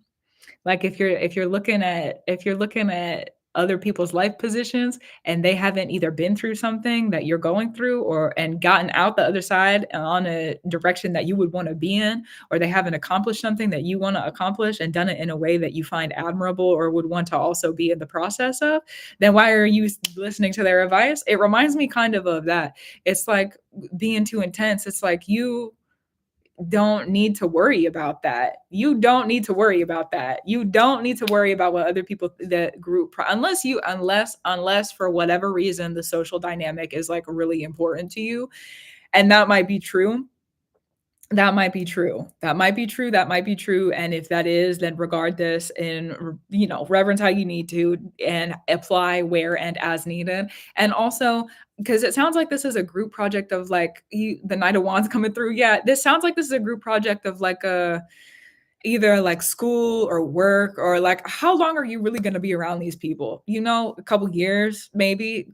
Like if you're looking at other people's life positions and they haven't either been through something that you're going through and gotten out the other side on a direction that you would want to be in, or they haven't accomplished something that you want to accomplish and done it in a way that you find admirable or would want to also be in the process of, then why are you listening to their advice? It reminds me kind of that. It's like being too intense. It's like you don't need to worry about that. You don't need to worry about that. You don't need to worry about what other people, that group, unless for whatever reason the social dynamic is like really important to you. And that might be true. That might be true. That might be true. That might be true. And if that is, then regard this and, reverence how you need to and apply where and as needed. And also, because it sounds like this is a group project of like the Knight of Wands coming through. Yeah, this sounds like this is a group project of like either like school or work, or like, how long are you really going to be around these people? A couple years, maybe.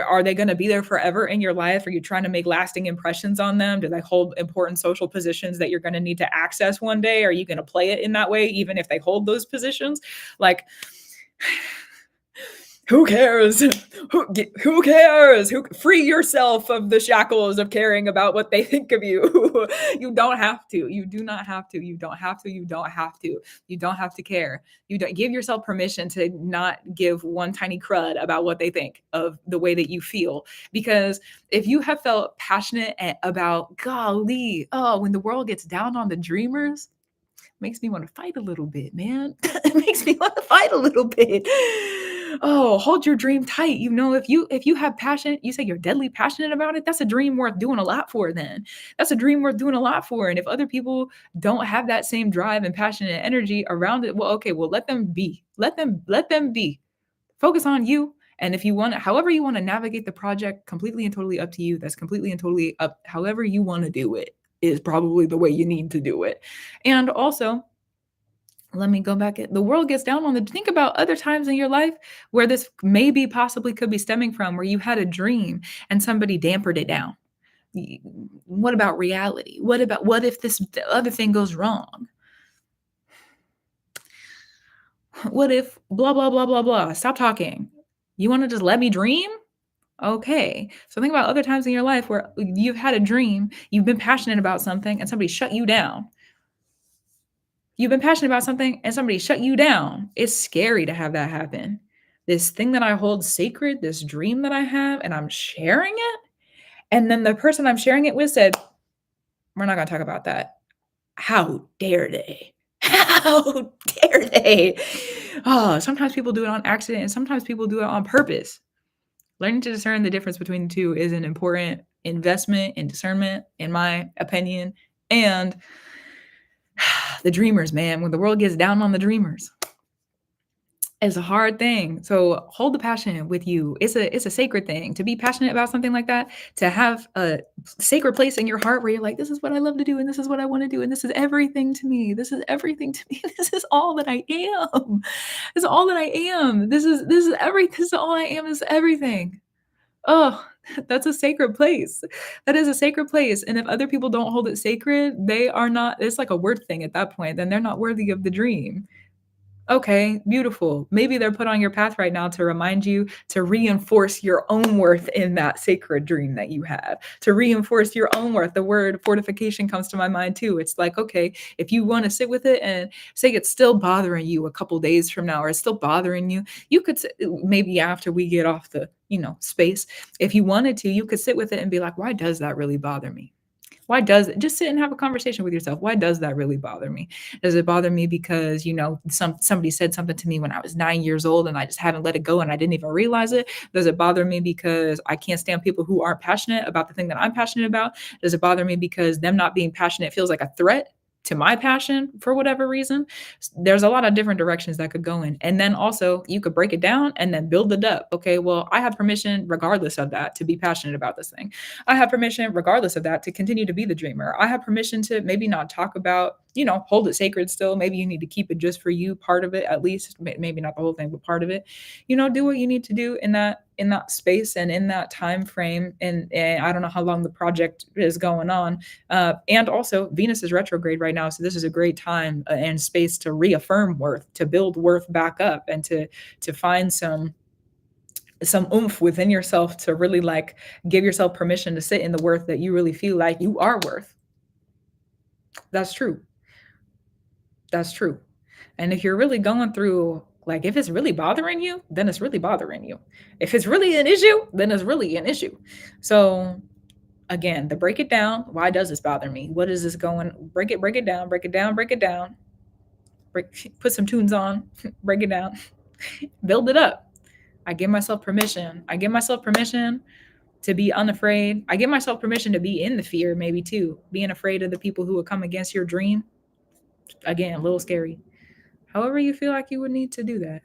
Are they going to be there forever in your life? Are you trying to make lasting impressions on them? Do they hold important social positions that you're going to need to access one day? Are you going to play it in that way, even if they hold those positions? Like, who cares? Who cares? Free yourself of the shackles of caring about what they think of you. You don't have to. You do not have to. You don't have to. You don't have to. You don't have to care. You don't give yourself permission to not give one tiny crud about what they think of the way that you feel. Because if you have felt passionate about, golly, when the world gets down on the dreamers, makes me want to fight a little bit, man. It makes me want to fight a little bit. Oh, hold your dream tight. If you have passion, you say you're deadly passionate about it, that's a dream worth doing a lot for then. That's a dream worth doing a lot for. And if other people don't have that same drive and passion and energy around it, well, okay, well, let them be. Let them be. Focus on you. And if you want, however you want to navigate the project, completely and totally up to you. That's completely and totally up. However you want to do it is probably the way you need to do it. And also, let me go back. The world gets down on think about other times in your life where this maybe possibly could be stemming from, where you had a dream and somebody dampened it down. What about reality? What if this other thing goes wrong? What if blah, blah, blah, blah, blah? Stop talking. You want to just let me dream? Okay. So think about other times in your life where you've had a dream, you've been passionate about something, and somebody shut you down. You've been passionate about something and somebody shut you down. It's scary to have that happen. This thing that I hold sacred, this dream that I have, and I'm sharing it. And then the person I'm sharing it with said, we're not going to talk about that. How dare they? How dare they? Oh, sometimes people do it on accident and sometimes people do it on purpose. Learning to discern the difference between the two is an important investment in discernment, in my opinion. And The dreamers, man, when the world gets down on the dreamers, it's a hard thing. So hold the passion with you. It's a sacred thing to be passionate about something like that, to have a sacred place in your heart where you're like, this is what I love to do, and this is what I want to do, and this is everything to me. This is everything to me. This is all that I am. This is all that I am. This is everything. This is all I am. This is everything. Oh, that's a sacred place. That is a sacred place. And if other people don't hold it sacred, they are not, it's like a word thing at that point. Then they're not worthy of the dream. Okay, beautiful. Maybe they're put on your path right now to remind you to reinforce your own worth in that sacred dream that you have, to reinforce your own worth. The word fortification comes to my mind too. It's like, okay, if you want to sit with it and say it's still bothering you a couple days from now, or it's still bothering you, you could maybe after we get off the, space, if you wanted to, you could sit with it and be like, why does that really bother me? Why does it? Just sit and have a conversation with yourself. Why does that really bother me? Does it bother me because, somebody said something to me when I was 9 years old and I just haven't let it go and I didn't even realize it? Does it bother me because I can't stand people who aren't passionate about the thing that I'm passionate about? Does it bother me because them not being passionate feels like a threat to my passion for whatever reason? There's a lot of different directions that could go in. And then also you could break it down and then build it up. Okay, well, I have permission regardless of that to be passionate about this thing. I have permission regardless of that to continue to be the dreamer. I have permission to maybe not talk about, hold it sacred still. Maybe you need to keep it just for you, part of it at least, maybe not the whole thing, but part of it. Do what you need to do in that space and in that time frame. And I don't know how long the project is going on. And also Venus is retrograde right now. So this is a great time and space to reaffirm worth, to build worth back up, and to find some oomph within yourself to really like give yourself permission to sit in the worth that you really feel like you are worth. That's true. That's true. And if you're really going through, like, if it's really bothering you, then it's really bothering you. If it's really an issue, then it's really an issue. So again, to break it down, why does this bother me? What is this going? Break it down, break it down, break it down. Put some tunes on, break it down, build it up. I give myself permission. I give myself permission to be unafraid. I give myself permission to be in the fear, maybe too. Being afraid of the people who would come against your dream. Again, a little scary. However you feel like you would need to do that.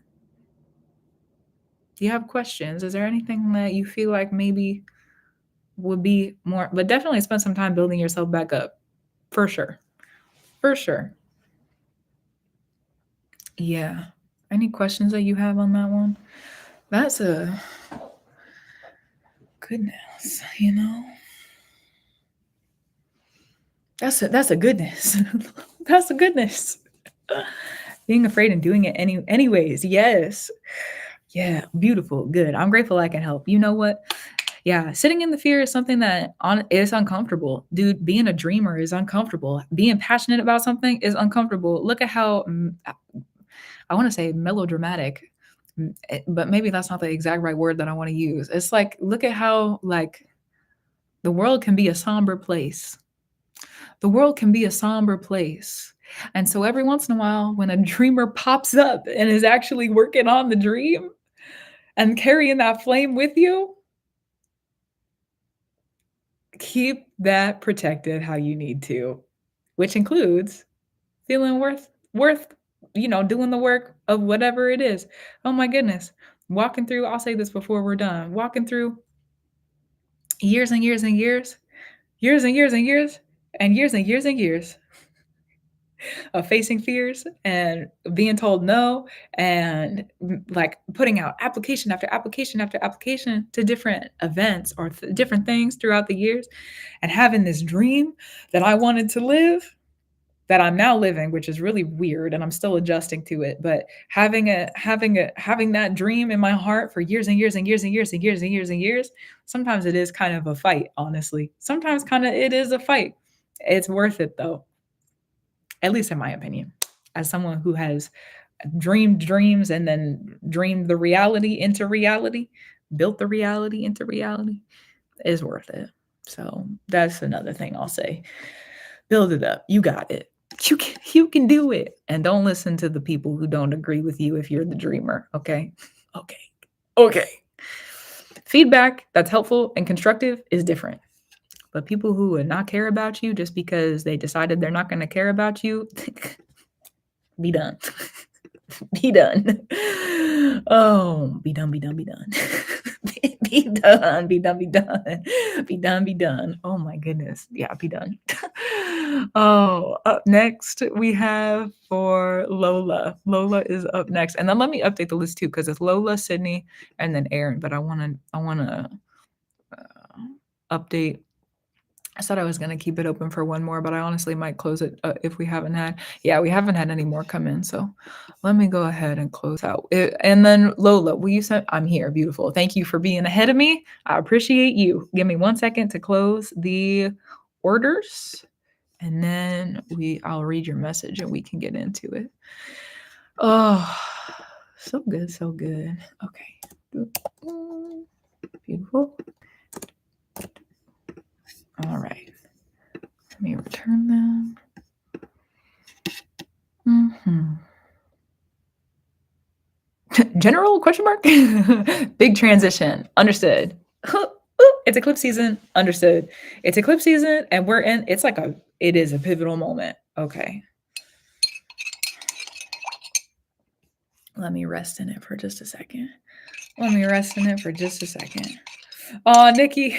Do you have questions? Is there anything that you feel like maybe would be more, but definitely spend some time building yourself back up. For sure. For sure. Yeah. Any questions that you have on that one? That's a goodness, That's a goodness. That's a goodness. Being afraid and doing it anyways. Yes. Yeah, beautiful. Good. I'm grateful I can help. You know what? Yeah, sitting in the fear is something that is uncomfortable. Dude, being a dreamer is uncomfortable. Being passionate about something is uncomfortable. Look at how I want to say melodramatic, but maybe that's not the exact right word that I want to use. It's like, look at how like the world can be a somber place. The world can be a somber place. And so every once in a while, when a dreamer pops up and is actually working on the dream and carrying that flame with you, keep that protected how you need to, which includes feeling worth, doing the work of whatever it is. Oh my goodness. Walking through, I'll say this before we're done, walking through years and years and years, years and years and years, and years and years and years of facing fears and being told no, and like putting out application after application after application to different events or different things throughout the years, and having this dream that I wanted to live, that I'm now living, which is really weird and I'm still adjusting to it, but having that dream in my heart for years and years and years and years and years and years and years, sometimes it is kind of a fight, honestly. Sometimes kind of it is a fight. It's worth it though. At least in my opinion. As someone who has dreamed dreams and then dreamed the reality into reality, built the reality into reality, is worth it. So that's another thing I'll say. Build it up. You got it. You can do it. And don't listen to the people who don't agree with you if you're the dreamer. Okay. Feedback that's helpful and constructive is different. But people who would not care about you just because they decided they're not going to care about you, be done. Be done. Oh, be done, be done, be done. Be done, be done, be done. Be done, be done. Oh my goodness. Yeah, be done. Oh, up next we have for Lola. Lola is up next. And then let me update the list too, because it's Lola, Sydney, and then Aaron. But I wanna update. I said I was going to keep it open for one more, but I honestly might close it if we haven't had. Yeah, we haven't had any more come in. So let me go ahead and close out. And then Lola, will you send? I'm here. Beautiful. Thank you for being ahead of me. I appreciate you. Give me 1 second to close the orders. And then I'll read your message and we can get into it. Oh, so good. So good. Okay. Beautiful. All right. Let me return them. General question mark? Big transition. Understood. It's eclipse season. Understood. It's eclipse season and we're in, it is a pivotal moment. Okay. Let me rest in it for just a second. Oh, Nikki.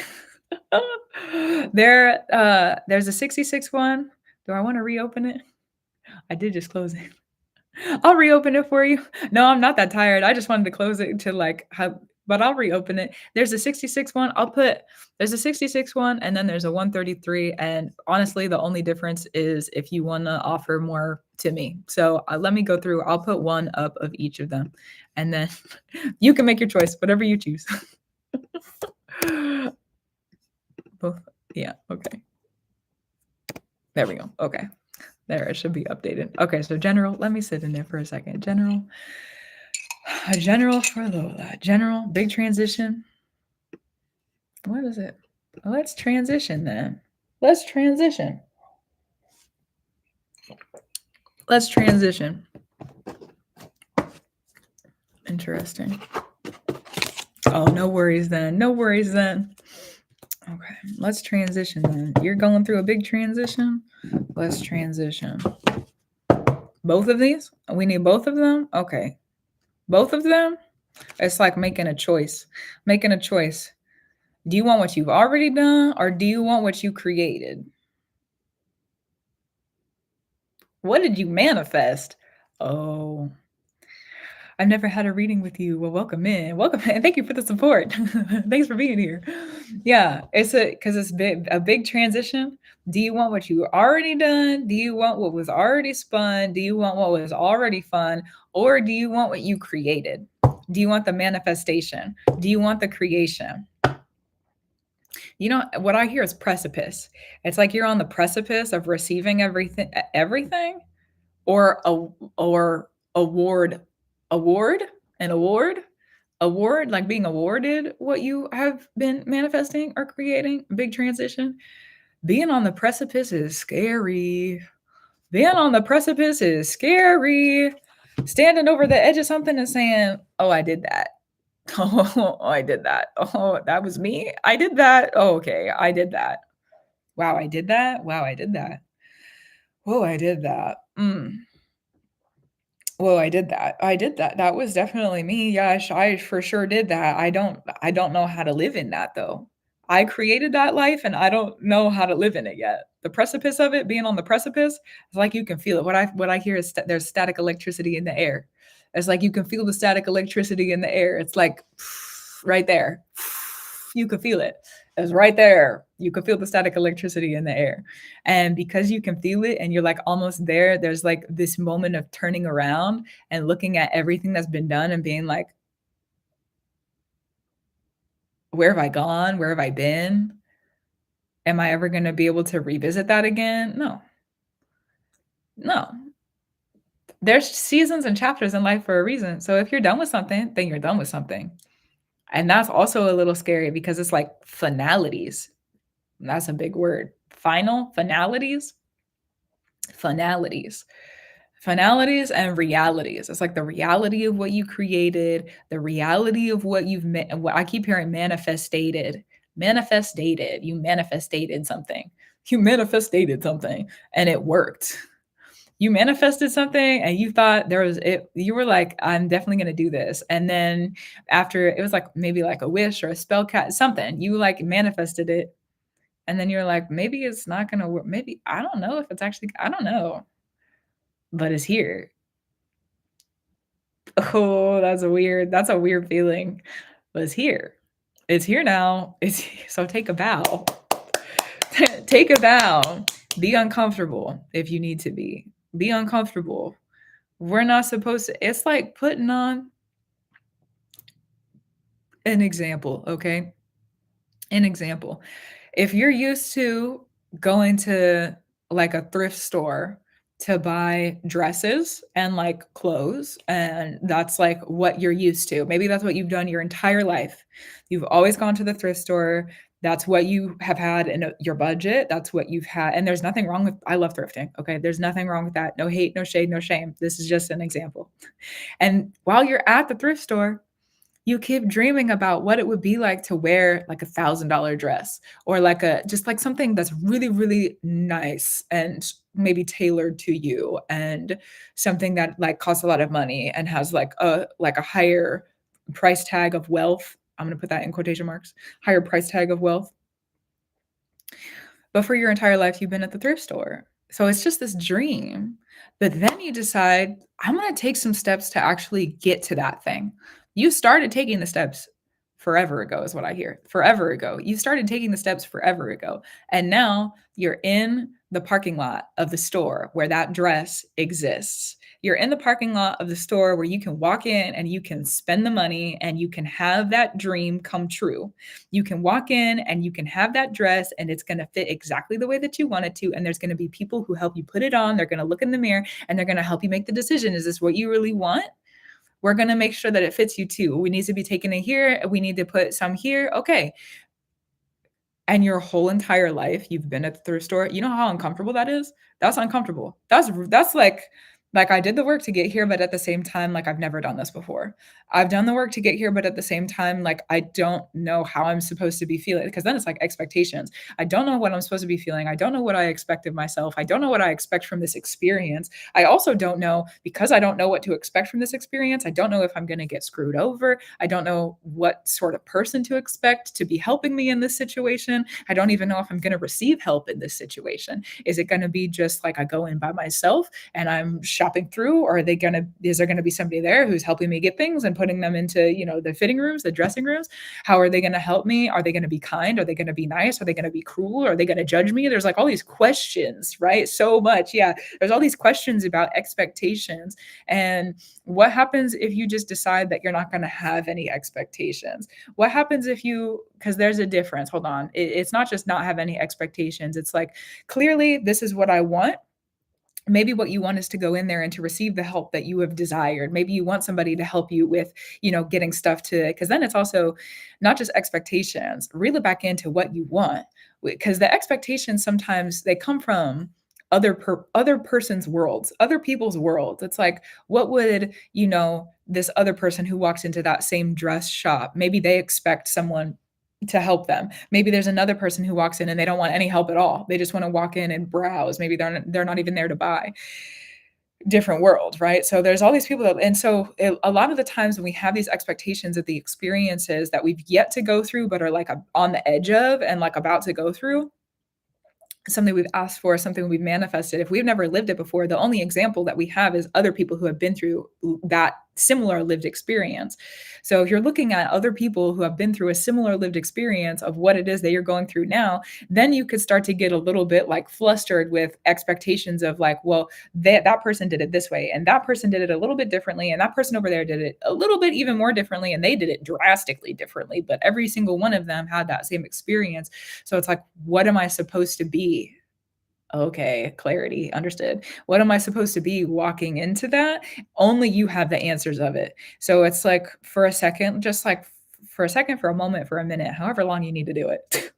There's a 66 one. Do I want to reopen it? I did just close it. I'll reopen it for you. No, I'm not that tired. I just wanted to close it to but I'll reopen it. There's a 66 one. There's a 66 one and then there's a 133. And honestly, the only difference is if you want to offer more to me. So let me go through. I'll put one up of each of them and then you can make your choice, whatever you choose. Both. Yeah. Okay. There we go. Okay. There, it should be updated. Okay, so general, let me sit in there for a second. General for Lola. General, big transition. What is it? Let's transition then. Let's transition. Interesting. Oh, no worries then. Okay, let's transition then. You're going through a big transition? Let's transition. Both of these? We need both of them? Okay. Both of them? It's like making a choice. Do you want what you've already done or do you want what you created? What did you manifest? Oh, I've never had a reading with you. Well, welcome in. Thank you for the support. Thanks for being here. Yeah, because it's a big transition. Do you want what you already done? Do you want what was already spun? Do you want what was already fun? Or do you want what you created? Do you want the manifestation? Do you want the creation? You know, what I hear is precipice. It's like you're on the precipice of receiving everything, or award, like being awarded what you have been manifesting or creating. Big transition. Being on the precipice is scary. Standing over the edge of something and saying, "Oh, I did that. Oh, I did that. Oh, that was me. I did that. Oh, okay, I did that. Wow, I did that. Wow, I did that. Whoa, I did that. Whoa, I did that. I did that. That was definitely me. Yes, I for sure did that. I don't know how to live in that though. I created that life and I don't know how to live in it yet. The precipice of it, being on the precipice, it's like you can feel it. What I hear is there's static electricity in the air. It's like you can feel the static electricity in the air. It's like right there. You can feel it. It's right there. You can feel the static electricity in the air. And because you can feel it and you're like almost there, there's like this moment of turning around and looking at everything that's been done and being like, where have I gone? Where have I been? Am I ever going to be able to revisit that again? No. There's seasons and chapters in life for a reason. So if you're done with something, then you're done with something. And that's also a little scary because it's like finalities. That's a big word. Finalities and realities. It's like the reality of what you created, the reality of what you've what I keep hearing manifested. Manifestated. You manifestated something. You manifestated something and it worked. You manifested something and you thought there was it, you were like, I'm definitely going to do this. And then after it was like maybe like a wish or a spell cat, something, you like manifested it. And then you're like, maybe it's not going to work. Maybe I don't know if it's actually, I don't know, but it's here. Oh, that's a weird feeling. But it's here. It's here now. It's so take a bow. Take a bow. Be uncomfortable if you need to be. Be uncomfortable. We're not supposed to, it's like putting on an example, okay? An example. If you're used to going to like a thrift store to buy dresses and like clothes, and that's like what you're used to. Maybe that's what you've done your entire life. You've always gone to the thrift store. That's what you have had in your budget. That's what you've had. And there's nothing wrong with, I love thrifting. Okay. There's nothing wrong with that. No hate, no shade, no shame. This is just an example. And while you're at the thrift store, you keep dreaming about what it would be like to wear like $1,000 dress or like a just like something that's really, really nice and maybe tailored to you and something that like costs a lot of money and has like a higher price tag of wealth. I'm going to put that in quotation marks, higher price tag of wealth. But for your entire life, you've been at the thrift store. So it's just this dream. But then you decide, I'm going to take some steps to actually get to that thing. You started taking the steps forever ago, is what I hear. Forever ago. You started taking the steps forever ago. And now you're in the parking lot of the store where that dress exists. You're in the parking lot of the store where you can walk in and you can spend the money and you can have that dream come true. You can walk in and you can have that dress and it's going to fit exactly the way that you want it to. And there's going to be people who help you put it on. They're going to look in the mirror and they're going to help you make the decision. Is this what you really want? We're going to make sure that it fits you too. We need to be taking it here. We need to put some here. Okay. And your whole entire life, you've been at the thrift store. You know how uncomfortable that is? That's uncomfortable. That's like I did the work to get here, but at the same time, like I've never done this before. I've done the work to get here, but at the same time, like I don't know how I'm supposed to be feeling because then it's like expectations. I don't know what I'm supposed to be feeling. I don't know what I expect of myself. I don't know what I expect from this experience. I also don't know because I don't know what to expect from this experience. I don't know if I'm going to get screwed over. I don't know what sort of person to expect to be helping me in this situation. I don't even know if I'm going to receive help in this situation. Is it going to be just like I go in by myself and I'm shopping through, or is there going to be somebody there who's helping me get things and putting them into, the fitting rooms, the dressing rooms? How are they going to help me? Are they going to be kind? Are they going to be nice? Are they going to be cruel? Are they going to judge me? There's like all these questions, right? So much. Yeah. There's all these questions about expectations. And what happens if you just decide that you're not going to have any expectations? What happens because there's a difference. Hold on. It's not just not have any expectations. It's like, clearly this is what I want. Maybe what you want is to go in there and to receive the help that you have desired. Maybe you want somebody to help you with, getting stuff because then it's also not just expectations, reel it back into what you want. Because the expectations sometimes they come from other person's worlds, other people's worlds. It's like, what would, this other person who walks into that same dress shop, maybe they expect someone to help them. Maybe there's another person who walks in and they don't want any help at all. They just want to walk in and browse. Maybe they're not even there to buy. Different world, right? So there's all these people and so a lot of the times when we have these expectations of the experiences that we've yet to go through, but are like on the edge of and like about to go through, something we've asked for, something we've manifested. If we've never lived it before, the only example that we have is other people who have been through that similar lived experience. So if you're looking at other people who have been through a similar lived experience of what it is that you're going through now, then you could start to get a little bit like flustered with expectations of like, well, that person did it this way, and that person did it a little bit differently, and that person over there did it a little bit even more differently, and they did it drastically differently, but every single one of them had that same experience. So it's like, what am I supposed to be? Okay, clarity, understood. What am I supposed to be walking into that? Only you have the answers of it. So it's like for a second, just like for a second, for a moment, for a minute, however long you need to do it,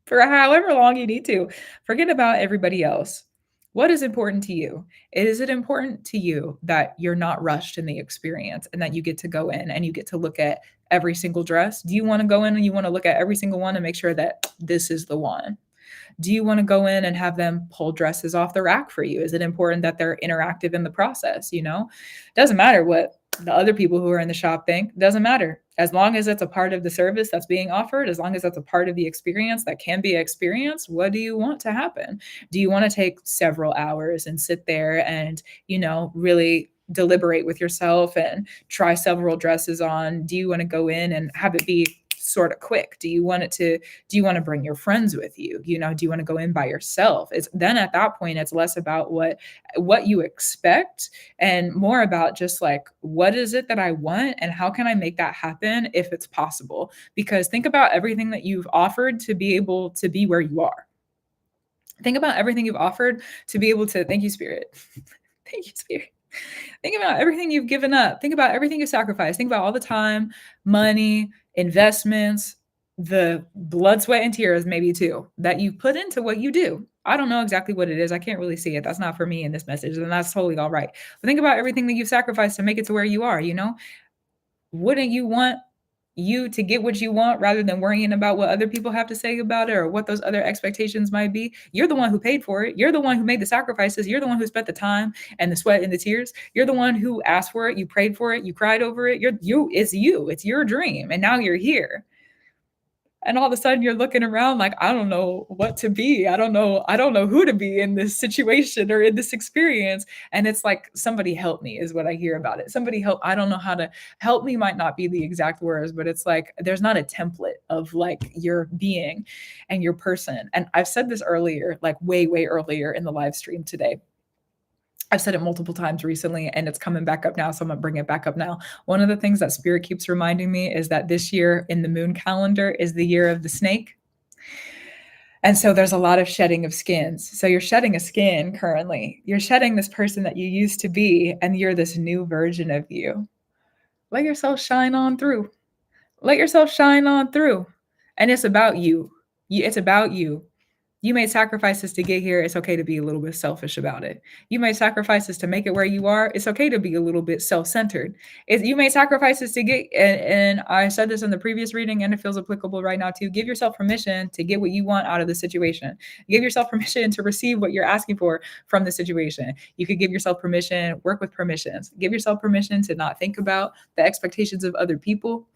for however long you need to, forget about everybody else. What is important to you? Is it important to you that you're not rushed in the experience and that you get to go in and you get to look at every single dress? Do you want to go in and you want to look at every single one and make sure that this is the one? Do you want to go in and have them pull dresses off the rack for you? Is it important that they're interactive in the process? Doesn't matter what the other people who are in the shop think. Doesn't matter. As long as it's a part of the service that's being offered, as long as that's a part of the experience that can be experienced, what do you want to happen? Do you want to take several hours and sit there and, really deliberate with yourself and try several dresses on? Do you want to go in and have it be sort of quick? Do you want to bring your friends with you? Do you want to go in by yourself? It's then at that point it's less about what you expect and more about just like, what is it that I want and how can I make that happen if it's possible? Because think about everything that you've offered to be able to be where you are. Think about everything you've offered to be able to, thank you, Spirit. Thank you, Spirit. Think about everything you've given up. Think about everything you sacrificed. Think about all the time, money, investments, the blood, sweat, and tears, maybe too, that you put into what you do. I don't know exactly what it is. I can't really see it. That's not for me in this message, and that's totally all right. But think about everything that you've sacrificed to make it to where you are, Wouldn't you want you to get what you want rather than worrying about what other people have to say about it or what those other expectations might be? You're the one who paid for it. You're the one who made the sacrifices. You're the one who spent the time and the sweat and the tears. You're the one who asked for it. You prayed for it. You cried over it. It's you. It's your dream. And now you're here. And all of a sudden you're looking around like, I don't know what to be. I don't know who to be in this situation or in this experience. And it's like, somebody help me is what I hear about it. Somebody help. I don't know how to help me might not be the exact words, but it's like, there's not a template of like your being and your person. And I've said this earlier, like way, way earlier in the live stream today. I've said it multiple times recently and it's coming back up now. So I'm going to bring it back up now. One of the things that Spirit keeps reminding me is that this year in the moon calendar is the year of the snake. And so there's a lot of shedding of skins. So you're shedding a skin currently. You're shedding this person that you used to be, and you're this new version of you. Let yourself shine on through. Let yourself shine on through. And it's about you. It's about you. You made sacrifices to get here. It's okay to be a little bit selfish about it. You made sacrifices to make it where you are. It's okay to be a little bit self-centered. You made sacrifices to get, and I said this in the previous reading, and it feels applicable right now too. Give yourself permission to get what you want out of the situation. Give yourself permission to receive what you're asking for from the situation. You could give yourself permission, work with permissions. Give yourself permission to not think about the expectations of other people,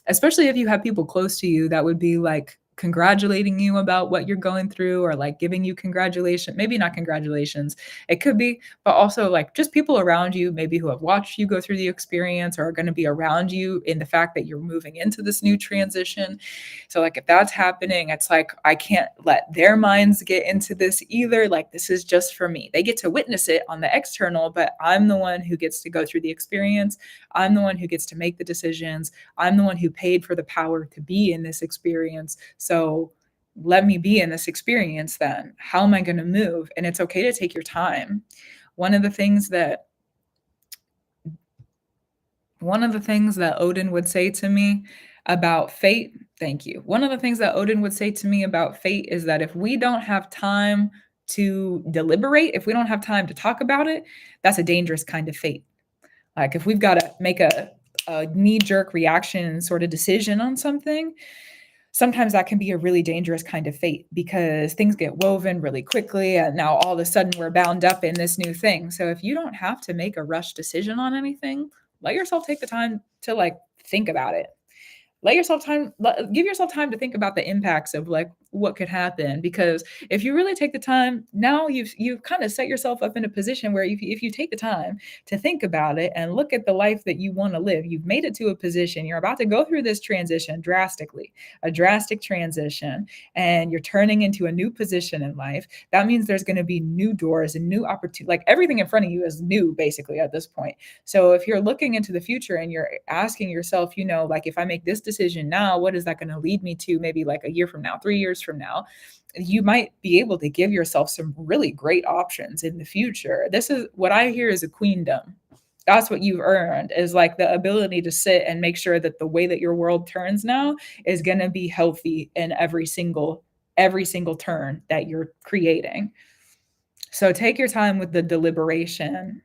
especially if you have people close to you that would be like, congratulating you about what you're going through or like giving you congratulations, maybe not congratulations, it could be, but also like just people around you, maybe who have watched you go through the experience or are going to be around you in the fact that you're moving into this new transition. So like if that's happening, it's like, I can't let their minds get into this either. Like this is just for me. They get to witness it on the external, but I'm the one who gets to go through the experience. I'm the one who gets to make the decisions. I'm the one who paid for the power to be in this experience. So let me be in this experience then. How am I going to move? And it's okay to take your time. One of the things that Odin would say to me about fate, thank you. One of the things that Odin would say to me about fate is that if we don't have time to deliberate, if we don't have time to talk about it, that's a dangerous kind of fate. Like if we've got to make a knee-jerk reaction sort of decision on something, sometimes that can be a really dangerous kind of fate because things get woven really quickly and now all of a sudden we're bound up in this new thing. So if you don't have to make a rush decision on anything, let yourself take the time to like think about it. Give yourself time to think about the impacts of like what could happen, because if you really take the time, now you've kind of set yourself up in a position where if you take the time to think about it and look at the life that you want to live, you've made it to a position, you're about to go through this transition a drastic transition, and you're turning into a new position in life. That means there's going to be new doors and new opportunities. Like everything in front of you is new basically at this point. So if you're looking into the future and you're asking yourself, like if I make this decision now, what is that going to lead me to maybe like a year from now, 3 years from now? You might be able to give yourself some really great options in the future. This is what I hear is a queendom. That's what you've earned, is like the ability to sit and make sure that the way that your world turns now is going to be healthy in every single turn that you're creating. So take your time with the deliberation,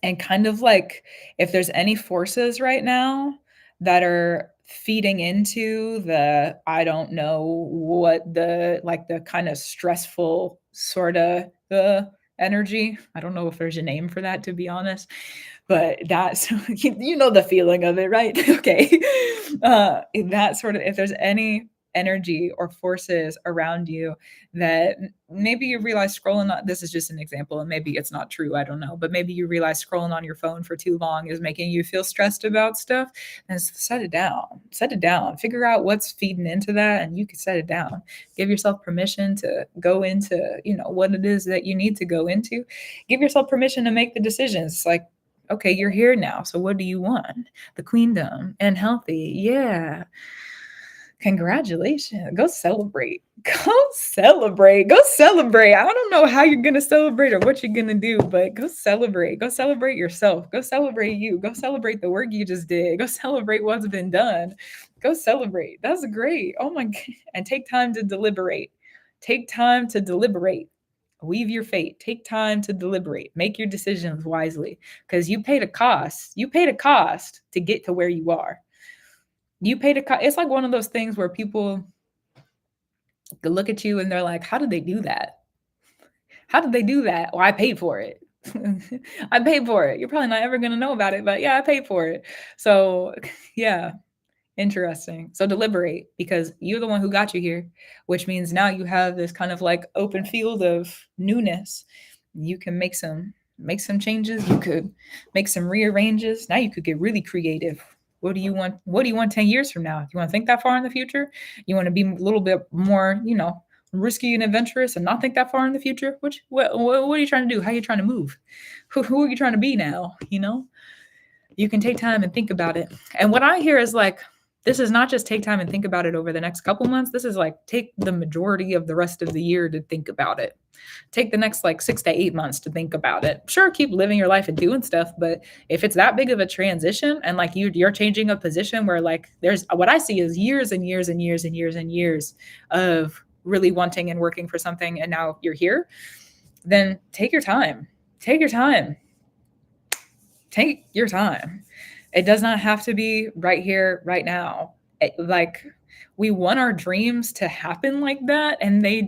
and kind of like, if there's any forces right now that are feeding into the, I don't know what, the like the kind of stressful sort of the energy. I don't know if there's a name for that, to be honest, but that's you know the feeling of it, right? Okay. That sort of, if there's any energy or forces around you that maybe you realize scrolling on, this is just an example and maybe it's not true, I don't know, but maybe you realize scrolling on your phone for too long is making you feel stressed about stuff, and set it down. Set it down, figure out what's feeding into that, and you can set it down. Give yourself permission to go into, what it is that you need to go into. Give yourself permission to make the decisions. Like, okay, you're here now, so what do you want? The queendom and healthy. Yeah. Congratulations. Go celebrate. Go celebrate. Go celebrate. I don't know how you're going to celebrate or what you're going to do, but go celebrate. Go celebrate yourself. Go celebrate you. Go celebrate the work you just did. Go celebrate what's been done. Go celebrate. That's great. Oh my God. And take time to deliberate. Take time to deliberate. Weave your fate. Take time to deliberate. Make your decisions wisely, because you paid a cost. You paid a cost to get to where you are. You paid a cost. It's like one of those things where people look at you and they're like, how did they do that? How did they do that? Well, I paid for it. I paid for it. You're probably not ever going to know about it, but yeah, I paid for it. So yeah, interesting. So deliberate, because you're the one who got you here, which means now you have this kind of like open field of newness. You can make some changes. You could make some rearranges. Now you could get really creative. What do you want? What do you want 10 years from now? Do you want to think that far in the future? You want to be a little bit more, risky and adventurous and not think that far in the future? What are you trying to do? How are you trying to move? Who are you trying to be now? You can take time and think about it. And what I hear is like, this is not just take time and think about it over the next couple months. This is like, take the majority of the rest of the year to think about it. Take the next like 6 to 8 months to think about it. Sure, keep living your life and doing stuff, but if it's that big of a transition and like you're changing a position where like there's, what I see is years and years and years and years and years of really wanting and working for something, and now you're here, then take your time. Take your time. Take your time. It does not have to be right here, right now. Like, we want our dreams to happen like that, and they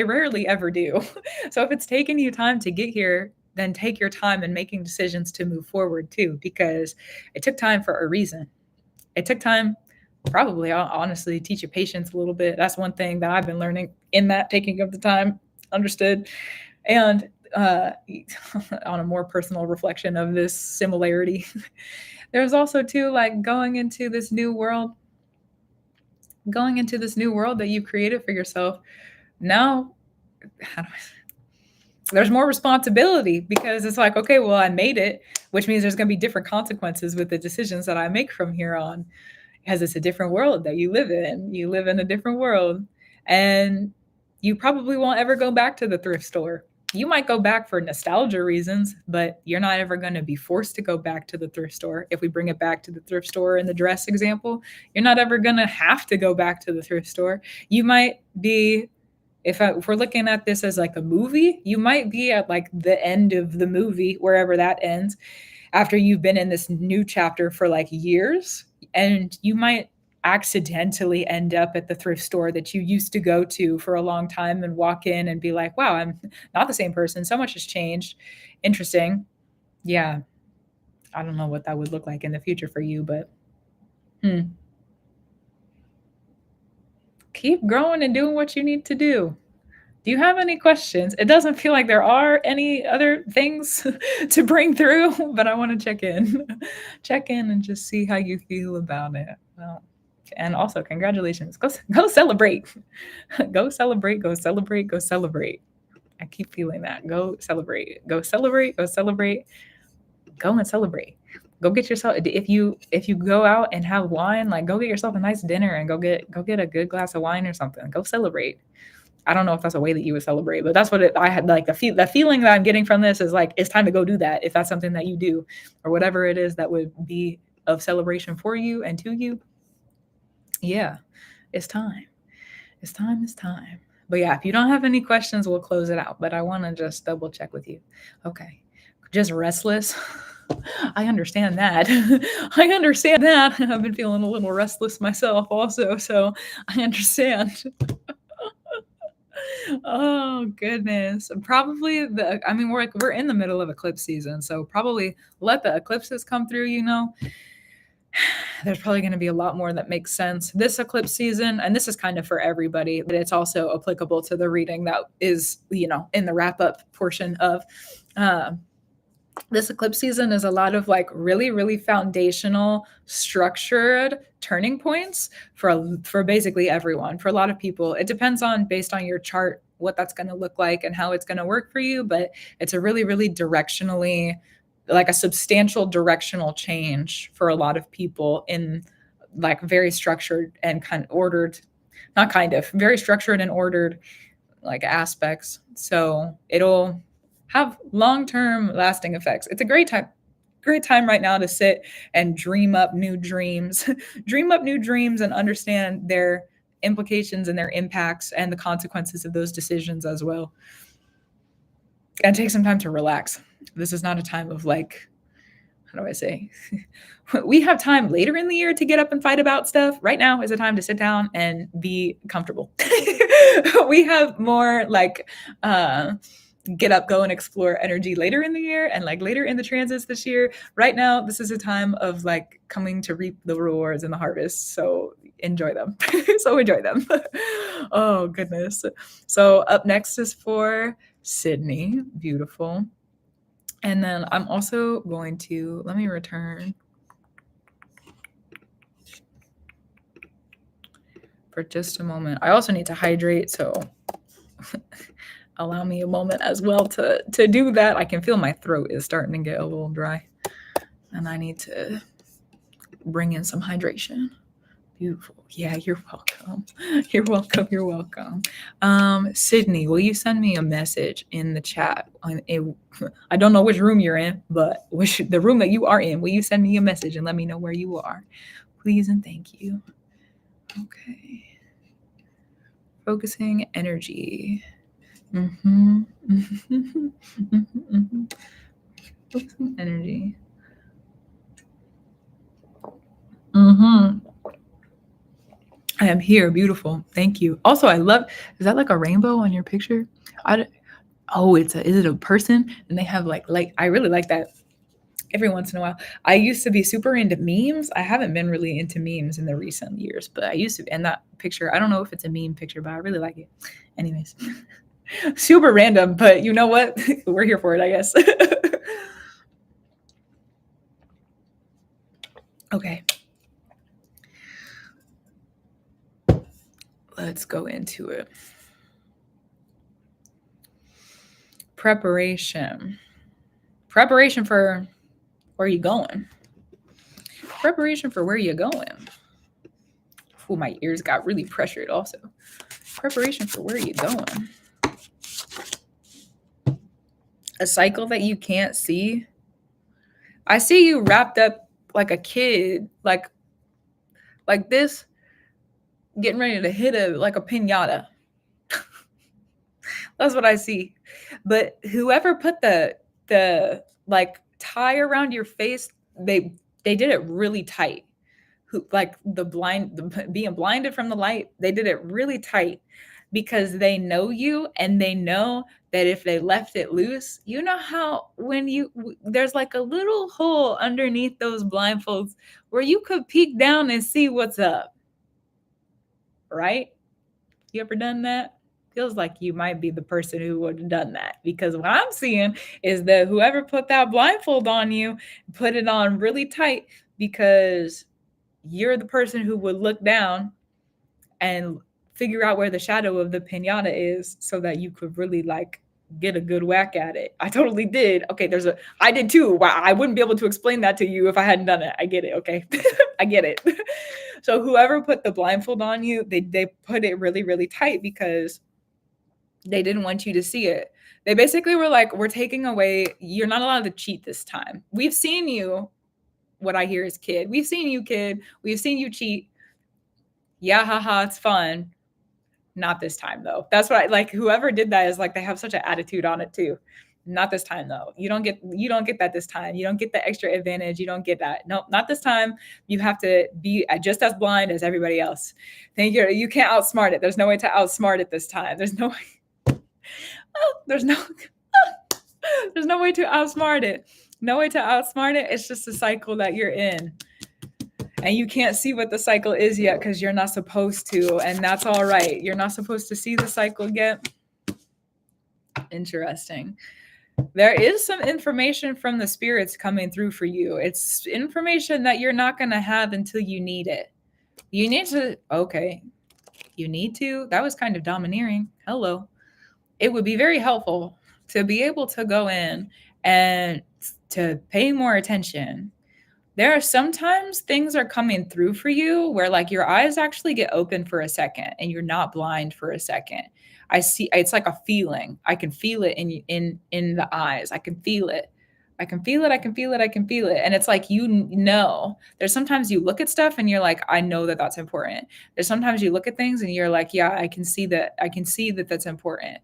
rarely ever do. So if it's taking you time to get here, then take your time in making decisions to move forward too, because it took time for a reason. It took time, probably, honestly, teach you patience a little bit. That's one thing that I've been learning in that taking of the time. Understood. And on a more personal reflection of this similarity, there's also too, like, going into this new world that you've created for yourself. Now, there's more responsibility, because it's like, okay, well, I made it, which means there's going to be different consequences with the decisions that I make from here on, because it's a different world that you live in. You live in a different world, and you probably won't ever go back to the thrift store. You might go back for nostalgia reasons, but you're not ever going to be forced to go back to the thrift store. If we bring it back to the thrift store in the dress example, you're not ever going to have to go back to the thrift store. You might be, if we're looking at this as like a movie, you might be at like the end of the movie, wherever that ends, after you've been in this new chapter for like years, and you might accidentally end up at the thrift store that you used to go to for a long time and walk in and be like, wow, I'm not the same person. So much has changed. Interesting. Yeah. I don't know what that would look like in the future for you, but keep growing and doing what you need to do. Do you have any questions? It doesn't feel like there are any other things to bring through, but I want to check in. Check in and just see how you feel about it. Well, and also, congratulations. Go celebrate. Go celebrate, go celebrate, go celebrate. I keep feeling that. Go celebrate. Go celebrate, go celebrate. Go and celebrate. Go get yourself, if you go out and have wine, like, go get yourself a nice dinner and go get a good glass of wine or something. Go celebrate. I don't know if that's a way that you would celebrate, but that's what I had, like, the feeling that I'm getting from this is like, it's time to go do that. If that's something that you do, or whatever it is that would be of celebration for you and to you. Yeah, it's time. It's time. But yeah, if you don't have any questions, we'll close it out. But I want to just double check with you. Okay. Just restless. I understand that. I understand that. I've been feeling a little restless myself also. So I understand. Oh goodness. Probably I mean, we're in the middle of eclipse season. So probably let the eclipses come through, there's probably going to be a lot more that makes sense this eclipse season, and this is kind of for everybody, but it's also applicable to the reading that is in the wrap up portion of this eclipse season. Is a lot of like really really foundational structured turning points for basically everyone. For a lot of people, it depends on based on your chart what that's going to look like and how it's going to work for you, but it's a really really directionally, like a substantial directional change for a lot of people in like very structured and kind of ordered, not kind of, very structured and ordered like aspects. So it'll have long-term lasting effects. It's a great time right now to sit and dream up new dreams, dream up new dreams and understand their implications and their impacts and the consequences of those decisions as well. And take some time to relax. This is not a time of like, how do I say? We have time later in the year to get up and fight about stuff. Right now is a time to sit down and be comfortable. We have more like get up, go and explore energy later in the year and like later in the transits this year. Right now, this is a time of like coming to reap the rewards and the harvest. So enjoy them. So enjoy them. Oh goodness. So up next is for Sydney. Beautiful. And then I'm also going to, let me return for just a moment. I also need to hydrate, so allow me a moment as well to do that. I can feel my throat is starting to get a little dry, and I need to bring in some hydration. Beautiful. Yeah, you're welcome. You're welcome. You're welcome. Sydney, will you send me a message in the chat? I don't know which room you're in, but the room that you are in, will you send me a message and let me know where you are? Please and thank you. Okay. Focusing energy. Focusing energy. I am here. Beautiful. Thank you. Also, I love, is that like a rainbow on your picture? Is it a person? And they have like, I really like that every once in a while. I used to be super into memes. I haven't been really into memes in the recent years, but I used to, and that picture, I don't know if it's a meme picture, but I really like it. Anyways, super random, but you know what? We're here for it, I guess. Okay. Let's go into it. Preparation for where you going. Preparation for where you're going. Oh, my ears got really pressured also. Preparation for where you're going. A cycle that you can't see. I see you wrapped up like a kid, like this, getting ready to hit a piñata. That's what I see. But whoever put the like tie around your face, they did it really tight. Being blinded from the light, they did it really tight because they know you and they know that if they left it loose, you know how there's like a little hole underneath those blindfolds where you could peek down and see what's up. Right? You ever done that? Feels like you might be the person who would have done that, because what I'm seeing is that whoever put that blindfold on you put it on really tight because you're the person who would look down and figure out where the shadow of the piñata is so that you could really like get a good whack at it. I totally did. Okay, I did too. Wow, I wouldn't be able to explain that to you if I hadn't done it. I get it. Okay. I get it. So whoever put the blindfold on you, they put it really, really tight because they didn't want you to see it. They basically were like, we're taking away, you're not allowed to cheat this time. We've seen you, what I hear is kid. We've seen you, kid. We've seen you cheat. Yeah, haha, it's fun. Not this time though. That's why like whoever did that is like they have such an attitude on it too. Not this time though. You don't get that this time. You don't get the extra advantage. You don't get that. No, not this time. You have to be just as blind as everybody else. You can't outsmart it. There's no way to outsmart it this time. There's no way. Oh, there's no way to outsmart it. No way to outsmart it. It's just a cycle that you're in. And you can't see what the cycle is yet because you're not supposed to. And that's all right. You're not supposed to see the cycle yet. Interesting. There is some information from the spirits coming through for you. It's information that you're not going to have until you need it. You need to, okay. You need to. That was kind of domineering. Hello. It would be very helpful to be able to go in and to pay more attention. There are sometimes things are coming through for you where like your eyes actually get open for a second and you're not blind for a second. I see it's like a feeling. I can feel it in the eyes. I can feel it. I can feel it. I can feel it. I can feel it. And it's like there's sometimes you look at stuff and you're like, I know that that's important. There's sometimes you look at things and you're like, yeah, I can see that. I can see that that's important.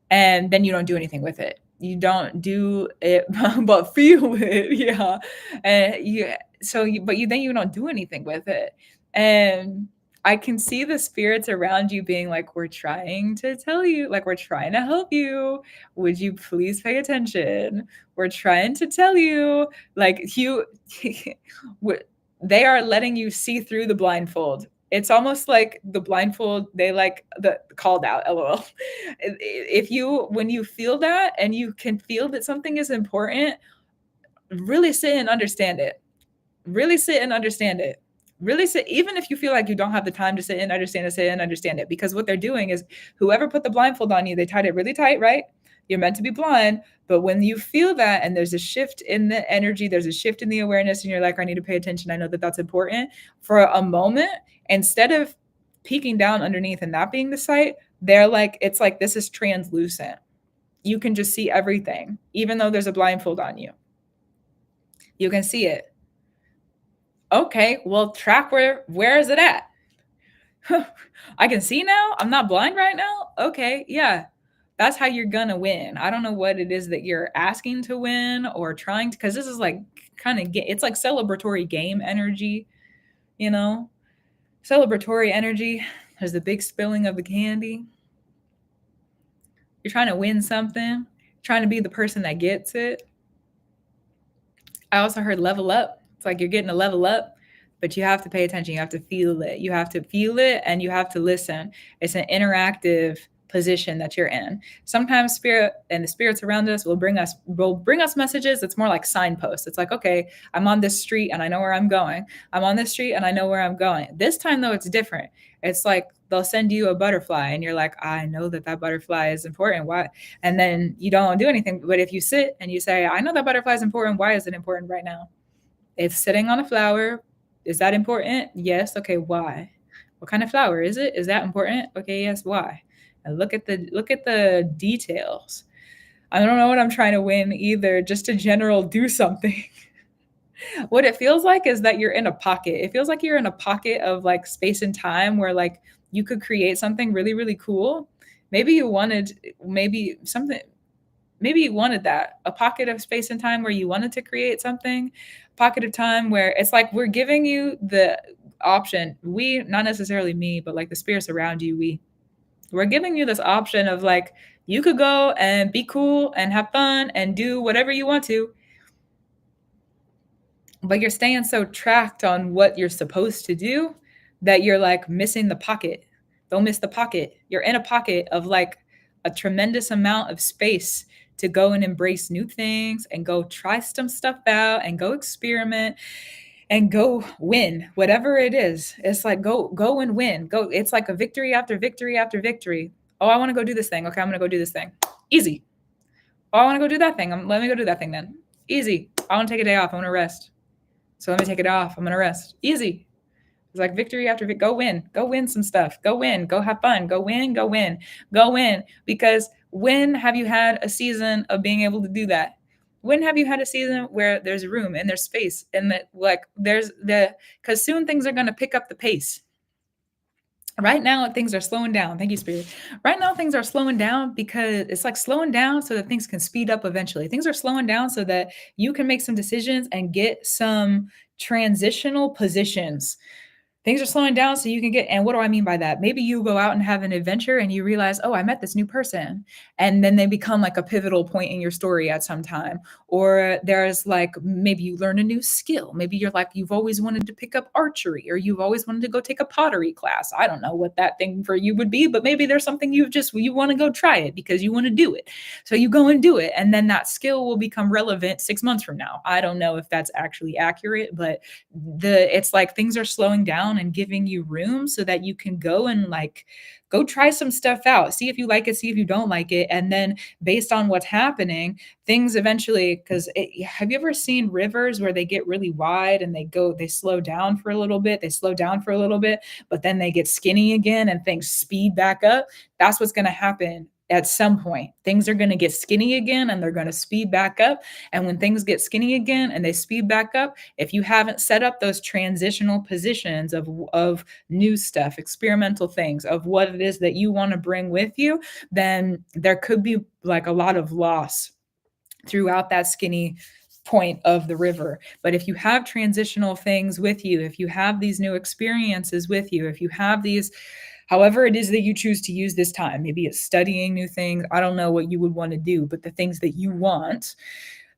And then you don't do anything with it. You don't do it, but feel it. Yeah. Then you don't do anything with it. And I can see the spirits around you being like, we're trying to tell you, like, we're trying to help you. Would you please pay attention? We're trying to tell you, like, they are letting you see through the blindfold. It's almost like the blindfold, they like the called out, LOL. When you feel that and you can feel that something is important, really sit and understand it. Really sit and understand it. Really sit, even if you feel like you don't have the time to sit and understand it. Because what they're doing is whoever put the blindfold on you, they tied it really tight, right? You're meant to be blind. But when you feel that and there's a shift in the energy, there's a shift in the awareness, and you're like, I need to pay attention. I know that that's important. For a moment, instead of peeking down underneath and that being the sight, they're like, it's like this is translucent. You can just see everything, even though there's a blindfold on you. You can see it. Okay, well, track where is it at? I can see now. I'm not blind right now. Okay, yeah. That's how you're gonna win. I don't know what it is that you're asking to win or trying to, because this is like kind of it's like celebratory game energy, celebratory energy. There's the big spilling of the candy. You're trying to win something, trying to be the person that gets it. I also heard level up. It's like you're getting a level up, but you have to pay attention. You have to feel it. You have to feel it and you have to listen. It's an interactive position that you're in. Sometimes spirit and the spirits around us will bring us messages. It's more like signposts. It's like, okay, I'm on this street and I know where I'm going. I'm on this street and I know where I'm going. This time though, it's different. It's like they'll send you a butterfly and you're like, I know that butterfly is important. Why? And then you don't do anything. But if you sit and you say, I know that butterfly is important. Why is it important right now? It's sitting on a flower. Is that important? Yes. Okay. Why? What kind of flower is it? Is that important? Okay. Yes. Why? And look at the details. I don't know what I'm trying to win either. Just a general do something. What it feels like is that you're in a pocket. It feels like you're in a pocket of like space and time where like you could create something really, really cool. Maybe you wanted that, a pocket of space and time where you wanted to create something, pocket of time where it's like we're giving you the option. We, not necessarily me, but like the spirits around you, we're giving you this option of like, you could go and be cool and have fun and do whatever you want to, but you're staying so tracked on what you're supposed to do that you're like missing the pocket. Don't miss the pocket. You're in a pocket of like a tremendous amount of space to go and embrace new things and go try some stuff out and go experiment and go win whatever it is. It's like go and win. Go. It's like a victory after victory after victory. Oh, I want to go do this thing. Okay, I'm gonna go do this thing. Easy. Oh, I want to go do that thing. Let me go do that thing then. Easy. I want to take a day off. I want to rest. So let me take it off. I'm gonna rest. Easy. It's like victory after victory. Go win some stuff. Go win, go have fun. Go win. Because when have you had a season of being able to do that? When have you had a season where there's room and there's space and that like because soon things are going to pick up the pace. Right now, things are slowing down. Thank you, Spirit. Right now, things are slowing down because it's like slowing down so that things can speed up eventually. Things are slowing down so that you can make some decisions and get some transitional positions. Things are slowing down so you can get, and what do I mean by that? Maybe you go out and have an adventure and you realize, oh, I met this new person. And then they become like a pivotal point in your story at some time. Or there's like, maybe you learn a new skill. Maybe you're like, you've always wanted to pick up archery, or you've always wanted to go take a pottery class. I don't know what that thing for you would be, but maybe there's something you want to go try it because you want to do it. So you go and do it. And then that skill will become relevant 6 months from now. I don't know if that's actually accurate, but it's like things are slowing down and giving you room so that you can go and like go try some stuff out, see if you like it, see if you don't like it, and then based on what's happening, things eventually, because have you ever seen rivers where they get really wide and they slow down for a little bit, but then they get skinny again and things speed back up? That's what's going to happen at some point. Things are going to get skinny again and they're going to speed back up. And when things get skinny again and they speed back up, if you haven't set up those transitional positions of new stuff, experimental things, of what it is that you want to bring with you, then there could be like a lot of loss throughout that skinny point of the river. But if you have transitional things with you, if you have these new experiences with you, if you have these, however it is that you choose to use this time, maybe it's studying new things, I don't know what you would want to do, but the things that you want,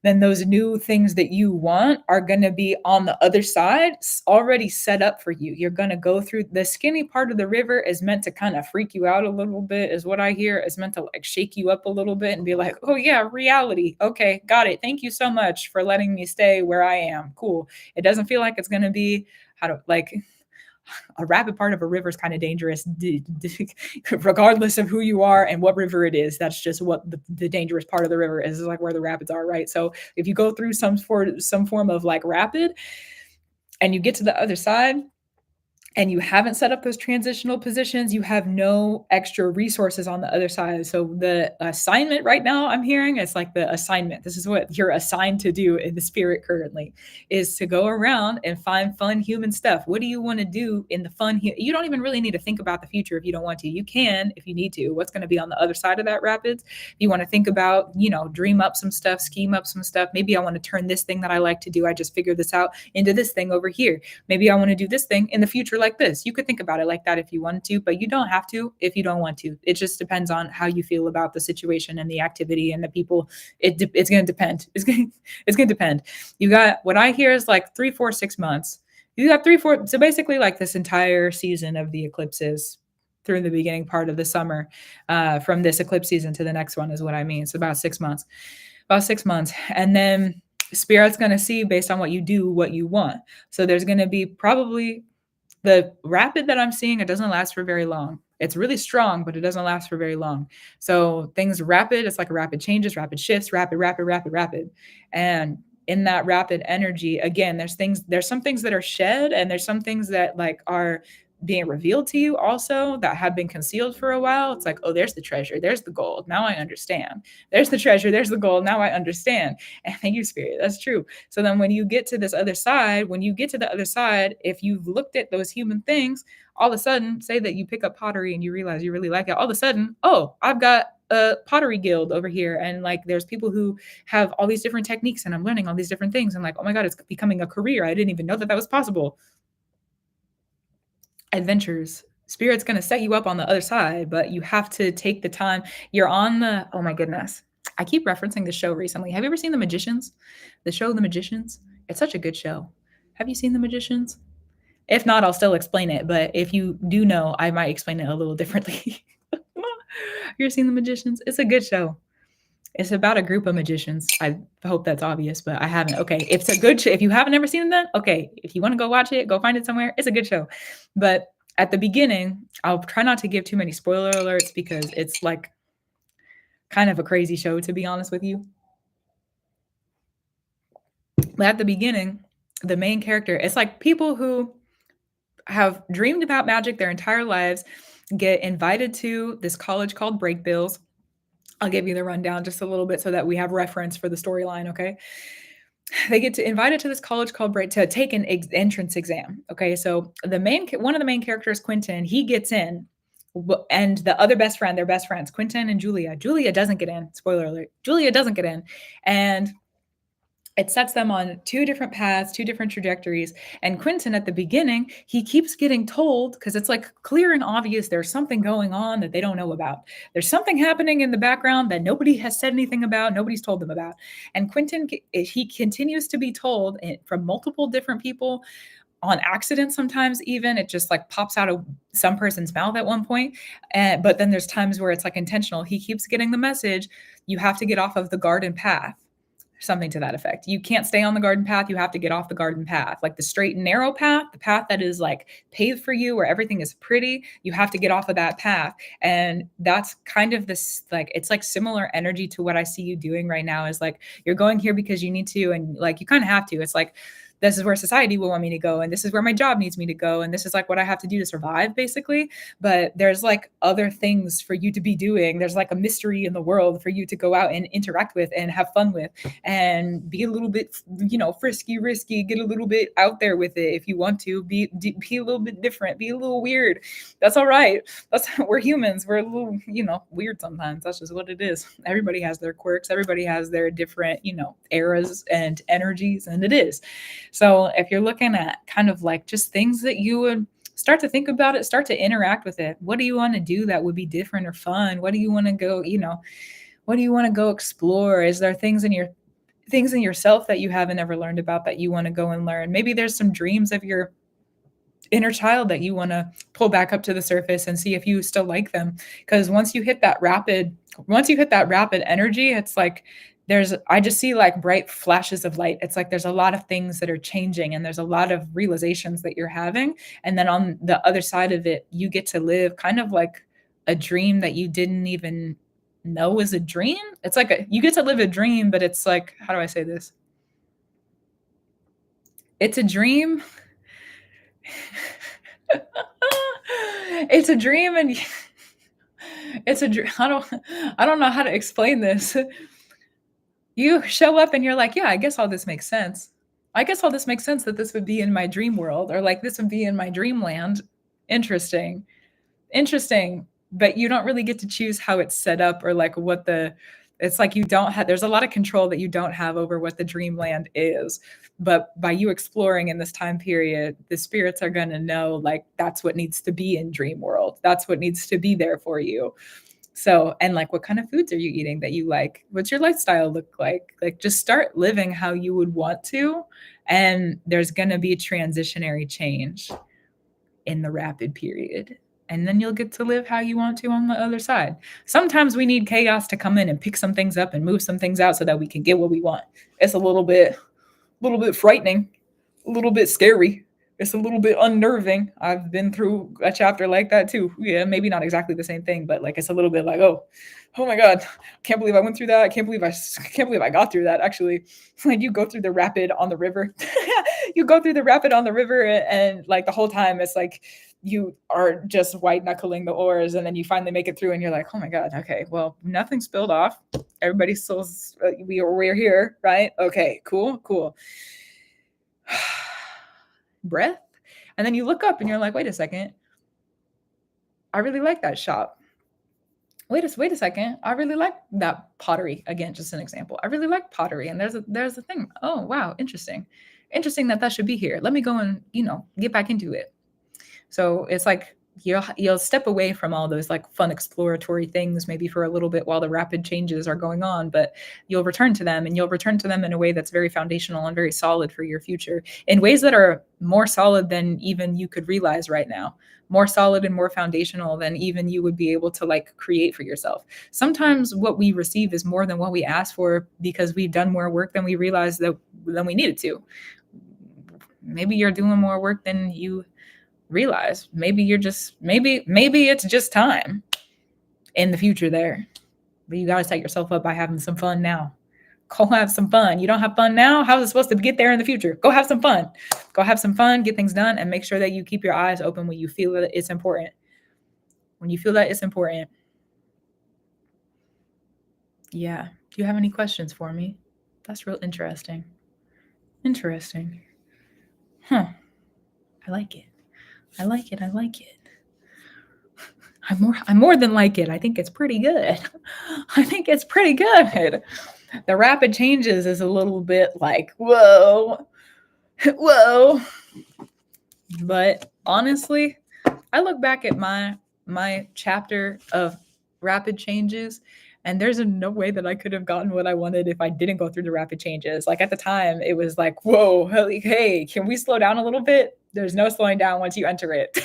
then those new things that you want are going to be on the other side, already set up for you. You're going to go through the skinny part of the river is meant to kind of freak you out a little bit, is what I hear. Is meant to like shake you up a little bit and be like, oh yeah, reality. Okay, got it. Thank you so much for letting me stay where I am. Cool. It doesn't feel like it's going to be a rapid part of a river is kind of dangerous, regardless of who you are and what river it is. That's just what the dangerous part of the river is like where the rapids are, right? So if you go through some form of like rapid and you get to the other side, and you haven't set up those transitional positions, you have no extra resources on the other side. So the assignment right now I'm hearing, it's like the assignment. This is what you're assigned to do in the spirit currently, is to go around and find fun human stuff. What do you want to do in the fun? You don't even really need to think about the future if you don't want to. You can if you need to. What's going to be on the other side of that rapids? You want to think about, dream up some stuff, scheme up some stuff. Maybe I want to turn this thing that I like to do, I just figured this out, into this thing over here. Maybe I want to do this thing in the future like this. You could think about it like that if you wanted to, but you don't have to if you don't want to. It just depends on how you feel about the situation and the activity and the people. It's going to depend. It's going to depend. You got, what I hear is like 3, 4, 6 months. You got 3, 4. So basically like this entire season of the eclipses through the beginning part of the summer, from this eclipse season to the next one is what I mean. So about 6 months, And then Spirit's going to see based on what you do, what you want. So there's going to be probably the rapid that I'm seeing, it doesn't last for very long. It's really strong, but it doesn't last for very long. So things rapid, it's like rapid changes, rapid shifts, rapid. And in that rapid energy, again, there's some things that are shed, and there's some things that like are being revealed to you also that have been concealed for a while. It's like, oh, there's the treasure, there's the gold. Now I understand. There's the treasure, there's the gold. Now I understand. And thank you, Spirit. That's true. So then when you get to the other side, if you've looked at those human things, all of a sudden, say that you pick up pottery and you realize you really like it. All of a sudden, oh, I've got a pottery guild over here. And like, there's people who have all these different techniques and I'm learning all these different things. And like, oh my God, it's becoming a career. I didn't even know that was possible. Adventures. Spirit's going to set you up on the other side, but you have to take the time. You're on the, oh my goodness. I keep referencing the show recently. Have you ever seen The Magicians? The show The Magicians? It's such a good show. Have you seen The Magicians? If not, I'll still explain it. But if you do know, I might explain it a little differently. You ever seen The Magicians? It's a good show. It's about a group of magicians. I hope that's obvious, but I haven't. Okay. It's a good show. If you haven't ever seen that, okay. If you want to go watch it, go find it somewhere. It's a good show. But at the beginning, I'll try not to give too many spoiler alerts because it's like kind of a crazy show, to be honest with you. But at the beginning, the main character, it's like people who have dreamed about magic their entire lives get invited to this college called Break Bills. I'll give you the rundown just a little bit so that we have reference for the storyline, okay? they get to invited to this college called Bright to take an entrance exam. Okay, so one of the main characters, Quentin, he gets in, and the other best friend, their best friends, Quentin and Julia. Julia doesn't get in. Spoiler alert: Julia doesn't get in, and it sets them on two different paths, two different trajectories. And Quentin, at the beginning, he keeps getting told, because it's like clear and obvious there's something going on that they don't know about. There's something happening in the background that nobody has said anything about, nobody's told them about. And Quentin, he continues to be told from multiple different people on accident. Sometimes even it just like pops out of some person's mouth at one point. But then there's times where it's like intentional. He keeps getting the message, you have to get off of the garden path, something to that effect. You can't stay on the garden path. You have to get off the garden path, like the straight and narrow path, the path that is like paved for you, where everything is pretty. You have to get off of that path. And that's kind of this, like, it's like similar energy to what I see you doing right now, is like, you're going here because you need to, and like, you kind of have to. It's like, this is where society will want me to go, and this is where my job needs me to go, and this is like what I have to do to survive, basically. But there's like other things for you to be doing. There's like a mystery in the world for you to go out and interact with and have fun with, and be a little bit, frisky, risky, get a little bit out there with it if you want to. Be a little bit different, be a little weird. That's all right. We're humans. We're a little, weird sometimes. That's just what it is. Everybody has their quirks. Everybody has their different, eras and energies, and it is. So if you're looking at kind of like just things that you would start to think about it, start to interact with it. What do you want to do that would be different or fun? What do you want to go, what do you want to go explore? Is there things in yourself that you haven't ever learned about that you want to go and learn? Maybe there's some dreams of your inner child that you want to pull back up to the surface and see if you still like them. Because once you hit that rapid energy, it's like I just see like bright flashes of light. It's like there's a lot of things that are changing, and there's a lot of realizations that you're having. And then on the other side of it, you get to live kind of like a dream that you didn't even know was a dream. It's like you get to live a dream, but it's like, how do I say this? It's a dream. It's a dream, and it's a dream. I don't know how to explain this. You show up and you're like, yeah, I guess all this makes sense. I guess all this makes sense, that this would be in my dream world, or like this would be in my dreamland. Interesting. But you don't really get to choose how it's set up, or like it's like you don't have, there's a lot of control that you don't have over what the dreamland is. But by you exploring in this time period, the spirits are going to know, like, that's what needs to be in dream world. That's what needs to be there for you. So, and like, what kind of foods are you eating that you like? What's your lifestyle look like? Like, just start living how you would want to. And there's going to be a transitionary change in the rapid period. And then you'll get to live how you want to on the other side. Sometimes we need chaos to come in and pick some things up and move some things out so that we can get what we want. It's a little bit frightening, a little bit scary. It's a little bit unnerving. I've been through a chapter like that too. Yeah, maybe not exactly the same thing, but like, it's a little bit like, oh my God, can't believe I went through that. I can't believe I got through that. Actually, when you go through the rapid on the river, and like the whole time it's like you are just white knuckling the oars, and then you finally make it through, and you're like, oh my God, okay, well, nothing spilled off. Everybody's still, we're here, right? Okay, cool. Breath. And then you look up and you're like, wait a second, I really like that shop. Wait a second, I really like that pottery. Again, just an example. I really like pottery, and there's a thing. Oh wow, interesting that should be here. Let me go and get back into it. So it's like you'll step away from all those like fun exploratory things maybe for a little bit while the rapid changes are going on, but you'll return to them, and you'll return to them in a way that's very foundational and very solid for your future, in ways that are more solid than even you could realize right now, more solid and more foundational than even you would be able to like create for yourself. Sometimes what we receive is more than what we asked for, because we've done more work than we realized than we needed to. Maybe you're doing more work than you realize. Maybe it's just time in the future there. But you got to set yourself up by having some fun now. Go have some fun. You don't have fun now, how is it supposed to get there in the future? Go have some fun. Get things done, and make sure that you keep your eyes open when you feel that it's important. Yeah. Do you have any questions for me? That's real interesting. Interesting. Huh. I like it. I like it. I like it. I more than like it. I think it's pretty good. I think it's pretty good. The rapid changes is a little bit like, whoa. Whoa. But honestly, I look back at my chapter of rapid changes, and there's no way that I could have gotten what I wanted if I didn't go through the rapid changes. Like at the time, it was like, whoa, hey, can we slow down a little bit? There's no slowing down once you enter it.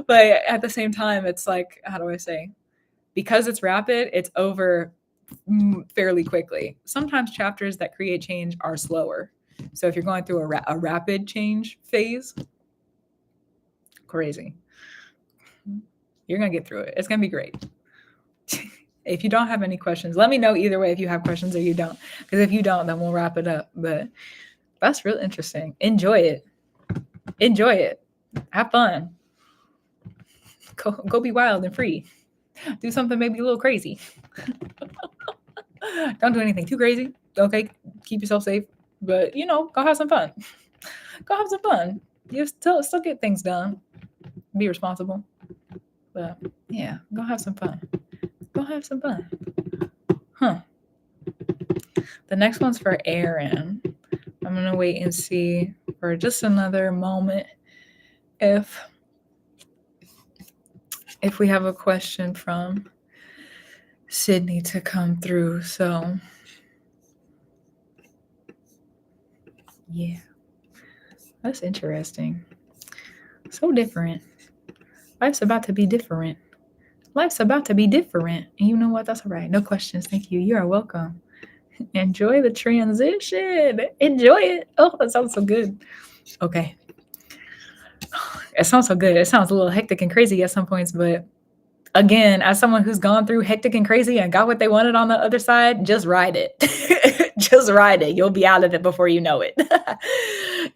But at the same time, it's like, how do I say? Because it's rapid, it's over fairly quickly. Sometimes chapters that create change are slower. So if you're going through a rapid change phase, crazy. You're going to get through it. It's going to be great. If you don't have any questions, let me know either way if you have questions or you don't. Because if you don't, then we'll wrap it up. But that's real interesting. Enjoy it. Enjoy it. Have fun. Go be wild and free. Do something maybe a little crazy. Don't do anything too crazy. Okay, keep yourself safe. But, go have some fun. Go have some fun. You still get things done. Be responsible. But, yeah, go have some fun. Go have some fun. Huh. The next one's for Aaron. I'm going to wait and see for just another moment if we have a question from Sydney to come through. So, yeah. That's interesting. So different. Life's about to be different. Life's about to be different. And you know what? That's all right. No questions. Thank you. You are welcome. Enjoy the transition. Enjoy it. Oh, that sounds so good. Okay. It sounds so good. It sounds a little hectic and crazy at some points, but again, as someone who's gone through hectic and crazy and got what they wanted on the other side, just ride it. Just ride it. You'll be out of it before you know it.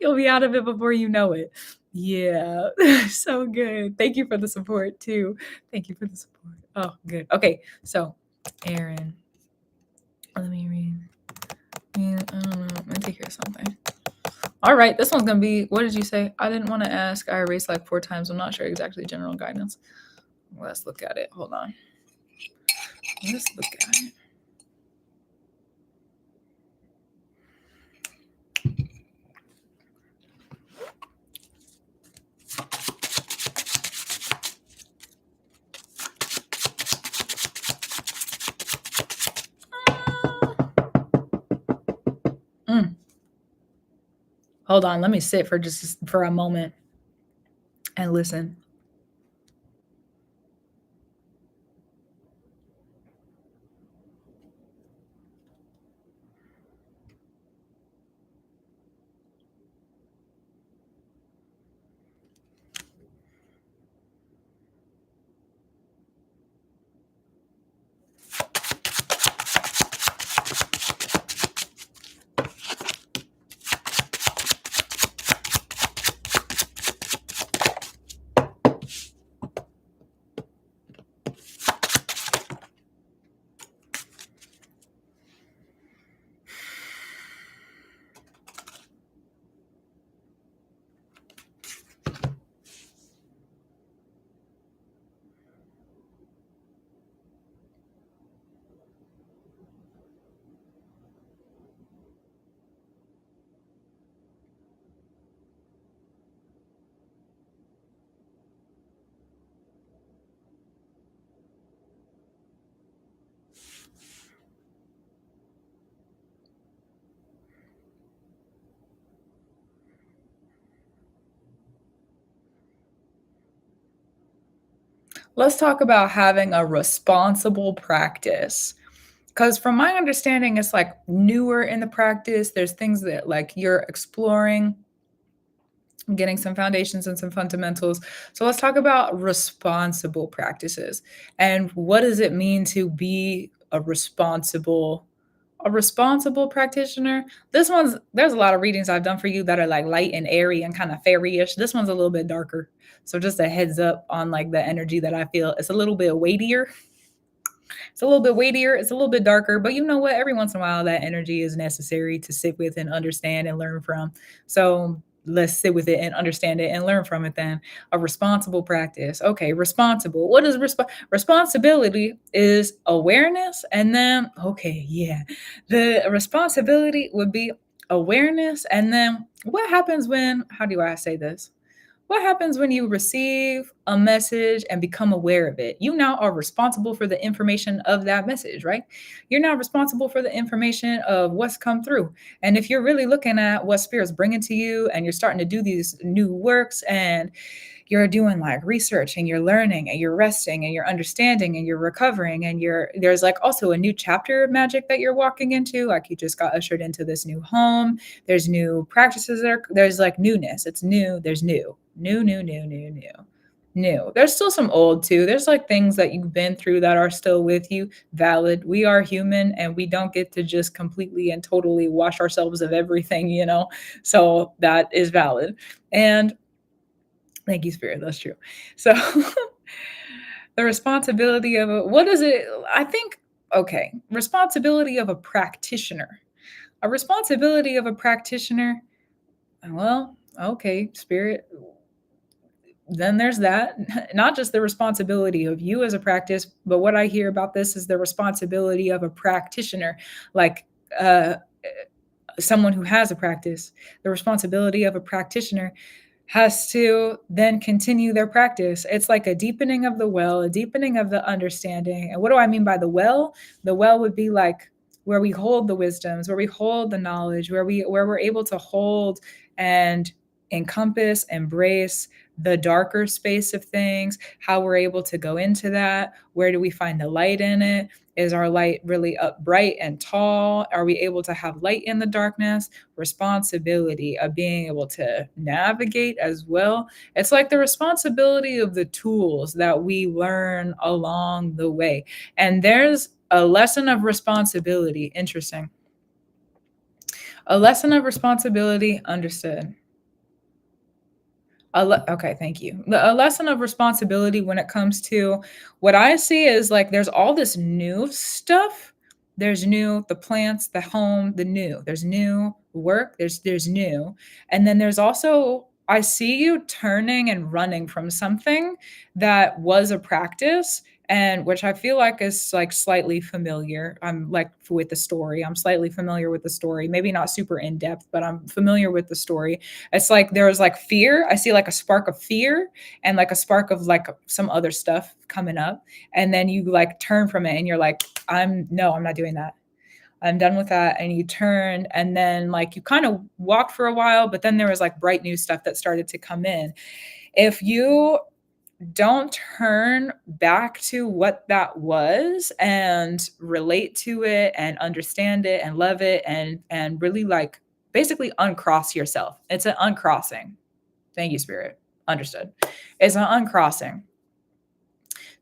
You'll be out of it before you know it. Yeah, so good. Thank you for the support too. Thank you for the support. Oh, good. Okay, so Aaron, let me read. Yeah, I don't know. I'm gonna take care of something. All right, this one's gonna be. What did you say? I didn't want to ask. I erased like 4 times. I'm not sure exactly general guidance. Let's look at it. Hold on. Let's look at it. Hold on, let me sit for a moment and listen. Let's talk about having a responsible practice. Because from my understanding, it's like newer in the practice. There's things that like you're exploring, getting some foundations and some fundamentals. So let's talk about responsible practices. And what does it mean to be a responsible practitioner? There's a lot of readings I've done for you that are like light and airy and kind of fairy-ish. This one's a little bit darker. So just a heads up on like the energy that I feel. It's a little bit weightier. It's a little bit weightier, it's a little bit darker, but you know what? Every once in a while, that energy is necessary to sit with and understand and learn from. So let's sit with it and understand it and learn from it then. A responsible practice. Okay, responsible. What is responsibility? Is awareness. And then, okay, yeah. The responsibility would be awareness. And then what happens when, how do I say this? What happens when you receive a message and become aware of it? You now are responsible for the information of that message, right? You're now responsible for the information of what's come through. And if you're really looking at what spirit's bringing to you and you're starting to do these new works and you're doing like research and you're learning and you're resting and you're understanding and you're recovering and there's like also a new chapter of magic that you're walking into, like you just got ushered into this new home, there's new practices there's like newness, it's new, there's new. There's still some old too. There's like things that you've been through that are still with you. Valid. We are human and we don't get to just completely and totally wash ourselves of everything, you know? So that is valid. And thank you, Spirit. That's true. So the responsibility of what is it? I think, okay, responsibility of a practitioner. A responsibility of a practitioner. Well, okay, Spirit. Then there's that. Not just the responsibility of you as a practice, but what I hear about this is the responsibility of a practitioner, like someone who has a practice. The responsibility of a practitioner has to then continue their practice. It's like a deepening of the well, a deepening of the understanding. And what do I mean by the well? The well would be like where we hold the wisdoms, where we hold the knowledge, where we're able to hold and encompass, embrace the darker space of things, how we're able to go into that. Where do we find the light in it? Is our light really up bright and tall? Are we able to have light in the darkness? Responsibility of being able to navigate as well. It's like the responsibility of the tools that we learn along the way. And there's a lesson of responsibility. Interesting. A lesson of responsibility. Understood. Okay, thank you. A lesson of responsibility when it comes to what I see is like there's all this new stuff. There's new, the plants, the home, the new. There's new work. There's new. And then there's also I see you turning and running from something that was a practice and which I feel like is like slightly familiar. I'm like with the story. I'm slightly familiar with the story. Maybe not super in depth, but I'm familiar with the story. It's like there's like fear. I see like a spark of fear and like a spark of like some other stuff coming up. And then you like turn from it and you're like, I'm not doing that. I'm done with that. And you turned and then like you kind of walked for a while, but then there was like bright new stuff that started to come in. If you don't turn back to what that was and relate to it and understand it and love it and really like basically uncross yourself. It's an uncrossing. Thank you, Spirit. Understood. It's an uncrossing.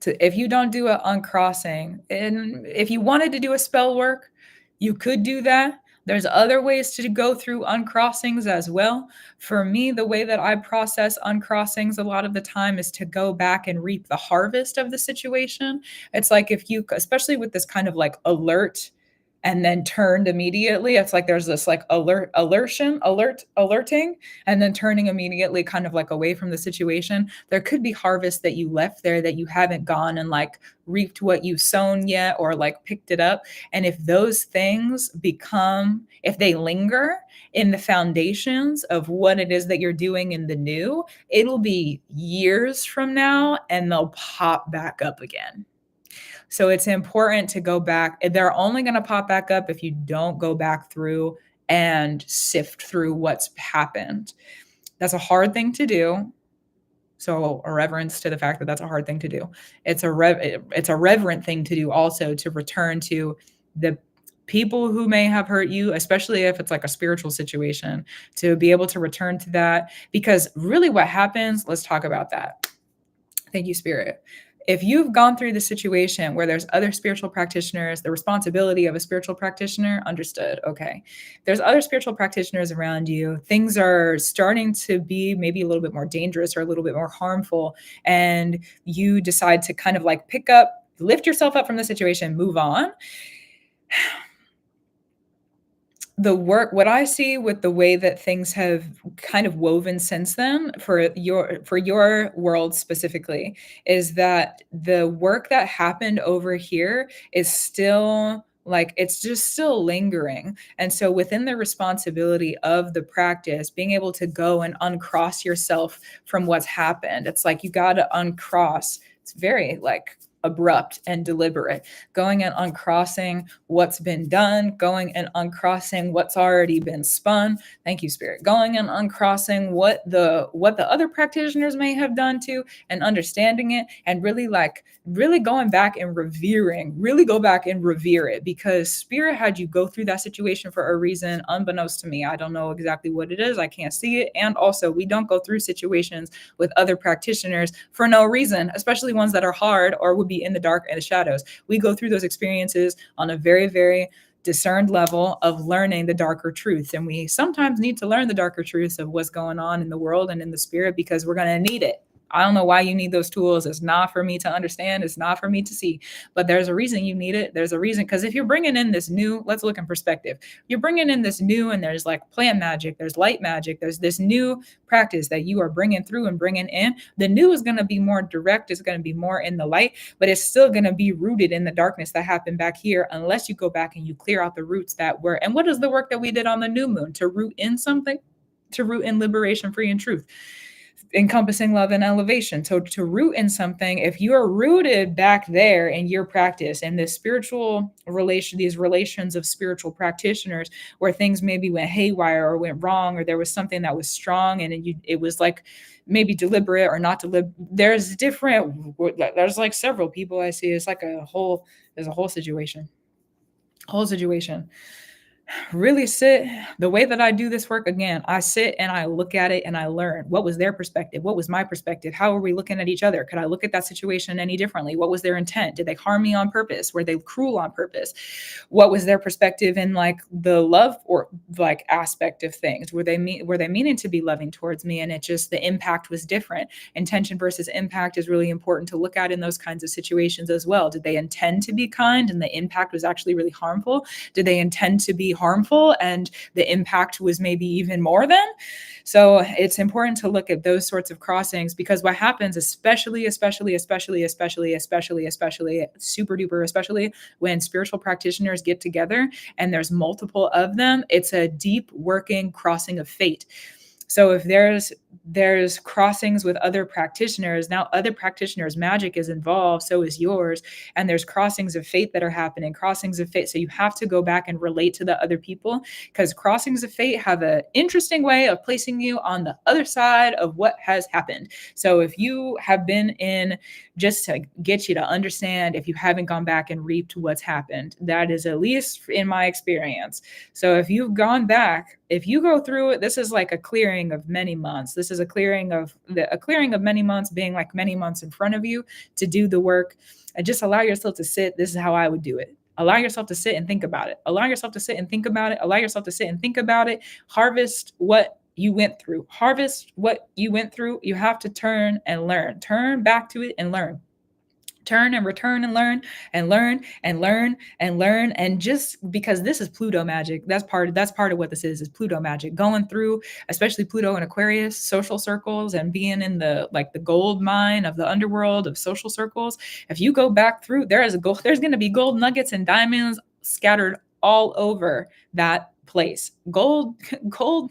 If you don't do an uncrossing, and if you wanted to do a spell work, you could do that. There's other ways to go through uncrossings as well. For me, the way that I process uncrossings a lot of the time is to go back and reap the harvest of the situation. It's like if you, especially with this kind of like alert and then turned immediately, it's like there's this like alerting, and then turning immediately kind of like away from the situation. There could be harvest that you left there that you haven't gone and like reaped what you've sown yet or like picked it up. And if those things if they linger in the foundations of what it is that you're doing in the new, it'll be years from now and they'll pop back up again. So it's important to go back. They're only going to pop back up if you don't go back through and sift through what's happened. That's a hard thing to do. So a reverence to the fact that that's a hard thing to do. It's a reverent thing to do also, to return to the people who may have hurt you, especially if it's like a spiritual situation, to be able to return to that. Because really what happens, let's talk about that. Thank you, Spirit. If you've gone through the situation where there's other spiritual practitioners, the responsibility of a spiritual practitioner, understood. Okay. There's other spiritual practitioners around you. Things are starting to be maybe a little bit more dangerous or a little bit more harmful. And you decide to kind of like pick up lift yourself up from the situation, move on. The work, what I see with the way that things have kind of woven since then for your world specifically, is that the work that happened over here is still like, it's just still lingering. And so within the responsibility of the practice, being able to go and uncross yourself from what's happened, it's like you got to uncross. It's very like abrupt and deliberate, going and uncrossing what's been done, going and uncrossing what's already been spun. Thank you, Spirit. Going and uncrossing what the other practitioners may have done too, and understanding it, and really like really going back and revering, really go back and revere it, because Spirit had you go through that situation for a reason, unbeknownst to me. I don't know exactly what it is. I can't see it. And also, we don't go through situations with other practitioners for no reason, especially ones that are hard or would be in the dark and the shadows. We go through those experiences on a very, very discerned level of learning the darker truths. And we sometimes need to learn the darker truths of what's going on in the world and in the spirit, because we're going to need it. I don't know why you need those tools. It's not for me to understand. It's not for me to see, but there's a reason you need it. There's a reason. Because if you're bringing in this new, let's look in perspective. You're bringing in this new, and there's like plant magic, there's light magic, there's this new practice that you are bringing through and bringing in. The new is going to be more direct. It's going to be more in the light, but it's still going to be rooted in the darkness that happened back here, unless you go back and you clear out the roots that were. And what is the work that we did on the new moon? To root in something, to root in liberation, free, and truth, encompassing love and elevation. So to root in something, if you are rooted back there in your practice and this spiritual relation, these relations of spiritual practitioners, where things maybe went haywire or went wrong, or there was something that was strong and it was like maybe deliberate or not deliberate. There's like several people I see. It's like there's a whole situation. Really sit. The way that I do this work, again, I sit and I look at it and I learn. What was their perspective? What was my perspective? How are we looking at each other? Could I look at that situation any differently? What was their intent? Did they harm me on purpose? Were they cruel on purpose? What was their perspective in like the love or like aspect of things? Were they meaning to be loving towards me, and it just, the impact was different? Intention versus impact is really important to look at in those kinds of situations as well. Did they intend to be kind and the impact was actually really harmful? Did they intend to be harmful and the impact was maybe even more than? So it's important to look at those sorts of crossings, because what happens, especially super duper, especially when spiritual practitioners get together and there's multiple of them, it's a deep working crossing of fate. So if there's crossings with other practitioners, now other practitioners' magic is involved, so is yours, and there's crossings of fate that are happening, crossings of fate. So you have to go back and relate to the other people, because crossings of fate have an interesting way of placing you on the other side of what has happened. So if you have been in, just to get you to understand, if you haven't gone back and reaped what's happened, that is at least in my experience. So if you've gone back, if you go through it, this is like a clearing of many months. This is a clearing of many months, being like many months in front of you to do the work, and just allow yourself to sit. This is how I would do it. Allow yourself to sit and think about it. Allow yourself to sit and think about it. Allow yourself to sit and think about it. Harvest what you went through. Harvest what you went through. You have to turn and learn. Turn back to it and learn. Turn and return and learn and learn and learn and learn. And just because this is Pluto magic, that's part of what this is Pluto magic. Going through, especially Pluto and Aquarius, social circles, and being in the gold mine of the underworld of social circles. If you go back through, there's going to be gold nuggets and diamonds scattered all over that place. Gold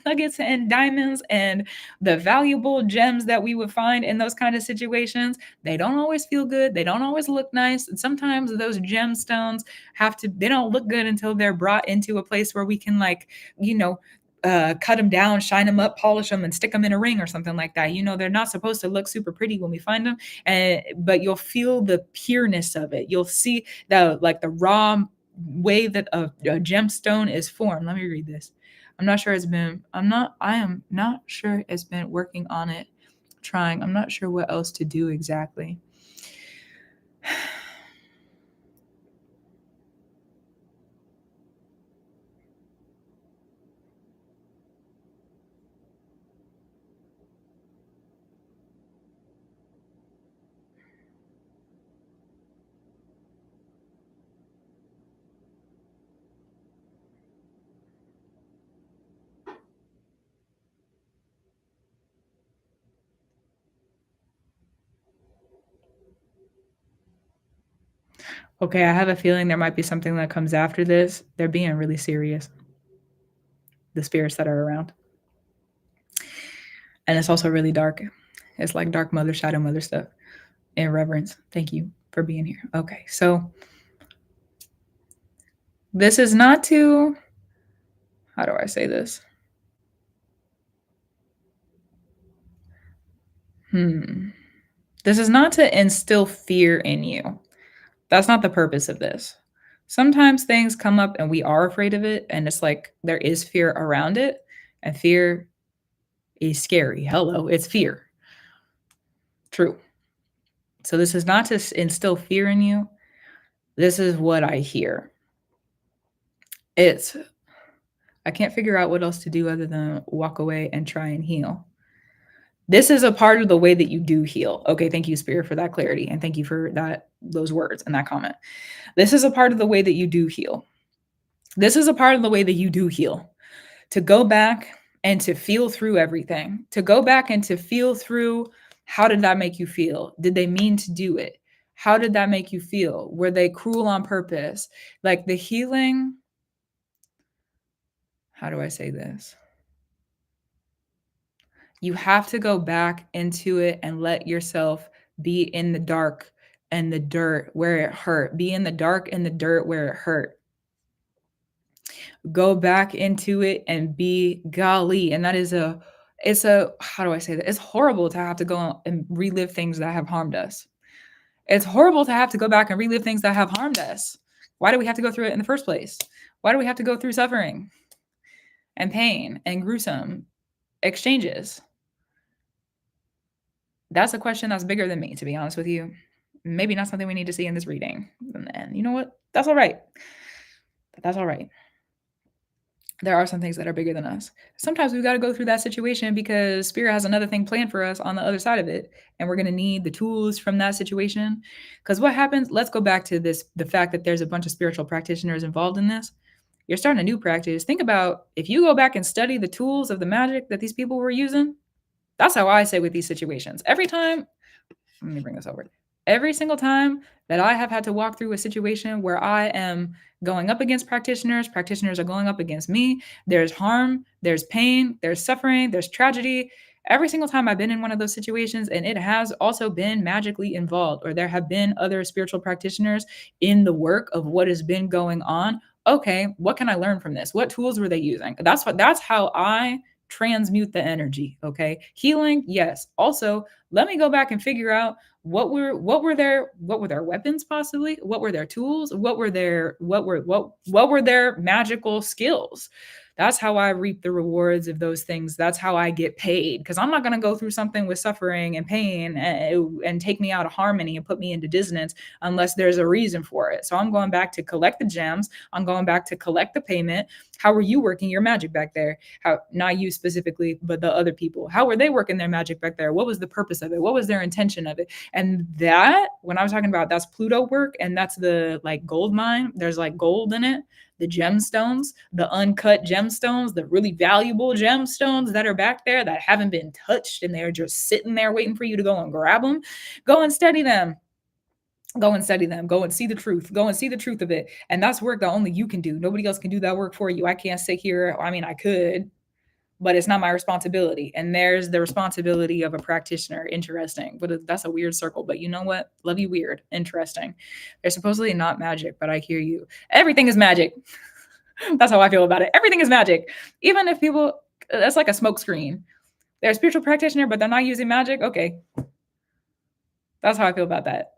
nuggets and diamonds and the valuable gems that we would find in those kind of situations, they don't always feel good. They don't always look nice. And sometimes those gemstones they don't look good until they're brought into a place where we can cut them down, shine them up, polish them, and stick them in a ring or something like that. They're not supposed to look super pretty when we find them, but you'll feel the pureness of it. You'll see the raw way that a gemstone is formed. Let me read this. I am not sure it's been working on it, trying. I'm not sure what else to do exactly. Okay, I have a feeling there might be something that comes after this. They're being really serious, the spirits that are around. And it's also really dark. It's like dark mother, shadow mother stuff. In reverence. Thank you for being here. Okay, so this is not to, how do I say this? This is not to instill fear in you. That's not the purpose of this. Sometimes things come up and we are afraid of it, and it's like there is fear around it, and fear is scary. Hello, it's fear. True. So this is not to instill fear in you. This is what I hear. It's, I can't figure out what else to do other than walk away and try and heal. This is a part of the way that you do heal. Okay, thank you, Spirit, for that clarity. And thank you for those words and that comment. This is a part of the way that you do heal. This is a part of the way that you do heal. To go back and to feel through everything. To go back and to feel through, how did that make you feel? Did they mean to do it? How did that make you feel? Were they cruel on purpose? Like the healing, how do I say this? You have to go back into it and let yourself be in the dark and the dirt where it hurt. Be in the dark and the dirt where it hurt. Go back into it and be golly. And that is how do I say that? It's horrible to have to go and relive things that have harmed us. It's horrible to have to go back and relive things that have harmed us. Why do we have to go through it in the first place? Why do we have to go through suffering and pain and gruesome exchanges? That's a question that's bigger than me, to be honest with you. Maybe not something we need to see in this reading. And you know what? That's all right. That's all right. There are some things that are bigger than us. Sometimes we've got to go through that situation because Spirit has another thing planned for us on the other side of it. And we're going to need the tools from that situation. Because what happens, let's go back to this, the fact that there's a bunch of spiritual practitioners involved in this. You're starting a new practice. Think about if you go back and study the tools of the magic that these people were using. That's how I say with these situations. Every time, let me bring this over. Every single time that I have had to walk through a situation where I am going up against practitioners, practitioners are going up against me, there's harm, there's pain, there's suffering, there's tragedy. Every single time I've been in one of those situations, and it has also been magically involved, or there have been other spiritual practitioners in the work of what has been going on. Okay, what can I learn from this? What tools were they using? That's how I transmute the energy. Okay, healing, yes. Also, let me go back and figure out what were their weapons, possibly, what were their tools, what were their magical skills. That's how I reap the rewards of those things. That's how I get paid, because I'm not going to go through something with suffering and pain and take me out of harmony and put me into dissonance unless there's a reason for it. So I'm going back to collect the gems. I'm going back to collect the payment. How were you working your magic back there? How, not you specifically, but the other people, how were they working their magic back there? What was the purpose of it? What was their intention of it? And that, when I was talking about, that's Pluto work, and that's the like gold mine. There's like gold in it, the gemstones, the uncut gemstones, the really valuable gemstones that are back there that haven't been touched, and they're just sitting there waiting for you to go and grab them. Go and study them. Go and study them. Go and see the truth. Go and see the truth of it. And that's work that only you can do. Nobody else can do that work for you. I can't sit here. I mean, I could, but it's not my responsibility. And there's the responsibility of a practitioner. Interesting. But that's a weird circle. But you know what? Love you, weird. Interesting. They're supposedly not magic, but I hear you. Everything is magic. That's how I feel about it. Everything is magic. Even if people, that's like a smoke screen. They're a spiritual practitioner, but they're not using magic. Okay. That's how I feel about that.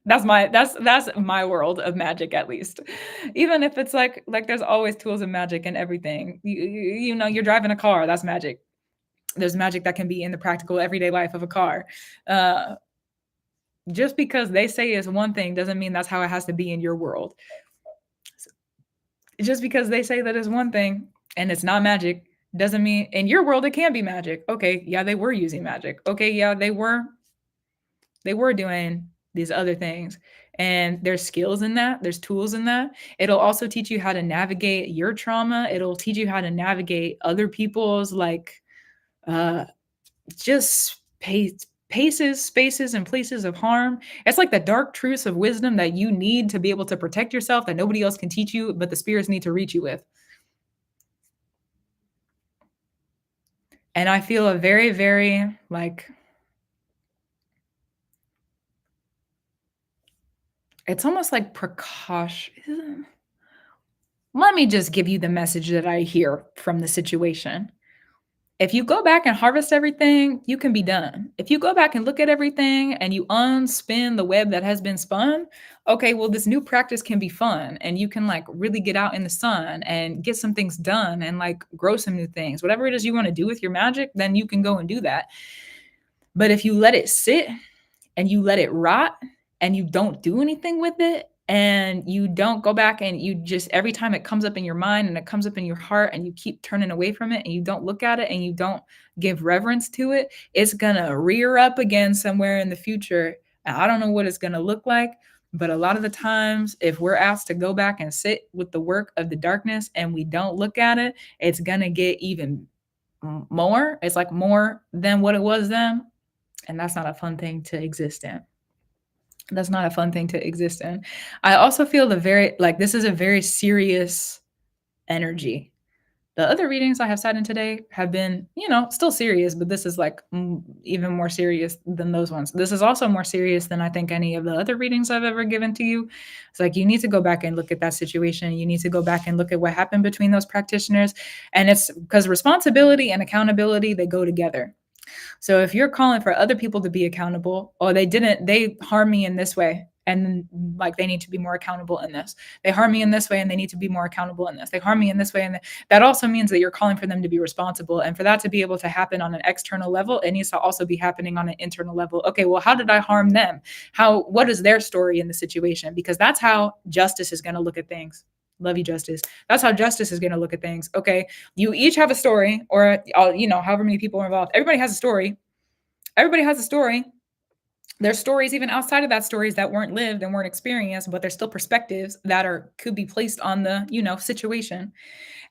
That's my world of magic, at least. Even if it's like there's always tools of magic and everything. You know, you're driving a car, that's magic. There's magic that can be in the practical everyday life of a car. Just because they say it's one thing doesn't mean that's how it has to be in your world. Just because they say that it's one thing and it's not magic doesn't mean in your world it can be magic. Okay, yeah, they were using magic. Okay, yeah, they were doing these other things, and there's skills in that, there's tools in that. It'll also teach you how to navigate your trauma. It'll teach you how to navigate other people's just paces, spaces, and places of harm. It's like the dark truths of wisdom that you need to be able to protect yourself that nobody else can teach you, but the spirits need to reach you with. And I feel a very, very like it's almost like precaution. Let me just give you the message that I hear from the situation. If you go back and harvest everything, you can be done. If you go back and look at everything and you unspin the web that has been spun, okay, well, this new practice can be fun and you can like really get out in the sun and get some things done and like grow some new things. Whatever it is you want to do with your magic, then you can go and do that. But if you let it sit and you let it rot and you don't do anything with it and you don't go back and you just every time it comes up in your mind and it comes up in your heart and you keep turning away from it and you don't look at it and you don't give reverence to it, it's going to rear up again somewhere in the future. And I don't know what it's going to look like, but a lot of the times if we're asked to go back and sit with the work of the darkness and we don't look at it, it's going to get even more. It's like more than what it was then, and that's not a fun thing to exist in. That's not a fun thing to exist in. I also feel the very like this is a very serious energy. The other readings I have sat in today have been, still serious, but this is like even more serious than those ones. This is also more serious than I think any of the other readings I've ever given to you. It's like you need to go back and look at that situation. You need to go back and look at what happened between those practitioners. And it's because responsibility and accountability, they go together. So if you're calling for other people to be accountable, or they harm me in this way, and like they need to be more accountable in this. They harm me in this way and they need to be more accountable in this. They harm me in this way. And that also means that you're calling for them to be responsible. And for that to be able to happen on an external level, it needs to also be happening on an internal level. Okay, well, how did I harm them? What is their story in the situation? Because that's how justice is going to look at things. Love you, justice. That's how justice is going to look at things. Okay, you each have a story, or however many people are involved. Everybody has a story. Everybody has a story. There's stories even outside of that, stories that weren't lived and weren't experienced, but there's still perspectives that could be placed on the situation.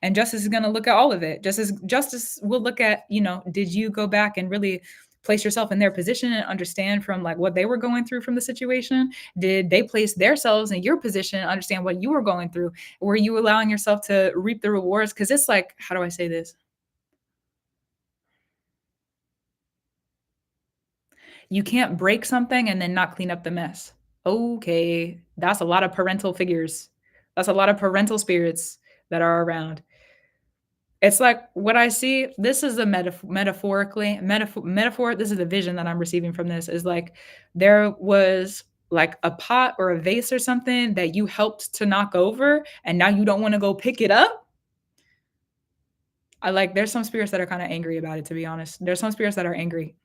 And justice is going to look at all of it. Justice will look at, did you go back and really place yourself in their position and understand from like what they were going through from the situation? Did they place themselves in your position and understand what you were going through? Were you allowing yourself to reap the rewards? Because it's like, how do I say this? You can't break something and then not clean up the mess. Okay, that's a lot of parental figures. That's a lot of parental spirits that are around. It's like what I see, this is a metaphor, this is the vision that I'm receiving from this is like there was like a pot or a vase or something that you helped to knock over and now you don't want to go pick it up. There's some spirits that are kind of angry about it, to be honest. There's some spirits that are angry.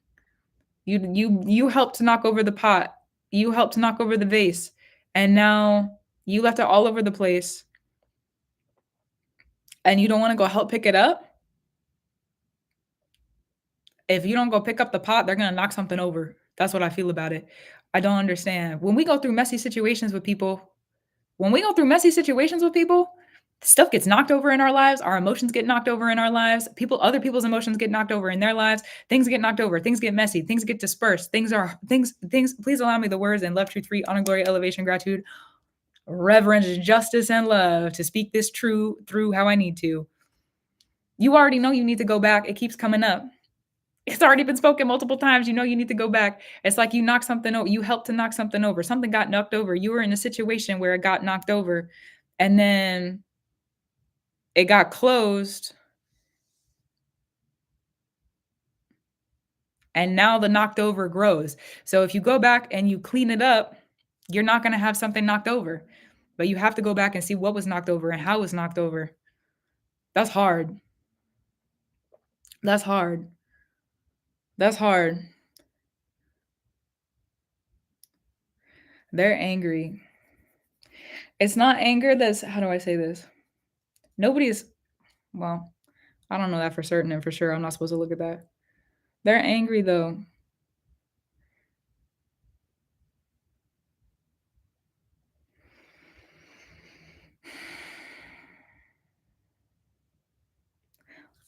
You helped to knock over the pot. You helped to knock over the vase. And now you left it all over the place. And you don't want to go help pick it up? If you don't go pick up the pot, they're going to knock something over. That's what I feel about it. I don't understand. When we go through messy situations with people, stuff gets knocked over in our lives. Our emotions get knocked over in our lives. Other people's emotions get knocked over in their lives. Things get knocked over. Things get messy. Things get dispersed. Things. Please allow me the words in love, truth, free, honor, glory, elevation, gratitude, reverence, justice, and love to speak this true through how I need to. You already know you need to go back. It keeps coming up. It's already been spoken multiple times. You know you need to go back. It's like you knock something over. You helped to knock something over. Something got knocked over. You were in a situation where it got knocked over. And then it got closed. And now the knocked over grows. So if you go back and you clean it up, you're not going to have something knocked over. But you have to go back and see what was knocked over and how it was knocked over. That's hard. That's hard. That's hard. They're angry. It's not anger that's, how do I say this? Nobody's, well, I don't know that for certain and for sure. I'm not supposed to look at that. They're angry though.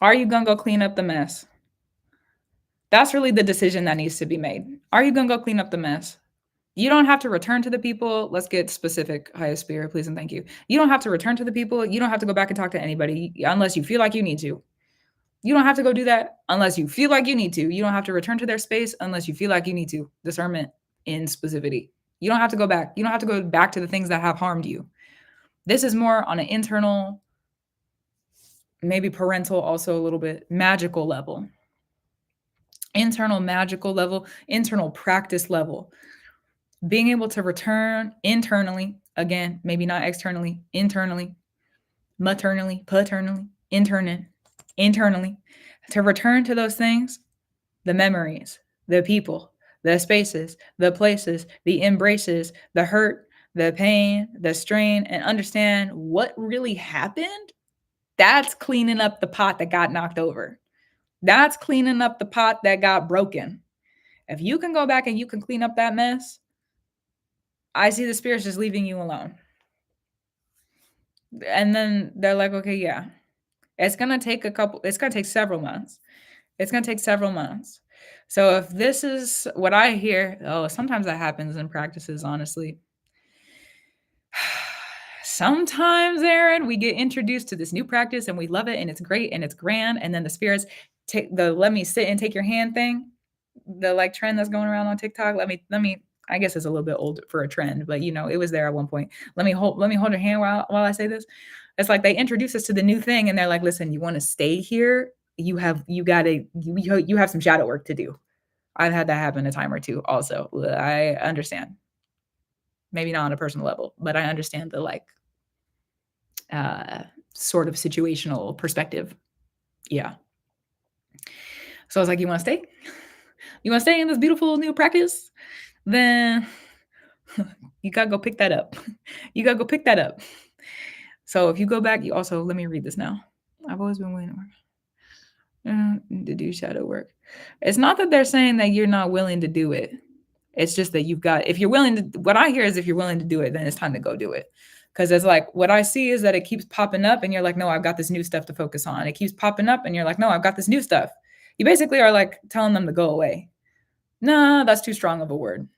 Are you gonna go clean up the mess? That's really the decision that needs to be made. Are you going to go clean up the mess? You don't have to return to the people. Let's get specific, highest spirit, please and thank you. You don't have to return to the people. You don't have to go back and talk to anybody unless you feel like you need to. You don't have to go do that unless you feel like you need to. You don't have to return to their space unless you feel like you need to. Discernment in specificity. You don't have to go back. You don't have to go back to the things that have harmed you. This is more on an internal, maybe parental, also a little bit magical level. Internal magical level, internal practice level. Being able to return internally, again, maybe not externally, internally, maternally, paternally, internally, to return to those things, the memories, the people, the spaces, the places, the embraces, the hurt, the pain, the strain, and understand what really happened. That's cleaning up the pot that got knocked over. That's cleaning up the pot that got broken. If you can go back and you can clean up that mess, I see the spirits just leaving you alone. And then they're like, okay, yeah, it's going to take several months. It's going to take several months. So if this is what I hear, sometimes that happens in practices, honestly. Sometimes, Aaron, we get introduced to this new practice and we love it and it's great and it's grand. And then the spirits take the let me sit and take your hand thing, the like trend that's going around on TikTok. Let me, I guess it's a little bit old for a trend, but it was there at one point. Let me hold your hand while I say this. It's like they introduce us to the new thing and they're like, listen, you want to stay here? You have some shadow work to do. I've had that happen a time or two also. I understand. Maybe not on a personal level, but I understand the sort of situational perspective. Yeah. So I was like, you want to stay? You want to stay in this beautiful new practice? Then you got to go pick that up. You got to go pick that up. So if you go back, you also, let me read this now. I've always been willing to do shadow work. It's not that they're saying that you're not willing to do it. It's just that if you're willing to, what I hear is if you're willing to do it, then it's time to go do it. Because it's like, what I see is that it keeps popping up and you're like, no, I've got this new stuff to focus on. It keeps popping up and you're like, no, I've got this new stuff. You basically are like telling them to go away. No, that's too strong of a word.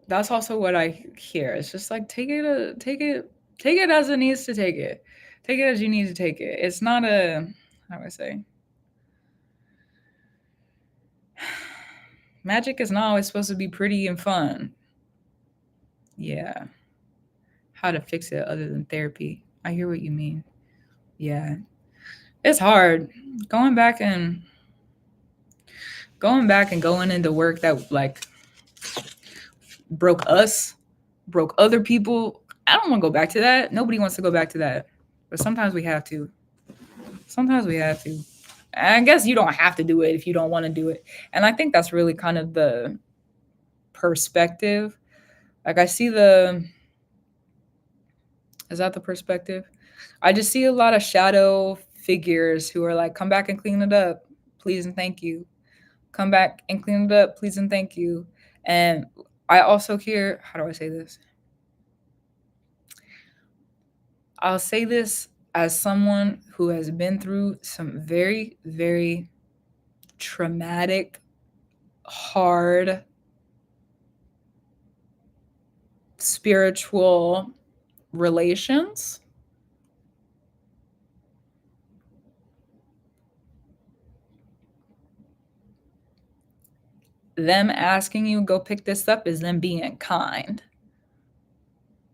That's also what I hear. It's just like, take it as it needs to take it. Take it as you need to take it. It's not how do I say? Magic is not always supposed to be pretty and fun. Yeah. How to fix it other than therapy. I hear what you mean. Yeah. It's hard going back and going into work that like broke us, broke other people. I don't want to go back to that. Nobody wants to go back to that. But sometimes we have to. Sometimes we have to. I guess you don't have to do it if you don't want to do it. And I think that's really kind of the perspective. Like I see is that the perspective? I just see a lot of shadow figures who are like, come back and clean it up, please and thank you. Come back and clean it up, please and thank you. And I also hear, how do I say this? I'll say this as someone who has been through some very, very traumatic, hard, spiritual relations. Them asking you go pick this up is them being kind.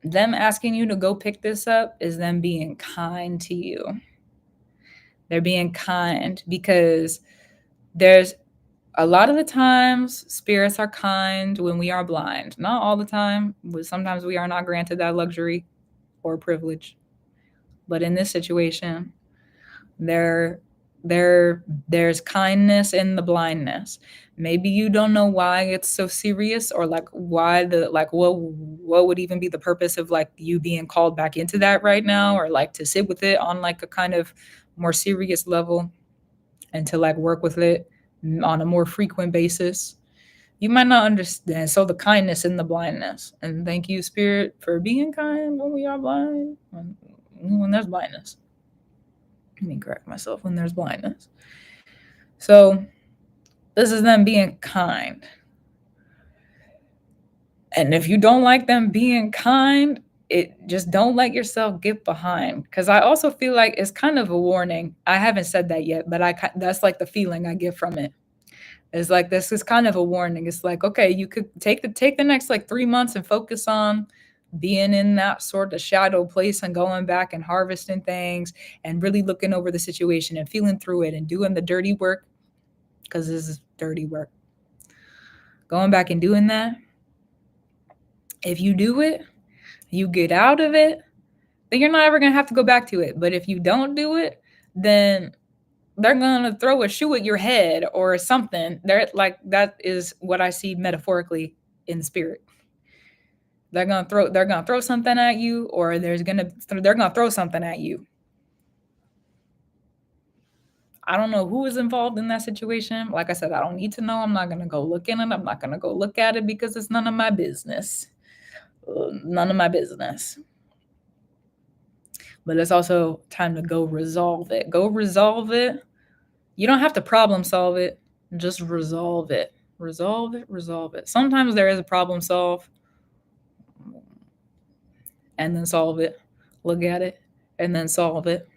Them asking you to go pick this up is them being kind to you. They're being kind because there's a lot of the times spirits are kind when we are blind. Not all the time. Sometimes we are not granted that luxury or privilege. But in this situation, there's kindness in the blindness. Maybe you don't know why it's so serious or like why what would even be the purpose of like you being called back into that right now, or like to sit with it on like a kind of more serious level and to like work with it on a more frequent basis. You might not understand. So the kindness in the blindness. And thank you, Spirit, for being kind when we are blind. When there's blindness. Let me correct myself. When there's blindness. So this is them being kind. And if you don't like them being kind, it just don't let yourself get behind. Because I also feel like it's kind of a warning. I haven't said that yet, but that's like the feeling I get from it. It's like this is kind of a warning. It's like, okay, you could take the next like 3 months and focus on being in that sort of shadow place and going back and harvesting things and really looking over the situation and feeling through it and doing the dirty work, because this is dirty work. Going back and doing that. If you do it, you get out of it, then you're not ever going to have to go back to it. But if you don't do it, then they're going to throw a shoe at your head or something. They're like, that is what I see metaphorically in the spirit. They're going to throw something at you, or they're going to throw something at you. I don't know who is involved in that situation. Like I said, I don't need to know. I'm not going to go look in it. I'm not going to go look at it because it's none of my business. None of my business. But it's also time to go resolve it. Go resolve it. You don't have to problem solve it. Just resolve it. Resolve it. Resolve it. Sometimes there is a problem solve. And then solve it. Look at it. And then solve it.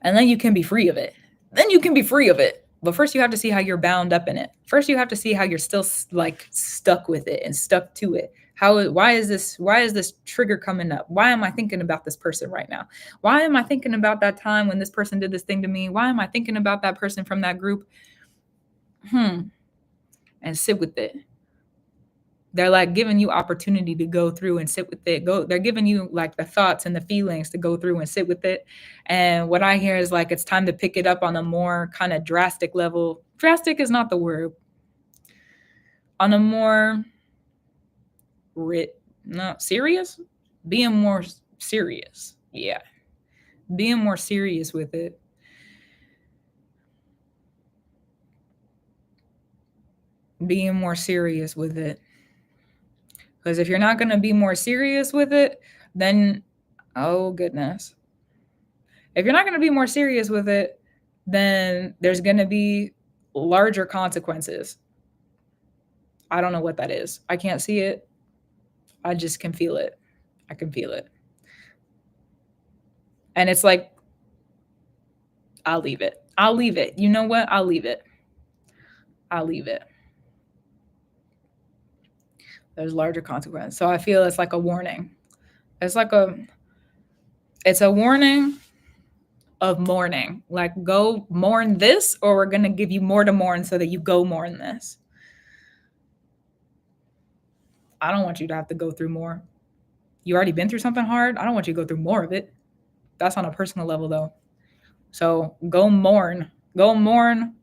And then you can be free of it. Then you can be free of it. But first you have to see how you're bound up in it. First you have to see how you're still like stuck with it and stuck to it. Why is this trigger coming up? Why am I thinking about this person right now? Why am I thinking about that time when this person did this thing to me? Why am I thinking about that person from that group? And sit with it. They're like giving you opportunity to go through and sit with it. They're giving you like the thoughts and the feelings to go through and sit with it. And what I hear is like, it's time to pick it up on a more kind of drastic level. Drastic is not the word. On a more serious? Being more serious. Yeah. Being more serious with it. Being more serious with it. Because if you're not going to be more serious with it, then, oh goodness. If you're not going to be more serious with it, then there's going to be larger consequences. I don't know what that is. I can't see it. I just can feel it. I can feel it. And it's like, I'll leave it. I'll leave it. You know what? I'll leave it. I'll leave it. There's larger consequences. So I feel it's like a warning. It's a warning of mourning. Like, go mourn this, or we're going to give you more to mourn so that you go mourn this. I don't want you to have to go through more. You already been through something hard. I don't want you to go through more of it. That's on a personal level, though. So go mourn. Go mourn.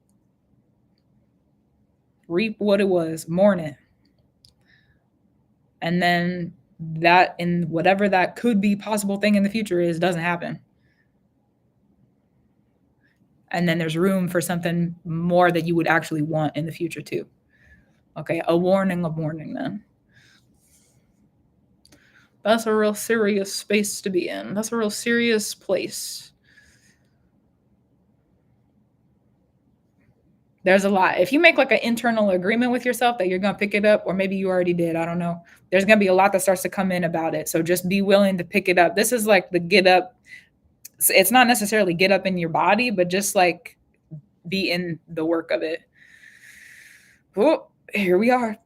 Reap what it was. Mourn it. And then that, in whatever that could be possible thing in the future is, doesn't happen. And then there's room for something more that you would actually want in the future too. Okay, a warning of warning then. That's a real serious space to be in. That's a real serious place. There's a lot. If you make like an internal agreement with yourself that you're going to pick it up, or maybe you already did, I don't know. There's going to be a lot that starts to come in about it. So just be willing to pick it up. This is like the get up. It's not necessarily get up in your body, but just like be in the work of it. Oh, here we are.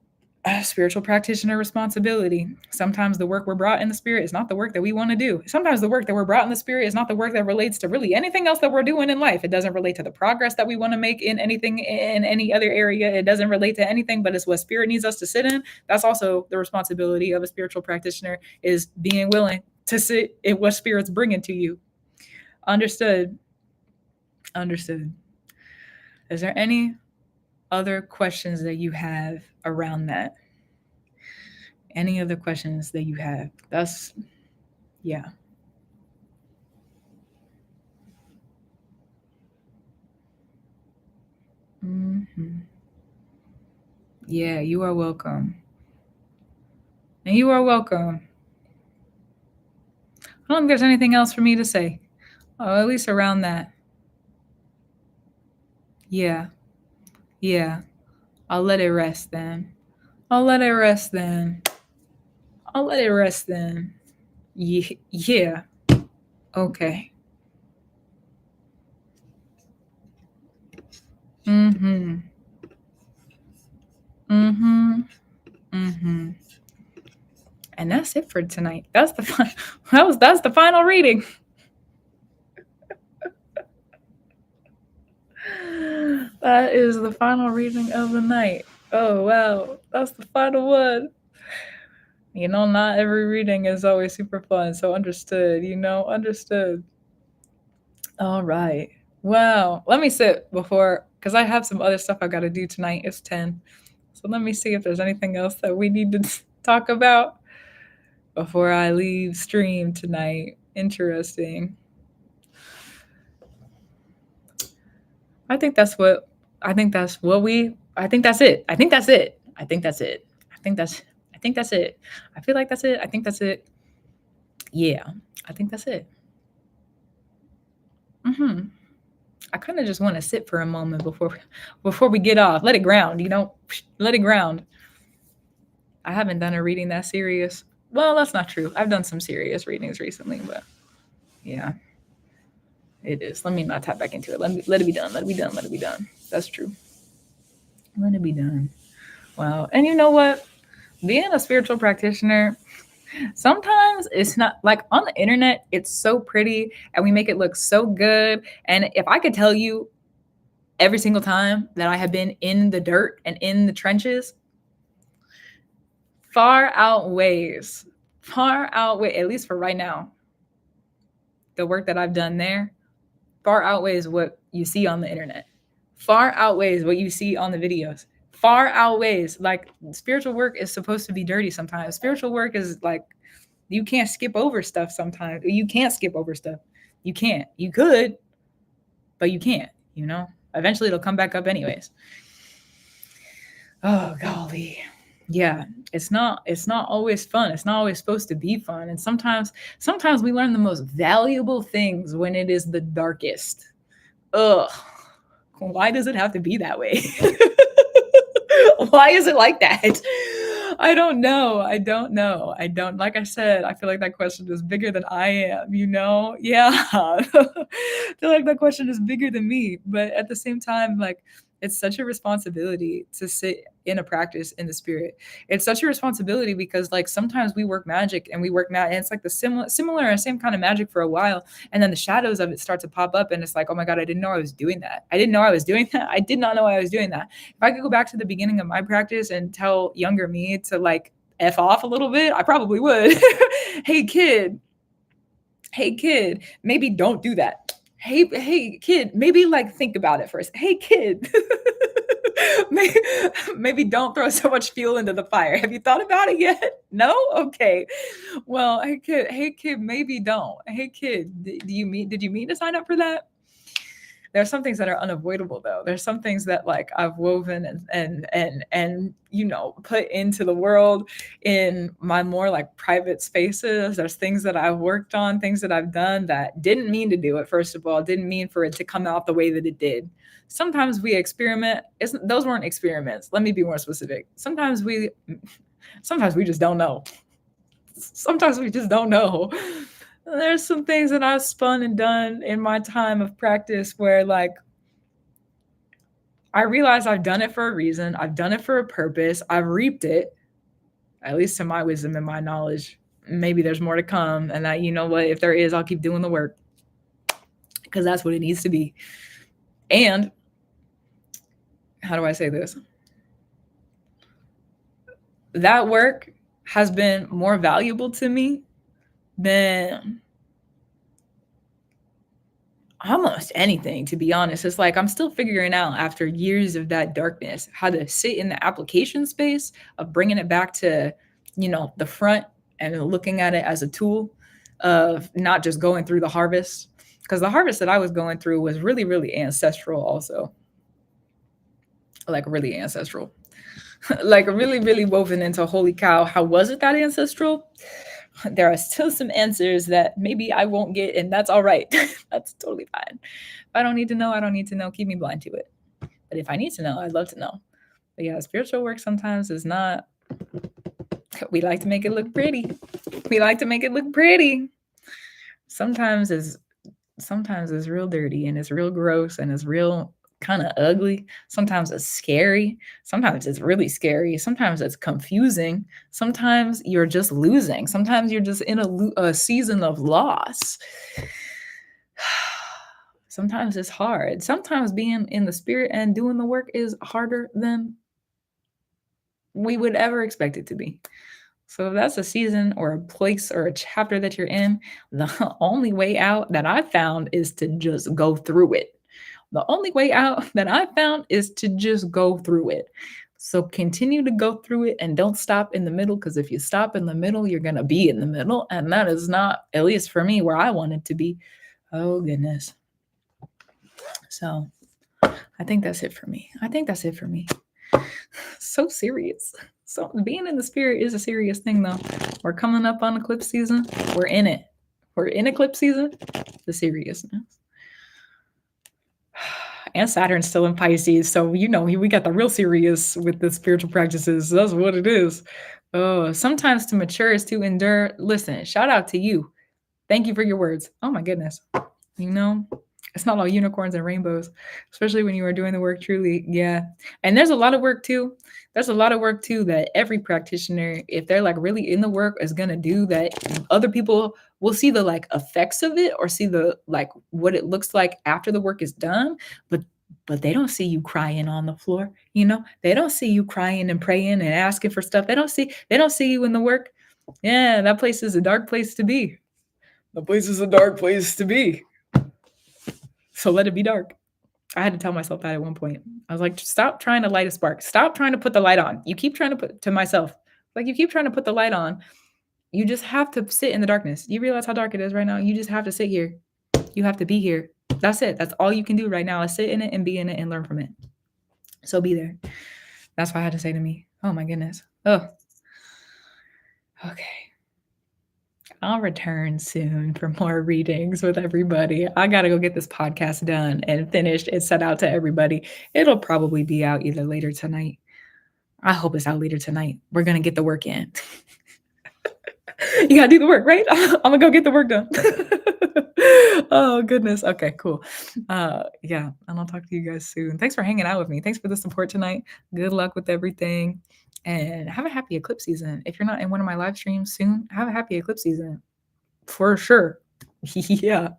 Spiritual practitioner responsibility. Sometimes the work we're brought in the spirit is not the work that we want to do. Sometimes the work that we're brought in the spirit is not the work that relates to really anything else that we're doing in life. It doesn't relate to the progress that we want to make in anything, in any other area. It doesn't relate to anything, but it's what spirit needs us to sit in. That's also the responsibility of a spiritual practitioner, is being willing to sit in what spirit's bringing to you. Understood. Understood. Is there any other questions that you have around that? Any other questions that you have? That's, yeah. Yeah, you are welcome. And you are welcome. I don't think there's anything else for me to say. Oh, at least around that. Yeah. Yeah. I'll let it rest then. I'll let it rest then. I'll let it rest then. Yeah. Okay. Mm-hmm. Mm-hmm. Mm-hmm. And that's it for tonight. That's the that's the final reading. That is the final reading of the night. Oh wow, that's the final one. Not every reading is always super fun. So understood. Understood. All right. Wow. Let me sit before, because I have some other stuff I got to do tonight. It's 10. So let me see if there's anything else that we need to talk about before I leave stream tonight. Interesting. I think that's what I think that's what we I think that's it. I think that's it. I think that's it. I think that's it. I feel like that's it. I think that's it. Yeah. I think that's it. Mhm. I kind of just want to sit for a moment before we get off. Let it ground, Let it ground. I haven't done a reading that serious. Well, that's not true. I've done some serious readings recently, but yeah, it is. Let me not tap back into it. Let it be done. Let it be done. Let it be done. That's true. Let it be done. Wow. And you know what? Being a spiritual practitioner, sometimes it's not like on the internet, it's so pretty and we make it look so good. And if I could tell you every single time that I have been in the dirt and in the trenches, far outweighs, at least for right now, the work that I've done there far outweighs what you see on the internet, far outweighs what you see on the videos, far outweighs. Like, spiritual work is supposed to be dirty sometimes. Spiritual work is like, you can't skip over stuff sometimes. You can't skip over stuff. You can't. You could, but you can't, Eventually it'll come back up anyways. Oh golly. Yeah, it's not always fun. It's not always supposed to be fun. And sometimes we learn the most valuable things when it is the darkest. Ugh. Why does it have to be that way? Why is it like that? I don't know. I don't, like I said, I feel like that question is bigger than I am, Yeah. I feel like that question is bigger than me. But at the same time, like, it's such a responsibility to sit in a practice in the spirit. It's such a responsibility because, like, sometimes we work magic and and it's like the similar and same kind of magic for a while, and then the shadows of it start to pop up, and it's like, oh my god, I didn't know I was doing that. I didn't know I was doing that. I did not know I was doing that. If I could go back to the beginning of my practice and tell younger me to, like, F off a little bit, I probably would. Hey kid, maybe don't do that. Hey kid, maybe, like, think about it first. Hey kid. maybe, maybe don't throw so much fuel into the fire. Have you thought about it yet? No? Okay. Well, hey kid, maybe don't. Hey kid, did you mean to sign up for that? There's some things that are unavoidable, though. There's some things that, like, I've woven and put into the world in my more, like, private spaces. There's things that I've worked on, things that I've done that didn't mean to do it. First of all, didn't mean for it to come out the way that it did. Sometimes we experiment. Those weren't experiments. Let me be more specific. Sometimes we just don't know. Sometimes we just don't know. There's some things that I've spun and done in my time of practice where, like, I realize I've done it for a reason. I've done it for a purpose. I've reaped it, at least to my wisdom and my knowledge. Maybe there's more to come. And that, you know what, if there is, I'll keep doing the work because that's what it needs to be. And how do I say this? That work has been more valuable to me than almost anything, to be honest. It's like I'm still figuring out, after years of that darkness, how to sit in the application space of bringing it back to, the front and looking at it as a tool of not just going through the harvest. Because the harvest that I was going through was really, really ancestral also. Like, really ancestral. like really, really woven into holy cow, how was it that ancestral? There are still some answers that maybe I won't get, and that's all right. That's totally fine. If I don't need to know, I don't need to know. Keep me blind to it. But if I need to know, I'd love to know. But yeah, spiritual work sometimes is not, we like to make it look pretty. We like to make it look pretty. Sometimes it's real dirty and it's real gross and it's real kind of ugly. Sometimes it's scary. Sometimes it's really scary. Sometimes it's confusing. Sometimes you're just losing. Sometimes you're just in a season of loss. Sometimes it's hard. Sometimes being in the spirit and doing the work is harder than we would ever expect it to be. So if that's a season or a place or a chapter that you're in, the only way out that I found is to just go through it. The only way out that I found is to just go through it. So continue to go through it and don't stop in the middle, because if you stop in the middle, you're going to be in the middle. And that is not, at least for me, where I wanted to be. Oh, goodness. So I think that's it for me. So serious. So being in the spirit is a serious thing, though. We're coming up on eclipse season. We're in it. We're in eclipse season. The seriousness. And Saturn's still in Pisces, so we got the real serious with the spiritual practices. That's what it is. Oh, sometimes to mature is to endure. Listen, shout out to you. Thank you for your words. Oh my goodness. It's not all unicorns and rainbows, especially when you are doing the work truly. Yeah. And there's a lot of work too. That every practitioner, if they're like really in the work, is going to do, that other people will see the like effects of it or see the like what it looks like after the work is done. But they don't see you crying on the floor. They don't see you crying and praying and asking for stuff. They don't see you in the work. Yeah, that place is a dark place to be. So let it be dark. I had to tell myself that at one point. I was like, stop trying to light a spark. Stop trying to put the light on. You keep trying to put the light on. You just have to sit in the darkness. You realize how dark it is right now? You just have to sit here. You have to be here. That's it. That's all you can do right now, is sit in it and be in it and learn from it. So be there. That's what I had to say to me. Oh my goodness. Oh. Okay. I'll return soon for more readings with everybody. I got to go get this podcast done and finished and sent out to everybody. It'll probably be out either later tonight. I hope it's out later tonight. We're going to get the work in. You got to do the work, right? I'm going to go get the work done. Oh, goodness. Okay, cool. Yeah, and I'll talk to you guys soon. Thanks for hanging out with me. Thanks for the support tonight. Good luck with everything. And have a happy eclipse season. If you're not in one of my live streams soon, have a happy eclipse season. For sure. Yeah.